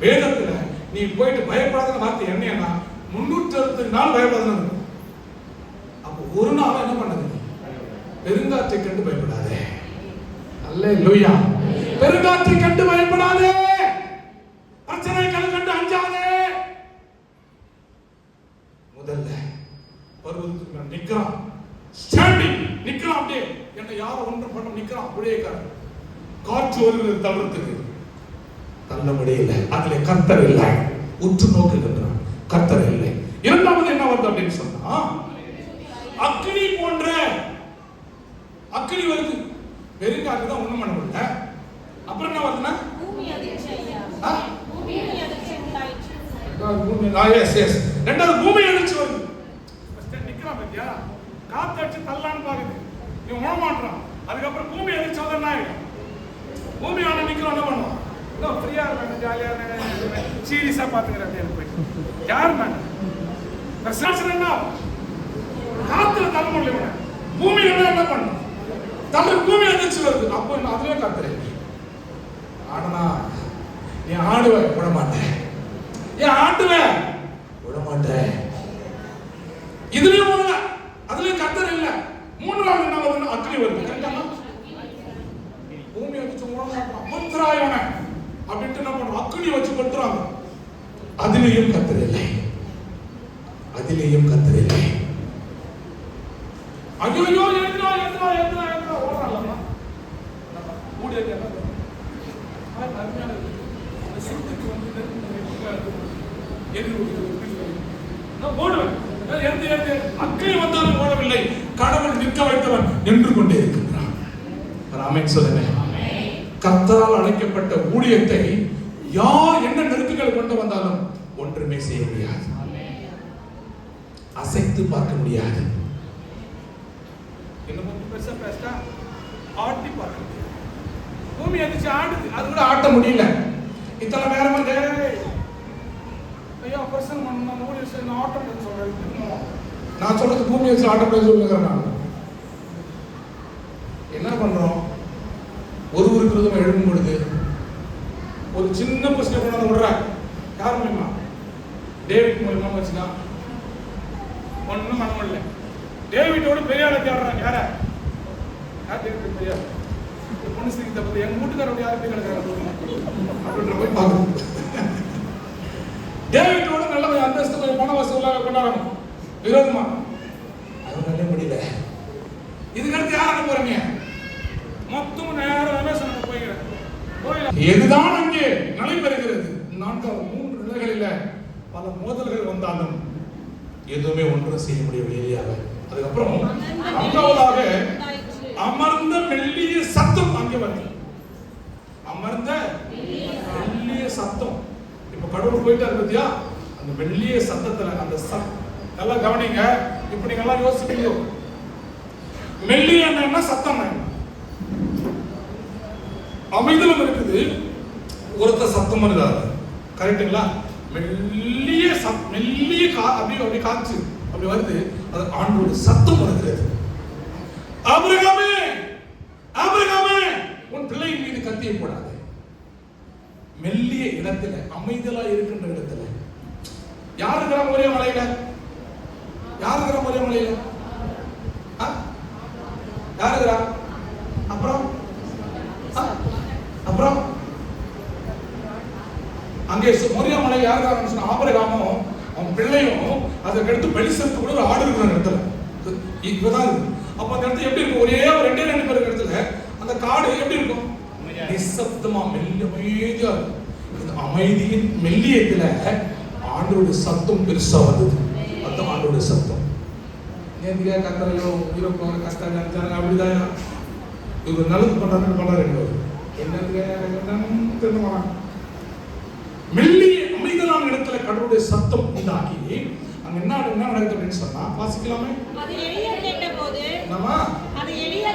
Speaker 1: வேதத்துல நீ போயிட்டு பயப்படாத வார்த்தை என்னன்னா 364 நாள் பயப்படாத. அப்போ ஒரு நாள் என்ன பண்ணது? பெருங்காற்றை கண்டு பயப்படாதே. அல்லேலூயா. பெருங்காற்றை கண்டு பயப்படாதே. பிரச்சனைகளை கண்டு அஞ்சாதே. முதல்ல பர்வதத்துக்கு நிக்கிறான், ஸ்டாண்டிங் நிக்கிறான். அப்படியே என்ன யாரும் ஒன்றும் பண்ண நிக்கிறான். அப்படியே காற்று வருகிறது தவிர்த்துக்கு தள்ள முடியல. அதுல கர்த்தர் இல்லை. உற்று நோக்குகின்றான், கர்த்தர் இல்லை. இரண்டாவது என்ன வருது அப்படின்னு சொன்னா அக்னி போன்ற அக்னி வருது. பெருங்காற்று தான் ஒண்ணும் பண்ண முடியல. அப்புறம் என்ன வருதுன்னா
Speaker 2: பூமி அதிர்ச்சி. பூமி அதிர்ச்சி உண்டாயிற்று.
Speaker 1: ரெண்டாவது பூமி அதிர்ச்சி வருது. நிக்கிறான் பத்தியா, காத்து அடிச்சு தள்ளான்னு பாக்குது, இவன் உணர மாட்டான். அதுக்கப்புறம் பூமி அதிர்ச்சி வந்து என்ன ஆயிடும்? பூமி ஆன நிக்கிறோம் என்ன பண்ணுவோம்? இன்னும் ஃப்ரீயா இருக்காங்க, ஜாலியா இருக்காங்க, சீரியஸா பாத்துக்கிறேன் போயிட்டு யாரு நாங்க என்ன காத்துல தள்ள முடியல. பூமி என்ன பண்ணும்? தள்ள பூமி அதிர்ச்சி வருது. அப்போ என்ன அதுவே காத்துறேன். ஆனா நீ ஆடுவ விட மாட்டேன், ஏன் ஆட்டுவ விட மாட்டேன். இதுலயும் போல அதுலயும் கர்த்தர் இல்ல. மூன்றாவது என்ன வருதுன்னா அக்னி வருது. கரெக்டாமா? பூமி வச்சு மந்திராயவன அப்படின்ட்டு என்ன பண்றோம்? அக்னி வச்சு கொட்டுறாங்க. அதிலேயும் கர்த்தர் இல்லை. அதிலேயும் கர்த்தர் இல்லை. ஐயோ எந்திரா எந்திரா எந்திரா எந்திரா ஓடுறாங்க. மூடிய அக்கறை வந்தாலும் ஓடவில்லை. கடவுள் நிற்க வைத்தவன் நின்று கொண்டே இருக்கின்றான். ஆமென் சொல்லுங்க. கர்த்தரால் அழைக்கப்பட்ட ஊழியத்தை யார் என்ன நெருக்கங்களை கொண்டு வந்தாலும் ஒன்றுமே செய்ய முடியாது, அசைத்து பார்க்க முடியாது. என்ன பெருசா பேசிட்டா ஆட்டி பார்க்க முடியாது. பூமி அதிர்ச்சி ஆடுது, அது கூட ஆட்ட முடியல. இத்தனை நேரம் வந்து ஐயா பர்சன் பண்ணணும் ஊழியர் ஆட்டம் சொல்றேன். நான் சொல்றது பூமி வச்சு ஆட்டம் சொல்லுங்கிறேன். நான் என்ன பண்றோம்? ஒரு விரதம் எழுப்பும் பொழுது ஒரு சின்ன பிரச்சனை கொண்டாந்து விடுறேன். யார் மூலியமா? டேவிட் மூலியமா வச்சுனா ஒன்றும் பண்ண முடியல. டேவிட்டோட பெரிய ஆளை தேடுறாங்க. யார? யார் டேவிட் பெரிய பொண்ணு சிரிக்கிறத பத்தி எங்க வீட்டுக்காரோட யாரும் போய் கிடக்கிறாங்க அப்படின்ற போய் பார்க்கணும். டேவிட்டோட நல்ல அந்தஸ்து கொஞ்சம் பண வசூலாக கொண்டாடணும். விரோதமா அது நல்ல முடியல. இதுக்கடுத்து யாரை போறீங்க? மொத்தம் நேரம் போய்கிறேன். எதுதான் அங்கே நடைபெறுகிறது? நான்காவது 3 நிலைகளில் பல மோதல்கள் வந்தாலும் எதுவுமே ஒன்றும் செய்ய முடியவில்லை. அதுக்கப்புறம் நான்காவதாக அமர்ந்த மெல்லிய சத்தம் அங்கே வந்து அமர்ந்த மெல்லிய சத்தம். இப்ப கடவுள் போயிட்டாரு பத்தியா, அந்த மெல்லிய சத்தத்துல அந்த நல்லா கவனிங்க. இப்ப நீங்க எல்லாம் யோசிப்பீங்க, மெல்லிய என்ன சத்தம்? அமைதலும் இருக்குது, ஒருத்த சத்தம் வருது. கரெக்டுங்களா? மெல்லிய மெல்லிய அப்படி காற்று அப்படி வருது. அது ஆண்டோட சத்தம் வருகிறது. ஆபிரகாமே ஆபிரகாமே உன் பிள்ளையின் மீது கத்தியை போடாது. மெல்லிய இடத்துல அமைதலா இருக்கின்ற இடத்துல யார் இருக்கிற ஒரே மலையில? யார் இருக்கிற ஒரே மலையில? யார் இருக்கிறா? அப்புறம் அப்புறம் அங்கே மோரியா மலை யார் இருக்கிறான்னு சொன்னா ஆபிரகாமும் அவன் பிள்ளையும் அதற்கு அடுத்து பெலிஸ்தருக்கு கூட ஒரு ஆடு இருக்கிற இடத்துல இப்பதான் இருக்கு. அப்ப அந்த இடத்துல எப்படி இருக்கும்? ஒரே ஒரு 2 பேர் இடத்துல அந்த காடு எப்படி இருக்கும்? நிசப்தமா அமைதியா இருக்கும். இந்த அமைதியின் மெல்லியத்துல ஆண்டோட சத்தம் பெருசா வந்தது. அதுதான் ஆண்டோட சத்தம். நேர்த்தியா கத்தரையோ உயிரப்போ கஷ்டம் நினைச்சாங்க அப்படிதான். இவர் நல்லது பண்றாரு என்னதுக்கு மெல்லிய அமைதலான இடத்துல கடவுளுடைய சத்தம் உண்டாக்கி அங்க என்ன நடக்குது அப்படின்னு சொன்னா வாசிக்கலாமே.
Speaker 2: அது எலியா கேட்டபோது கேட்டபோது
Speaker 1: என்னமா
Speaker 2: அதை எலியா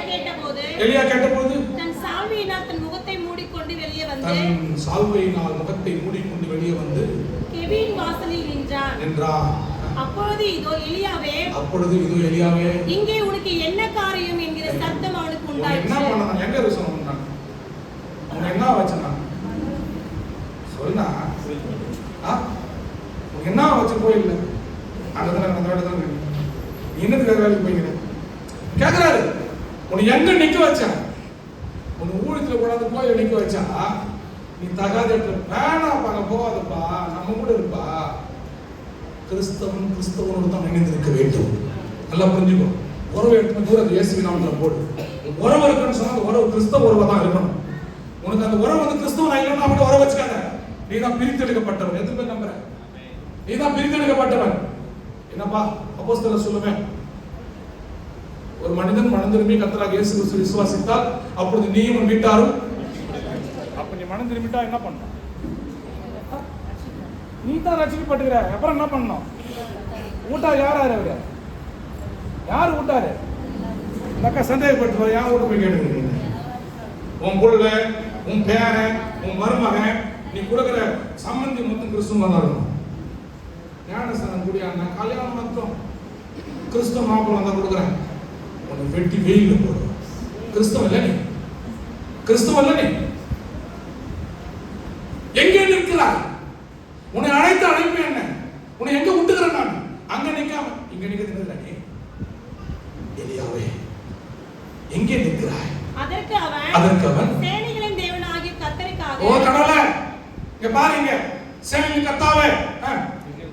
Speaker 2: கேட்டபோது தன் சால்வையினால் தன் முகத்தை மூடிக்கொண்டு வெளியே வந்து
Speaker 1: முகத்தை மூடிக்கொண்டு வெளியே வந்து
Speaker 2: கெபியின் வாசலில் நின்றான். அப்பொழுது இதோ எலியாவே இங்கே உனக்கு என்ன காரியம் என்கிற சத்தம் அவனுக்கு உண்டாயிற்று.
Speaker 1: என்ன பண்ணான்? எங்க இருக்கு சொன்னான்? உன்னை என்ன வச்சனா? சொன்னா என்ன வச்சு போயில்ல அங்கதான் என்னதுக்கு வேலைக்கு போய்கிற கேக்குறாரு. உன்னை எங்க நிக்க வச்சா? உன்னை ஊழியத்துல கூடாது போய் நிக்க வச்சா நீ தகாத வேணாப்பா, அங்க போகாதப்பா, நம்ம கூட இருப்பா. கிறிஸ்தவனோடு தான் இணைந்திருக்க வேண்டும். நல்லா புரிஞ்சுக்கோ. உறவு எடுத்து தூரம் இயேசுவின் நாமத்துல போடு. உறவு இருக்குன்னு சொன்னா அந்த உறவு கிறிஸ்தவ உறவை தான் இருக்கணும். உனக்கு அந்த உறவு வந்து கிறிஸ்தவன் இல்லைன்னா அப்படி உறவு வச்சுக்காத. நீ தான் பிரித்தெடுக்கப்பட்டவன். எதுவுமே நம்புற நீ தான் பிரித்தெடுக்கப்பட்டவன். என்னப்பா அப்போஸ்தலர் சொல்லுவேன், ஒரு மனிதன் மனம் திரும்பி கர்த்தராகிய இயேசு கிறிஸ்துவை விசுவாசித்தால் அப்பொழுது நீயும் உன் வீட்டாரும். அப்ப நீ மனம் திரும்பிட்டா என்ன பண்ணணும்? நீ தான் ரட்சிக்கப்பட்டுக்கிற. அப்புறம் என்ன பண்ணணும்? ஊட்டா யார் அவரு? யார் ஊட்டாரு? அக்கா சந்தேகப்பட்டு ஏன் வீட்டு போய் கேட்டுக்கிறீங்க? உன் புள்ள, உன் பேரன், உன் மருமகன், நீ கொடுக்குற சம்பந்தி மொத்தம் கிறிஸ்துவ தான் இருக்கணும். ஞானஸ்தானம் கூடியான கல்யாணம் மொத்தம் கிறிஸ்துவ மாப்பிள்ளை தான் கொடுக்குறேன். உன்னை வெட்டி வெயில போடுவோம். கிறிஸ்தவ இல்ல நீ, கிறிஸ்தவ இல்ல நீ. எங்கே நிற்கிறாய்? உன்னை அழைத்த அழைப்பு என்ன? உன்னை எங்க விட்டுக்கிறேன் நான்? அங்க நிக்காம இங்க நிக்கிறது நீ. எலியாவே எங்கே நிற்கிறாய்?
Speaker 2: அதற்கு அவன் சேனைகளின் தேவனாகிய கர்த்தருக்காக.
Speaker 1: ஓ கடவுளே, இங்க பாருங்க, சேனைகளின் கர்த்தாவே,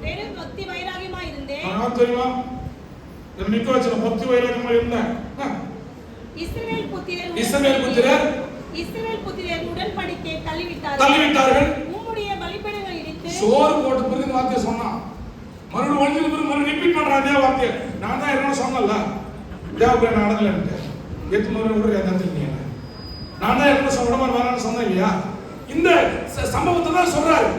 Speaker 2: வெறும் பக்தி வைராகியமாய் இருந்தேன்.
Speaker 1: நான் தெரியுமா நிக்க வச்ச பக்தி வைராகியமாய் இருந்தேன்.
Speaker 2: இஸ்ரவேல் புத்திரர் உடன்படிக்கையை தள்ளிவிட்டார்கள். உம்முடைய பலிபீடங்களை இடித்து
Speaker 1: சோறு போட்டு பிறகு வார்த்தை சொன்னான். மறுபடியும் ஒழிஞ்சு மறுபடியும் ரிப்பீட் பண்றான் அதே வார்த்தையை. நான் தான் என்ன சொன்னல, தேவப்பேன் நடக்கலன்ட்டு எட்டு முறை கூட ஏதாச்சும் நான் தான் என்ன சொல்ற மாதிரி வரேன்னு சொன்னேன் இல்லையா? இந்த சம்பவத்தை தான் சொல்றாரு.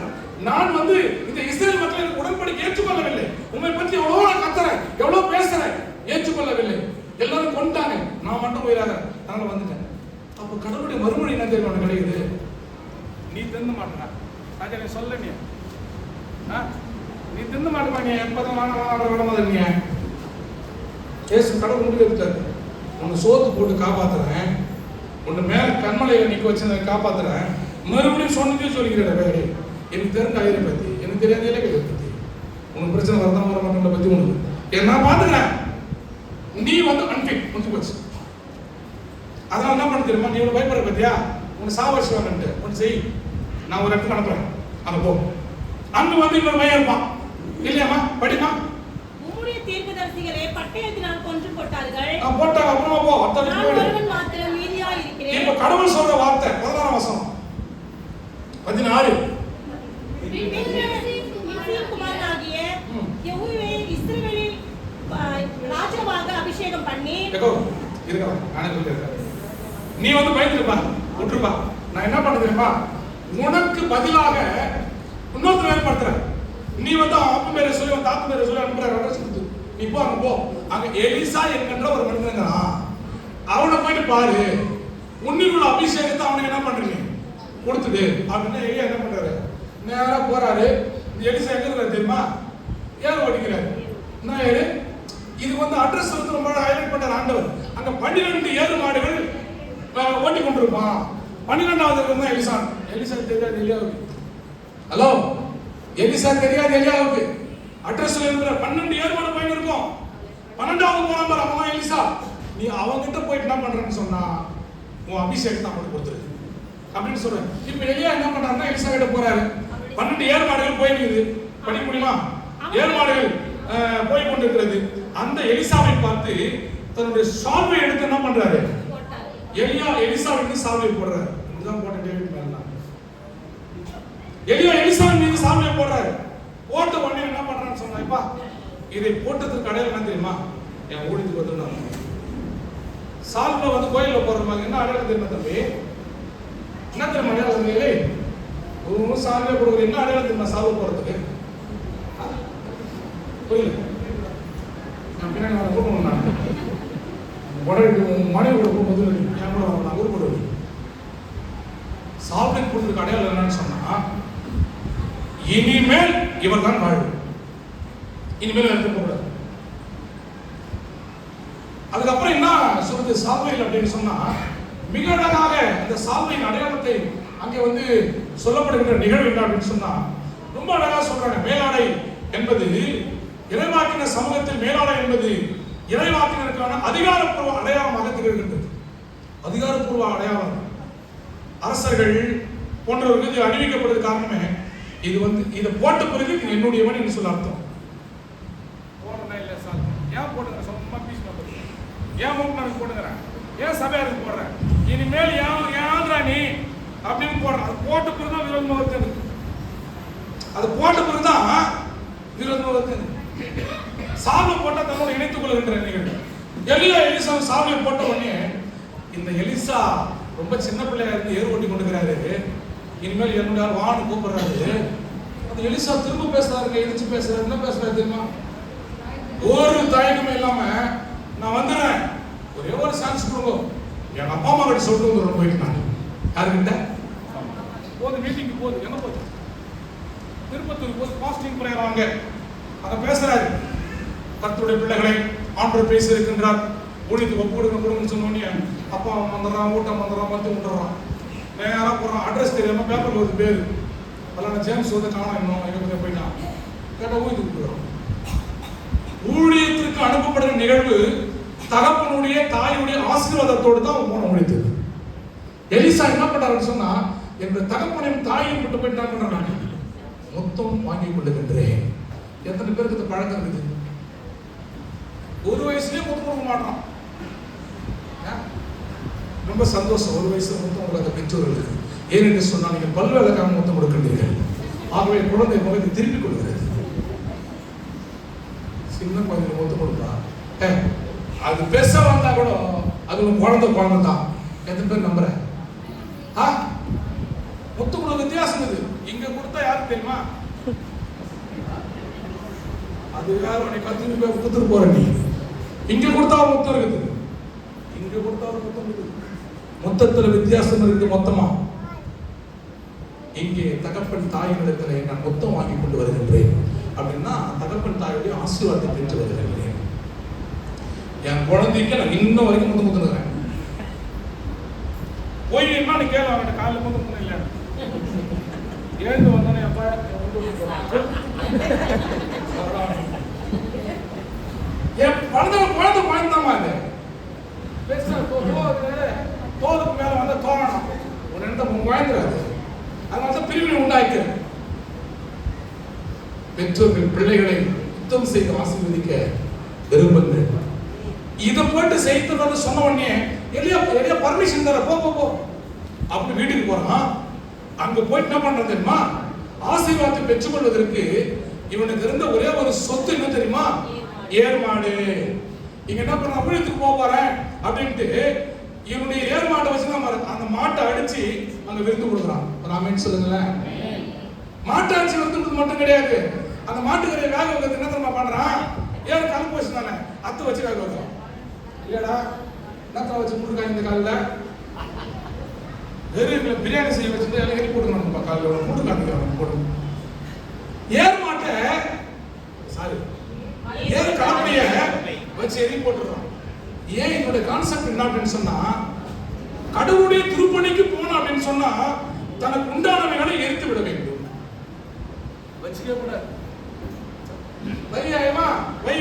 Speaker 1: நான் வந்து இந்த இஸ்ரேல் மக்களை உடன்படிக்கை ஏற்றுக்கொள்ளவில்லை. உண்மை பற்றி எவ்வளவு நான் கத்துறேன், எவ்வளவு பேசுறேன், ஏற்றுக்கொள்ளவில்லை. எல்லாரும் கொண்டாங்க, நான் மட்டும் போயிடாத, நாங்க வந்துட்டேன். அப்ப கடவுளுடைய மறுமொழி என்ன தெரியும் உனக்கு கிடைக்குது? நீ தின்ன மாட்டா ராஜா, சொல்ல நீ தின்ன மாட்டா, நீ எப்பதான் விடமாதிரி கடவுள் முடிவு எடுத்தாரு. உன்னை சோத்து போட்டு காப்பாத்துறேன், உன்னை மேல கண்மலையில நிக்க வச்சு காப்பாத்துறேன். மறுபடியும் சொன்னதே சொல்லிக்கிறேன். வேறு எனக்கு தெரிஞ்ச ஆயிரை பத்தி, எனக்கு தெரியாத இலக்கிய பத்தி, உனக்கு பிரச்சனை வரதான் வர மாட்டேங்கள பத்தி உனக்கு நான் பாத்துக்கிறேன். நீ வந்து அன்பிட் முடிச்சு போச்சு. அதனால என்ன பண்ண தெரியுமா? நீ உனக்கு பயப்படுற பத்தியா? உனக்கு சாவடிச்சு வாங்கன்ட்டு ஒன்று செய். நான் ஒரு இடத்துக்கு அனுப்புறேன், அங்க போ. அங்க வந்து இன்னொரு பையன் இருப்பான் இல்லையாமா? படிமா.
Speaker 2: உம்முடைய தீர்க்கதரிசிகளே பட்டயத்தினால் கொன்று போட்டார்கள்.
Speaker 1: போட்டாங்க. அப்புறமா போ.
Speaker 2: நான் ஒருவன் மாத்திரம் மீதியாய் இருக்கிறேன்.
Speaker 1: இப்ப கடவுள் சொல்ற வார்த்தை 16 வசனம் 16.
Speaker 2: குமாரனாகிய யெகோவாவை இஸ்ரவேலில் ராஜாவாக அபிஷேகம் பண்ணி
Speaker 1: நீ வந்து பயந்துருப்பா, விட்டுருப்பா. நான் என்ன பண்ண தெரியுமா? உனக்கு பதிலாக இன்னொருத்தர் ஏற்படுத்துறேன். நீ வந்து அப்பா பேரை சொல்லி உன் தாத்தா பேரை சொல்லி அனுப்புற. நீ போ, அங்க போ. அங்க எலிசா என்கின்ற ஒரு மனிதன், அவனை போயிட்டு பாரு. உன்னிலுள்ள அபிஷேகத்தை அவனுக்கு என்ன பண்றீங்க கொடுத்துடு அப்படின்னா எலியா என்ன பண்றாரு? நேரா போறாரு. எலிசா எங்க இருக்காரு தெரியுமா? ஏன் ஓடிக்கிறாரு? என்ன ஏறு? இது வந்து அட்ரஸ் வந்து ரொம்ப ஹைலைட் பண்றாரு ஆண்டவர். அங்க 12 ஏறு மாடுகள் ஓட்டி கொண்டிருப்பான். 12வது தான் எலிசா. எலிசா தெரியாது எலியாவுக்கு. ஹலோ, எலிசா தெரியாது எலியாவுக்கு. அட்ரஸ் இருக்கிற 12 ஏறு மாடு போயிட்டு இருக்கும். 12வது போன பாரு, அவன் எலிசா. நீ அவங்கிட்ட போயிட்டு என்ன பண்றேன்னு சொன்னா உன் அபிஷேகத்தை அவனுக்கு கொடுத்துரு அப்படின்னு சொல்றேன். இப்ப எலியா என்ன பண்றாருன்னா எலிசா கிட்ட போறாரு. 12 ஏறு மாடுகள் போயிருக்குது. படிக்க முடியுமா? ஏறு மாடுகள் போய் கொண்டிருக்கிறது. அந்த எலிசாவை பார்த்து தன்னுடைய சால்வை எடுத்து என்ன பண்றாரு? எலிசாவுக்கு சால்வை போடுறாரு. இதுதான் போட்ட டேவிட் மேல. எலிசாவின் மீது சால்வை போடுறாரு. போட்ட உடனே என்ன பண்றான்னு சொன்னா, இதை போட்டதுக்கு அடையாளம் என்ன தெரியுமா? என் ஊழியத்துக்கு வந்துருந்தாங்க. சால்வை வந்து கோயில போடுறாங்க. என்ன அடையாளம் தெரியுமா தம்பி? என்ன தெரியுமா அடையாளம்? ஒரு சால்வை கொடுக்குற என்ன அடையாளம் தெரியுமா சால்வை போடுறதுக்கு? புரியல. நான் பின்னாடி கூப்பிடணும். உடனே மனைவி போகும்போது என் கூட வரலாம் ஊர் கூட சால்வை கொடுத்துருக்கு அடையாளம் என்னன்னு சொன்னா இனிமேல் இவர் தான் வாழ்வு, இனிமேல் எடுத்து போகக்கூடாது. அதுக்கப்புறம் என்ன சொல்றது சால்வையில் அப்படின்னு சொன்னா மிக அழகாக இந்த சால்வையின் அடையாளத்தை அங்கே வந்து சொல்லப்படுகின்ற நிகழ்வு என்ன அப்படின்னு சொன்னா ரொம்ப அழகா சொல்றாங்க. மேலாடை என்பது இறைவாக்கின சமூகத்தில் மேலாடை என்பது இறைவாக்கினருக்கான அதிகாரப்பூர்வ அடையாளமாக திகழ்கின்றது. அதிகாரப்பூர்வ அடையாளம் அரசர்கள் போன்றவர்கள் இது அறிவிக்கப்படுறது காரணமே இது வந்து இதை போட்ட பிறகு என்னுடையவன் என்று சொல்ல அர்த்தம். போடுறா இல்ல சார் ஏன் போடுங்க சும்மா பீஸ் ஏன் மூக்கு போடுங்கிறேன், ஏன் சபையாருக்கு போடுறேன், இனிமேல் ஏன்டா நீ அப்படின்னு போடுறேன். அது போட்ட பிறகுதான் விரோதமாக வருது, அது போட்ட பிறகுதான் விரோதமாக வருது. சால்வை போட்டால் தன்னோடு இணைத்துக் கொள்கின்ற நிகழ்வு. எலிசா சால்வை போட்ட உடனே இந்த எலிசா ரொம்ப சின்ன பிள்ளையா இருந்து ஏறு ஓட்டி கொண்டுக்கிறாரு. இனிமேல் என்னுடைய வான்னு கூப்பிடுறாரு. அந்த எலிசா திரும்ப பேசுறாரு, எதிர்த்து பேசுறாரு. என்ன பேசுறாரு தெரியுமா? ஒரு தயக்கமே இல்லாம நான் வந்துடுறேன், ஒரே ஒரு சான்ஸ் கொடுங்க, எங்க அப்பா அம்மா கிட்ட சொல்லிட்டு வந்து போயிட்டு நான் யாருக்கிட்ட போது மீட்டிங்கு போகுது, எங்க போகுது திருப்பத்தூர் போது பாஸ்டிங் பிரேயர் வாங்க அங்க பேசுறாரு. கர்த்தருடைய பிள்ளைகளை ஆண்டவர் பேசி இருக்கின்றார், ஊழியத்துக்கு ஒப்பு கொடுங்க கொடுங்கன்னு சொன்னோடனே அப்பா வந்துடுறான், ஊட்டம் வந்துடுறான், மத்து விட்டுறான், நேரா போடுறான். அட்ரஸ் தெரியாம பேப்பர்ல ஒரு பேரு அதெல்லாம் ஜேம்ஸ் வந்து காணோம், இன்னும் எங்க கொஞ்சம் போயிட்டான் கேட்ட ஊழியத்துக்கு போயிடும். ஊழியத்திற்கு அனுப்பப்படுற நிகழ்வு தகப்பனுடைய தாயுடைய ஆசீர்வாதத்தோடு தான் போன ஊழியத்துக்கு. எலிசா என்ன பண்றாருன்னு சொன்னா என்னுடைய தகப்பனையும் தாயையும் விட்டு போயிட்டு என்ன பண்றாங்க, மொத்தம் வாங்கி கொள்ளுகின்றேன். எத்தனை பேருக்கு இந்த பழக்கம் இருக்குது? ஒரு வயசுலயே மொத்தம் கொடுக்க மாட்டான். ரொம்ப சந்தோஷம், ஒரு வயசுல மொத்தம் உங்களுக்கு பெற்றோர்களுக்கு. ஏனென்று சொன்னால் நீங்கள் பல்வேலைக்காக மொத்தம் கொடுக்கின்றீர்கள். ஆகவே குழந்தை முகத்தை திருப்பிக் கொள்கிறது. சின்ன குழந்தை மொத்தம் கொடுத்தா அது பேச வந்தா கூட அது குழந்தை தான். எத்தனை பேர் நம்புற? மொத்தம் கூட வித்தியாசம் இருக்குது. இங்க கொடுத்தா யாருக்கு தெரியுமா? அது யார் உன்னை 10 ரூபாய் கொடுத்துட்டு போற நீ. இங்க கொடுத்தா ஒரு மொத்தம் இருக்குது, இங்க கொடுத்தா ஒரு மொத்தம் இருக்குது. மொத்தத்துல வித்தியாசம் இருக்குது. மொத்தமா இங்கே தகப்பன் தாயினிடத்துல நான் மொத்தம் வாங்கி கொண்டு வருகின்றேன் அப்படின்னா தகப்பன் தாயுடைய ஆசீர்வாதத்தை பெற்று வருகின்றேன். என் குழந்தைக்கு நான் இன்ன வரைக்கும் முத்து முத்துனுறேன். போய் என்ன நீ கேள்வி அவன்கிட்ட காலையில் முத்து முத்து இல்லை எழுந்து வந்தோடனே அப்பா என் குழந்தை குழந்தாமா அது தோலுக்கு மேல வந்து தோணணும் ஒரு இடத்த குழந்தைறாது. அதனால பிரிவினை உண்டாக்கிறது. பெற்றோர்கள் பிள்ளைகளை சுத்தம் செய்து ஆசீர்வதிக்க விரும்புங்கள். இதை போட்டு செய்து சொன்ன உடனே எலியா பர்மிஷன் தர போ போ அப்படி வீட்டுக்கு போறான். அங்க போயிட்டு என்ன பண்றது தெரியுமா? ஆசீர்வாதத்தை பெற்றுக்கொள்வதற்கு இவனுக்கு இருந்த ஒரே ஒரு சொத்து என்ன தெரியுமா? ஏர்மாடு. இங்க என்ன பண்ண ஊழியத்துக்கு போறேன் அப்படின்ட்டு இவனுடைய ஏர்மாட்டை வச்சு அந்த மாட்டை அடிச்சு அங்க விருந்து கொடுக்குறான். ராமேன்னு சொல்லுங்களேன். மாட்டை அடிச்சு விருந்து மட்டும் கிடையாது, அந்த மாட்டுக்கறியை வேக வைக்கிறது என்ன தெரியுமா பண்றான்? ஏன் கலப்பு வச்சுதானே அத்தை வச்சு வேக வைக்கிறோம் இல்லடா, என்னத்தை வச்சு முடுக்காங்க இந்த காலில் வெறும் பிரியாணி செய்ய வச்சுட்டு எல்லாம் போட்டுக்கணும் காலில் மூட்டு காட்டிக்கிறாங்க போட்டு. ஏர் மாட்டை சாரி ஏர் கலப்பைய வச்சு எரி போட்டுருக்கோம். ஏன் இதோட கான்செப்ட் என்ன அப்படின்னு சொன்னா கடவுளுடைய திருப்பணிக்கு போனோம் அப்படின்னு சொன்னா தனக்கு உண்டானவைகளை எரித்து விட வேண்டும். வச்சுக்க கூடாது. வையாயமா வை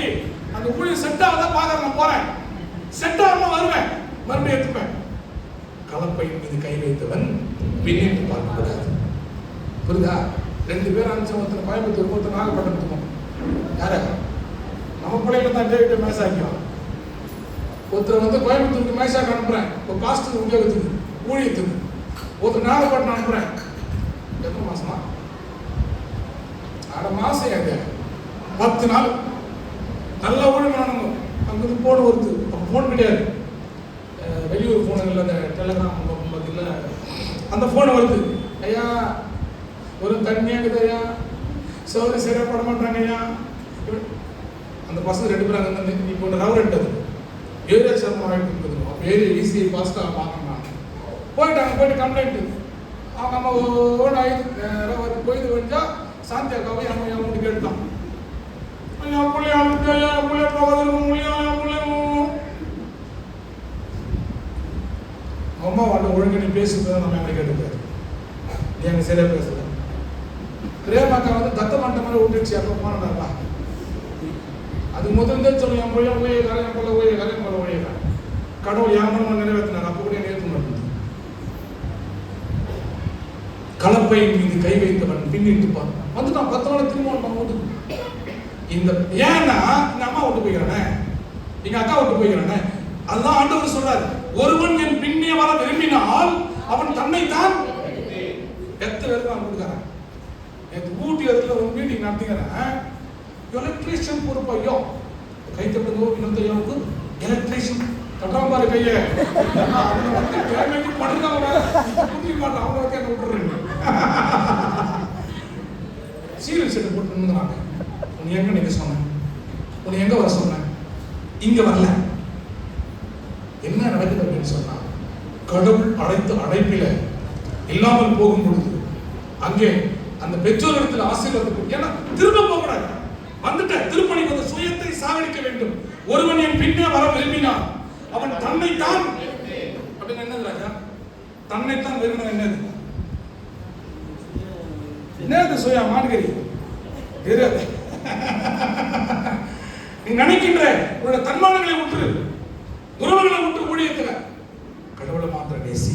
Speaker 1: அந்த ஊழிய செட் ஆகுதா பாக்குறேன், நான் போறேன், செட் ஆகாம வருவேன், மறுபடியும் எடுத்துப்பேன். கலப்பையின் மீது கை வைத்தவன் பின்னிட்டு பார்க்க கூடாது. புரியுதா? 2 பேர் அனுப்பிச்ச ஒருத்தர் கோயம்புத்தூர் ஒருத்தர் நாகப்பட்டினம். யார நம்ம பிள்ளைகளை தான் டேவிட்ட மேசாக்கியும். ஒருத்தர் வந்து கோயம்புத்தூருக்கு மேசாக்கு அனுப்புறேன், ஒரு காஸ்ட் உத்தியோகத்துக்கு ஊழியத்துக்கு. ஒருத்தர் நாகப்பட்டினம் அனுப்புறேன். எத்தனை மாசமா? 6 மாசம் ஏங்க 10 நாள் நல்லா ஊழியம் பண்ணணும். அங்கிருந்து போன் வருது. அப்போ ஃபோன் கிடையாது, வெளியூர் ஃபோனுங்களில் அந்த டெலிகிராம் பார்த்தீங்களா அந்த ஃபோன் வருது. ஐயா ஒரு தண்ணியாகுது ஐயா, சோறு சரியாக போட மாட்டாங்க ஐயா. அந்த பசங்க 2 பேரும் அங்கே இப்போ ஒன்று ரவர் எடுத்தது ஏரியா சேர்மன் ஆகிட்டு இருக்குது. அப்போ ஏரியா ஈஸியை பாஸ்டாக பார்க்கணும். போயிட்டு கம்ப்ளைண்ட் அவங்க அம்மா ஓன் ஆகிட்டு நேரம் வந்து போயிட்டு வந்தா சாந்தி அக்காவை அம்மா என் கேட்டான். என் பிள்ளைய அழுத்தையா, என் பிள்ளைய போகாதுக்கும் முடியும், என் பிள்ளையும் அம்மா வாழ்ல ஒழுங்கு நீ பேசுறத நம்ம என்ன கேட்டுக்காரு. நீ அங்கே சரியா பேசுற. பிரேமாக்கா வந்து தத்த மண்ட மாதிரி விட்டுச்சு. அப்போ போனடாப்பா அது முதல்ல சொல்லு, என் பிள்ளை போய் கரையம் போல போய் கரையம் போல போய் கடவுள் ஏமாறமா நிறைவேற்றினார். அப்போ கூட நேற்று மாட்டேன். கலப்பை மீது கை வைத்தவன் பின்னிட்டுப்பான் வந்துட்டான். 10 நாள் திரும்ப நம்ம வீட்டுக்கு. இந்த ஏன்னா இந்த அம்மா விட்டு போய்கிறானே, எங்க அக்கா விட்டு போய்கிறானே, அதுதான் ஆண்டவர் சொல்றாரு, ஒருவன் என் பின்னே வர விரும்பினால் அவன் தன்னைத்தான் எத்தனை பேருக்கு அவன் கொடுக்குறான். நேற்று ஊட்டி இடத்துல ஒரு மீட்டிங் நடத்திக்கிறேன். எலக்ட்ரீஷியன் பொறுப்பு ஐயோ கை தட்டுங்கோ வினோதையாவுக்கு எலக்ட்ரீஷியன் கட்டாம பாரு கையை வந்து கிழமைக்கு படுக்காம புத்தி மாட்டேன். அவங்க என்ன விட்டுறீங்க சீரியல் செட்டு போட்டு நின்றுறாங்க. உன்னை எங்க நீங்க சொன்னேன், உன்னை எங்க வர சொன்னேன், இங்க வரல. என்ன நடக்குது அப்படின்னு சொன்னா, கடவுள் அழைத்த அழைப்பில இல்லாமல் போகும் பொழுது அங்கே அந்த பெற்றோர் இடத்துல ஆசீர்வாதம். ஏன்னா திரும்ப போகக்கூடாது, வந்துட்ட திருப்பணி வந்து சுயத்தை சாகடிக்க வேண்டும். ஒருவன் என் பின்னே வர விரும்பினான் அவன் தன்னைத்தான் அப்படின்னு. என்னது ராஜா தன்னைத்தான் விரும்பின? என்னது என்னது சுயா மான்கரி தெரியாது. நீ நினைக்கின்ற உன்னோட தன்மானங்களை விட்டு உறவுகளை விட்டு ஊழியத்துல கடவுளை மாத்திர நேசி,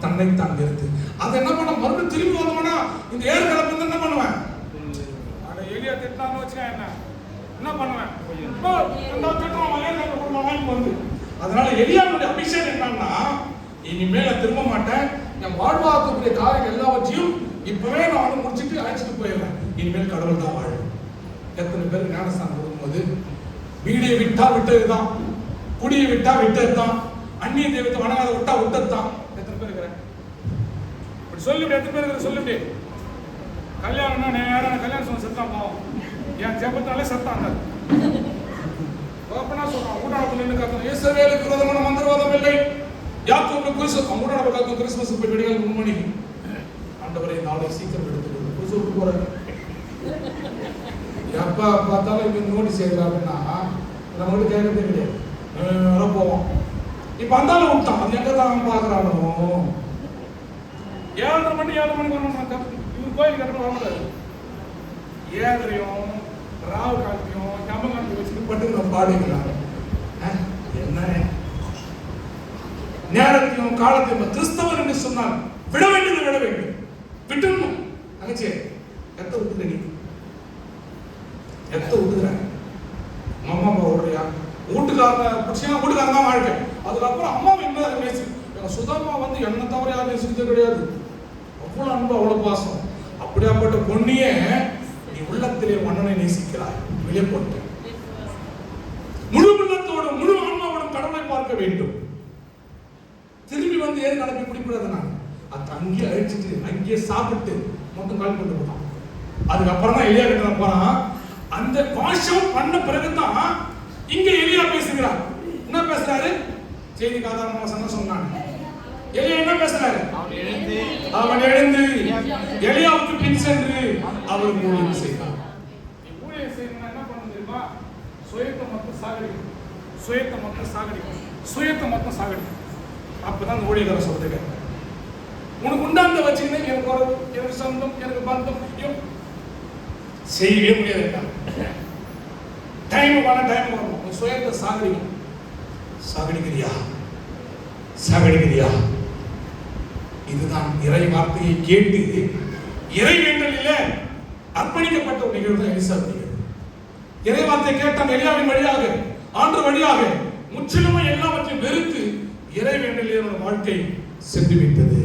Speaker 1: தன்னைத்தான் நிறுத்து. அதை என்ன பண்ண மறுபடியும் திரும்பி வந்தோம்னா இந்த ஏறு கலப்பு என்ன பண்ணுவேன்? அட எலியா திட்டான்னு வச்சுக்க என்ன பண்ணுவேன்? வந்து அதனால எலியாவுடைய அபிஷேகம் என்னன்னா, இனிமேல திரும்ப மாட்டேன், என் வாழ்வாக்கக்கூடிய காரியம் எல்லாவற்றையும் இப்பவே நான் வந்து முடிச்சுட்டு அழைச்சிட்டு போயிடுவேன். இனிமேல் கடவுள் தான் வாழும். எத்தனை பேர் ஞானஸ்தானம் கொடுக்கும்போது வீடியை விட்டா விட்டதுதான், குடியை விட்டா விட்டதுதான், அந்நிய தெய்வத்தை வணங்காத விட்டா விட்டதுதான். எத்தனை பேர் இருக்கிறேன் சொல்லிவிடு. எத்தனை பேர் இருக்கிற சொல்லிவிடு. கல்யாணம்னா நேரம் கல்யாணம் சொன்ன செத்தான் பாவம். என் ஜெபத்தாலே செத்தான். அப்பனா சொல்றான் ஊடாடத்துல நின்று கத்தணும், இயேசுவேலுக்கு விரோதமான மந்திரவாதம் இல்லை, யாக்கோபு குறிசு ஊடாட காக்கும் கிறிஸ்மஸ் போய் வெடிகால் 3 மணிக்கு ஆண்டவரை நாளை சீக்கிரம் எடுத்துக்கொண்டு குறிச்சு போறேன். எப்ப பார்த்தாலும் இங்க நோட்டீஸ் செய்யறாருன்னா நம்ம வந்து கேட்கறதே கிடையாது. வர போவோம். இப்ப அந்தாலும் விட்டான். அது எங்க தான் பாக்குறானோ 7:30 மணி 7 மணிக்கு வரணும். இவர் கோயில் கட்டணம் வர முடியாது. 7:30 ராவு காலத்தையும் ஞாபகம் வச்சுட்டு பட்டு நம்ம பாடுகிறாங்க. என்ன நேரத்தையும் காலத்தையும் கிறிஸ்தவர் என்று சொன்னால் விட வேண்டியது விட வேண்டும். விட்டுணும் அங்கச்சே எத்த விட்டுற நீ எத்த விட்டுக்கிற அம்மா அப்பா ஓடுறியா? வீட்டுக்காரங்க பிடிச்சா வீட்டுக்காரங்க தான் வாழ்க்கை. அதுக்கப்புறம் அம்மாவை என்ன பேசு. எங்க சுதாமா வந்து என்ன தவிர யாரும் நேசிச்சது கிடையாது. அவ்வளவு அன்பு, அவ்வளவு பாசம். அப்படியாப்பட்ட பொண்ணியே நீ உள்ளத்திலே மன்னனை நேசிக்கிறாய். வெளியே போட்டு முழு உள்ளத்தோடு முழு ஆன்மாவோடும் கடவுளை பார்க்க வேண்டும். திரும்பி வந்து ஏன் நடப்பி பிடிக்கூடாது. நான் அது அங்கேயே அழிச்சிட்டு அங்கேயே சாப்பிட்டு மட்டும் கால் கொண்டு போட்டான். அதுக்கப்புறம் தான் எலியா கிட்ட போறான். அந்த பாஷம் பண்ண பிறகுதான் இங்க எலியா பேசுகிறார். என்ன பேசுறாரு? செய்தி காதாரமா வசனம் சொன்னாங்க. எலியா என்ன பேசுறாரு? அவன் எழுந்து எலியாவுக்கு பின் சென்று அவர் ஊழியம் செய்தார். ஊழியம் செய்யணும்னா என்ன பண்ண தெரியுமா? சுயத்தை மட்டும் சாகடிக்கணும், சுயத்தை மட்டும் சாகடிக்கணும், சுயத்தை மட்டும் சாகடிக்கணும். அப்பதான் அந்த ஊழியக்கார சொல்றீங்க, உனக்கு உண்டாந்த வச்சுக்கினே எனக்கு உறவு, எனக்கு சொந்தம், எனக்கு பந்தம் செய்யவே முடியாது. டைம் வரணும். சுயத்தை சாகடிக்கணும். சாகடிக்கிறியா? சாகடிக்கிறியா? இதுதான் இறை வார்த்தையை கேட்டு இறை வேண்டலில் அர்ப்பணிக்கப்பட்ட ஒரு நிகழ்வு தான் எலிசா நிகழ்வு. இறை வார்த்தை கேட்டான் எலியாவின் வழியாக, ஆண்டு வழியாக முற்றிலுமே எல்லாவற்றையும் வெறுத்து இறை வேண்டலில் வாழ்க்கை சென்று விட்டது.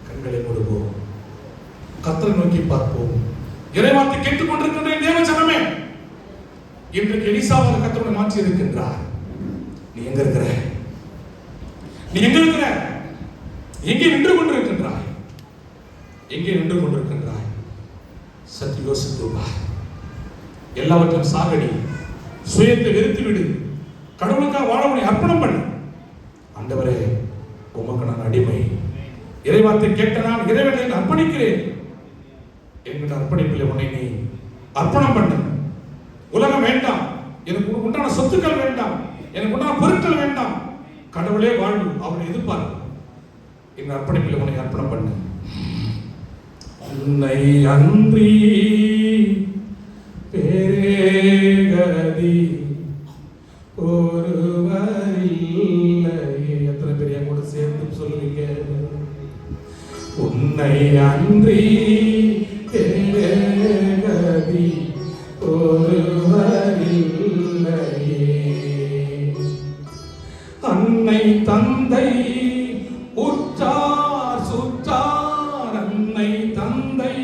Speaker 1: கண்களை மூடுவோம், கர்த்தரை நோக்கி பார்ப்போம். இறை வார்த்தை கேட்டுக் கொண்டிருக்கின்ற தேவ ஜனமே, இன்றைக்கு எலிசாவாக கர்த்தரை மாற்றி இருக்கின்றார். நீ எங்க இருக்கிற? நீ எங்க இருக்கிற? எங்கே நின்று கொண்டிருக்கின்றாய்? எங்கே நின்று கொண்டிருக்கின்றாய்? சற்று யோசித்து எல்லாவற்றையும் சாகடி, சுயத்தை வெறுத்து விடு, கடவுளுக்காக வாழ உன்னை அர்ப்பணம் பண்ணு. ஆண்டவரே, உமக்கு நான் அடிமை, இறைவார்த்தை கேட்ட நான் இறைவனை அர்ப்பணிக்கிறேன் என்கிற அர்ப்பணிப்பில் உன்னை நீ அர்ப்பணம் பண்ணு. உலகம் வேண்டாம், எனக்கு உண்டான சொத்துக்கள் வேண்டாம், எனக்கு உண்டான பொருட்கள் வேண்டாம், கடவுளே வாழ்வு, அவனை எதிர்பார்ப்பு. என் அர்ப்பணிப்பில் உன்னை அர்ப்பணம் பண்ணு. உன்னை அன்றி பேரேகதி ஒருவர் இல்லையே. எத்தனை பேர் என் கூட சேர்ந்து சொல்லுவீங்க? உன்னை அன்றி பேரேகதி ஒருவர் இல்லையே. அன்னை தந்தை உற்றார் சுற்றார், அன்னை தந்தை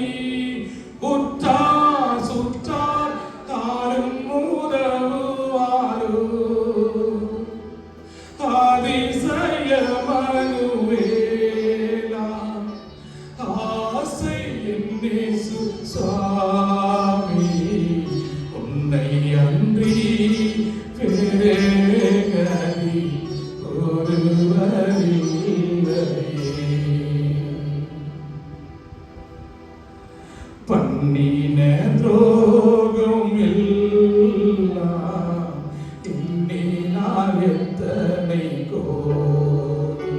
Speaker 1: உற்றார் சுற்றார் தாரும் உதவுவாரோ. அதிசய மனுவேலா ஆசை என்னேசு சுவாமி, உன்னை அன்றி பேரேகதி ஒருவர் இல்லையே. பண்ணின துரோகம் எல்லாம் இன்னினால் எத்தனை கோடி,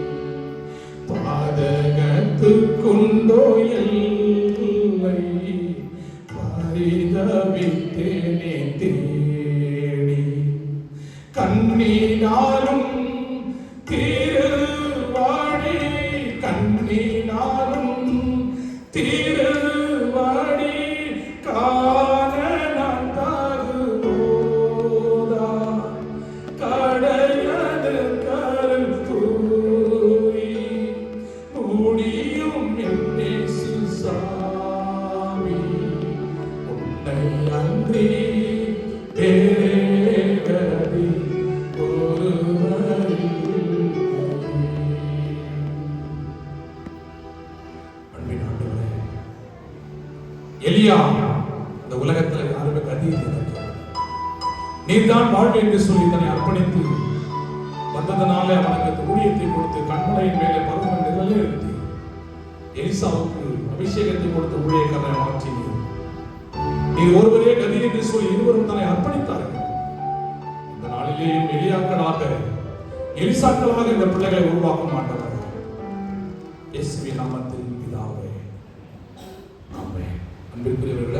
Speaker 1: பாதகத்துக்குண்டோ எல்லை, பரிதவித்தேனே தேடி. கண்ணீனாலும் திருவாடி, கண்ணீனாலும் திருவாடி, காண நான் தகுமோதா கடையது கருத்தூரி, முடியும் என்னே சுசாமி, உன்னை அன்றி பேரேகதி ஒருவர் இல்லையே. அன்பின் ஆண்டவரே, எலியா இந்த உலகத்தில் யாருமே கதி இல்லை, நீர்தான் வாழ்வு என்று சொல்லி தன்னை அர்ப்பணித்து வந்ததனாலே அவனுக்கு அந்த ஊழியத்தை கொடுத்து கண்மலையின் மேலே பருவம் நிழலே இருந்து எலிசாவுக்கு அபிஷேகத்தை கொடுத்த ஊழியக்காரனை மாற்றி நீர் ஒருவரே கதி என்று சொல்லி இருவரும் தன்னை அர்ப்பணித்தார்கள். இந்த நாளிலேயும் எலியாக்களாக எலிசாக்களாக இந்த பிள்ளைகளை உருவாக்க மாட்டார்கள். இயேசுவின் நாமத்தில் பிதாவே, ஆமென். அன்பிற்குரியவர்களே,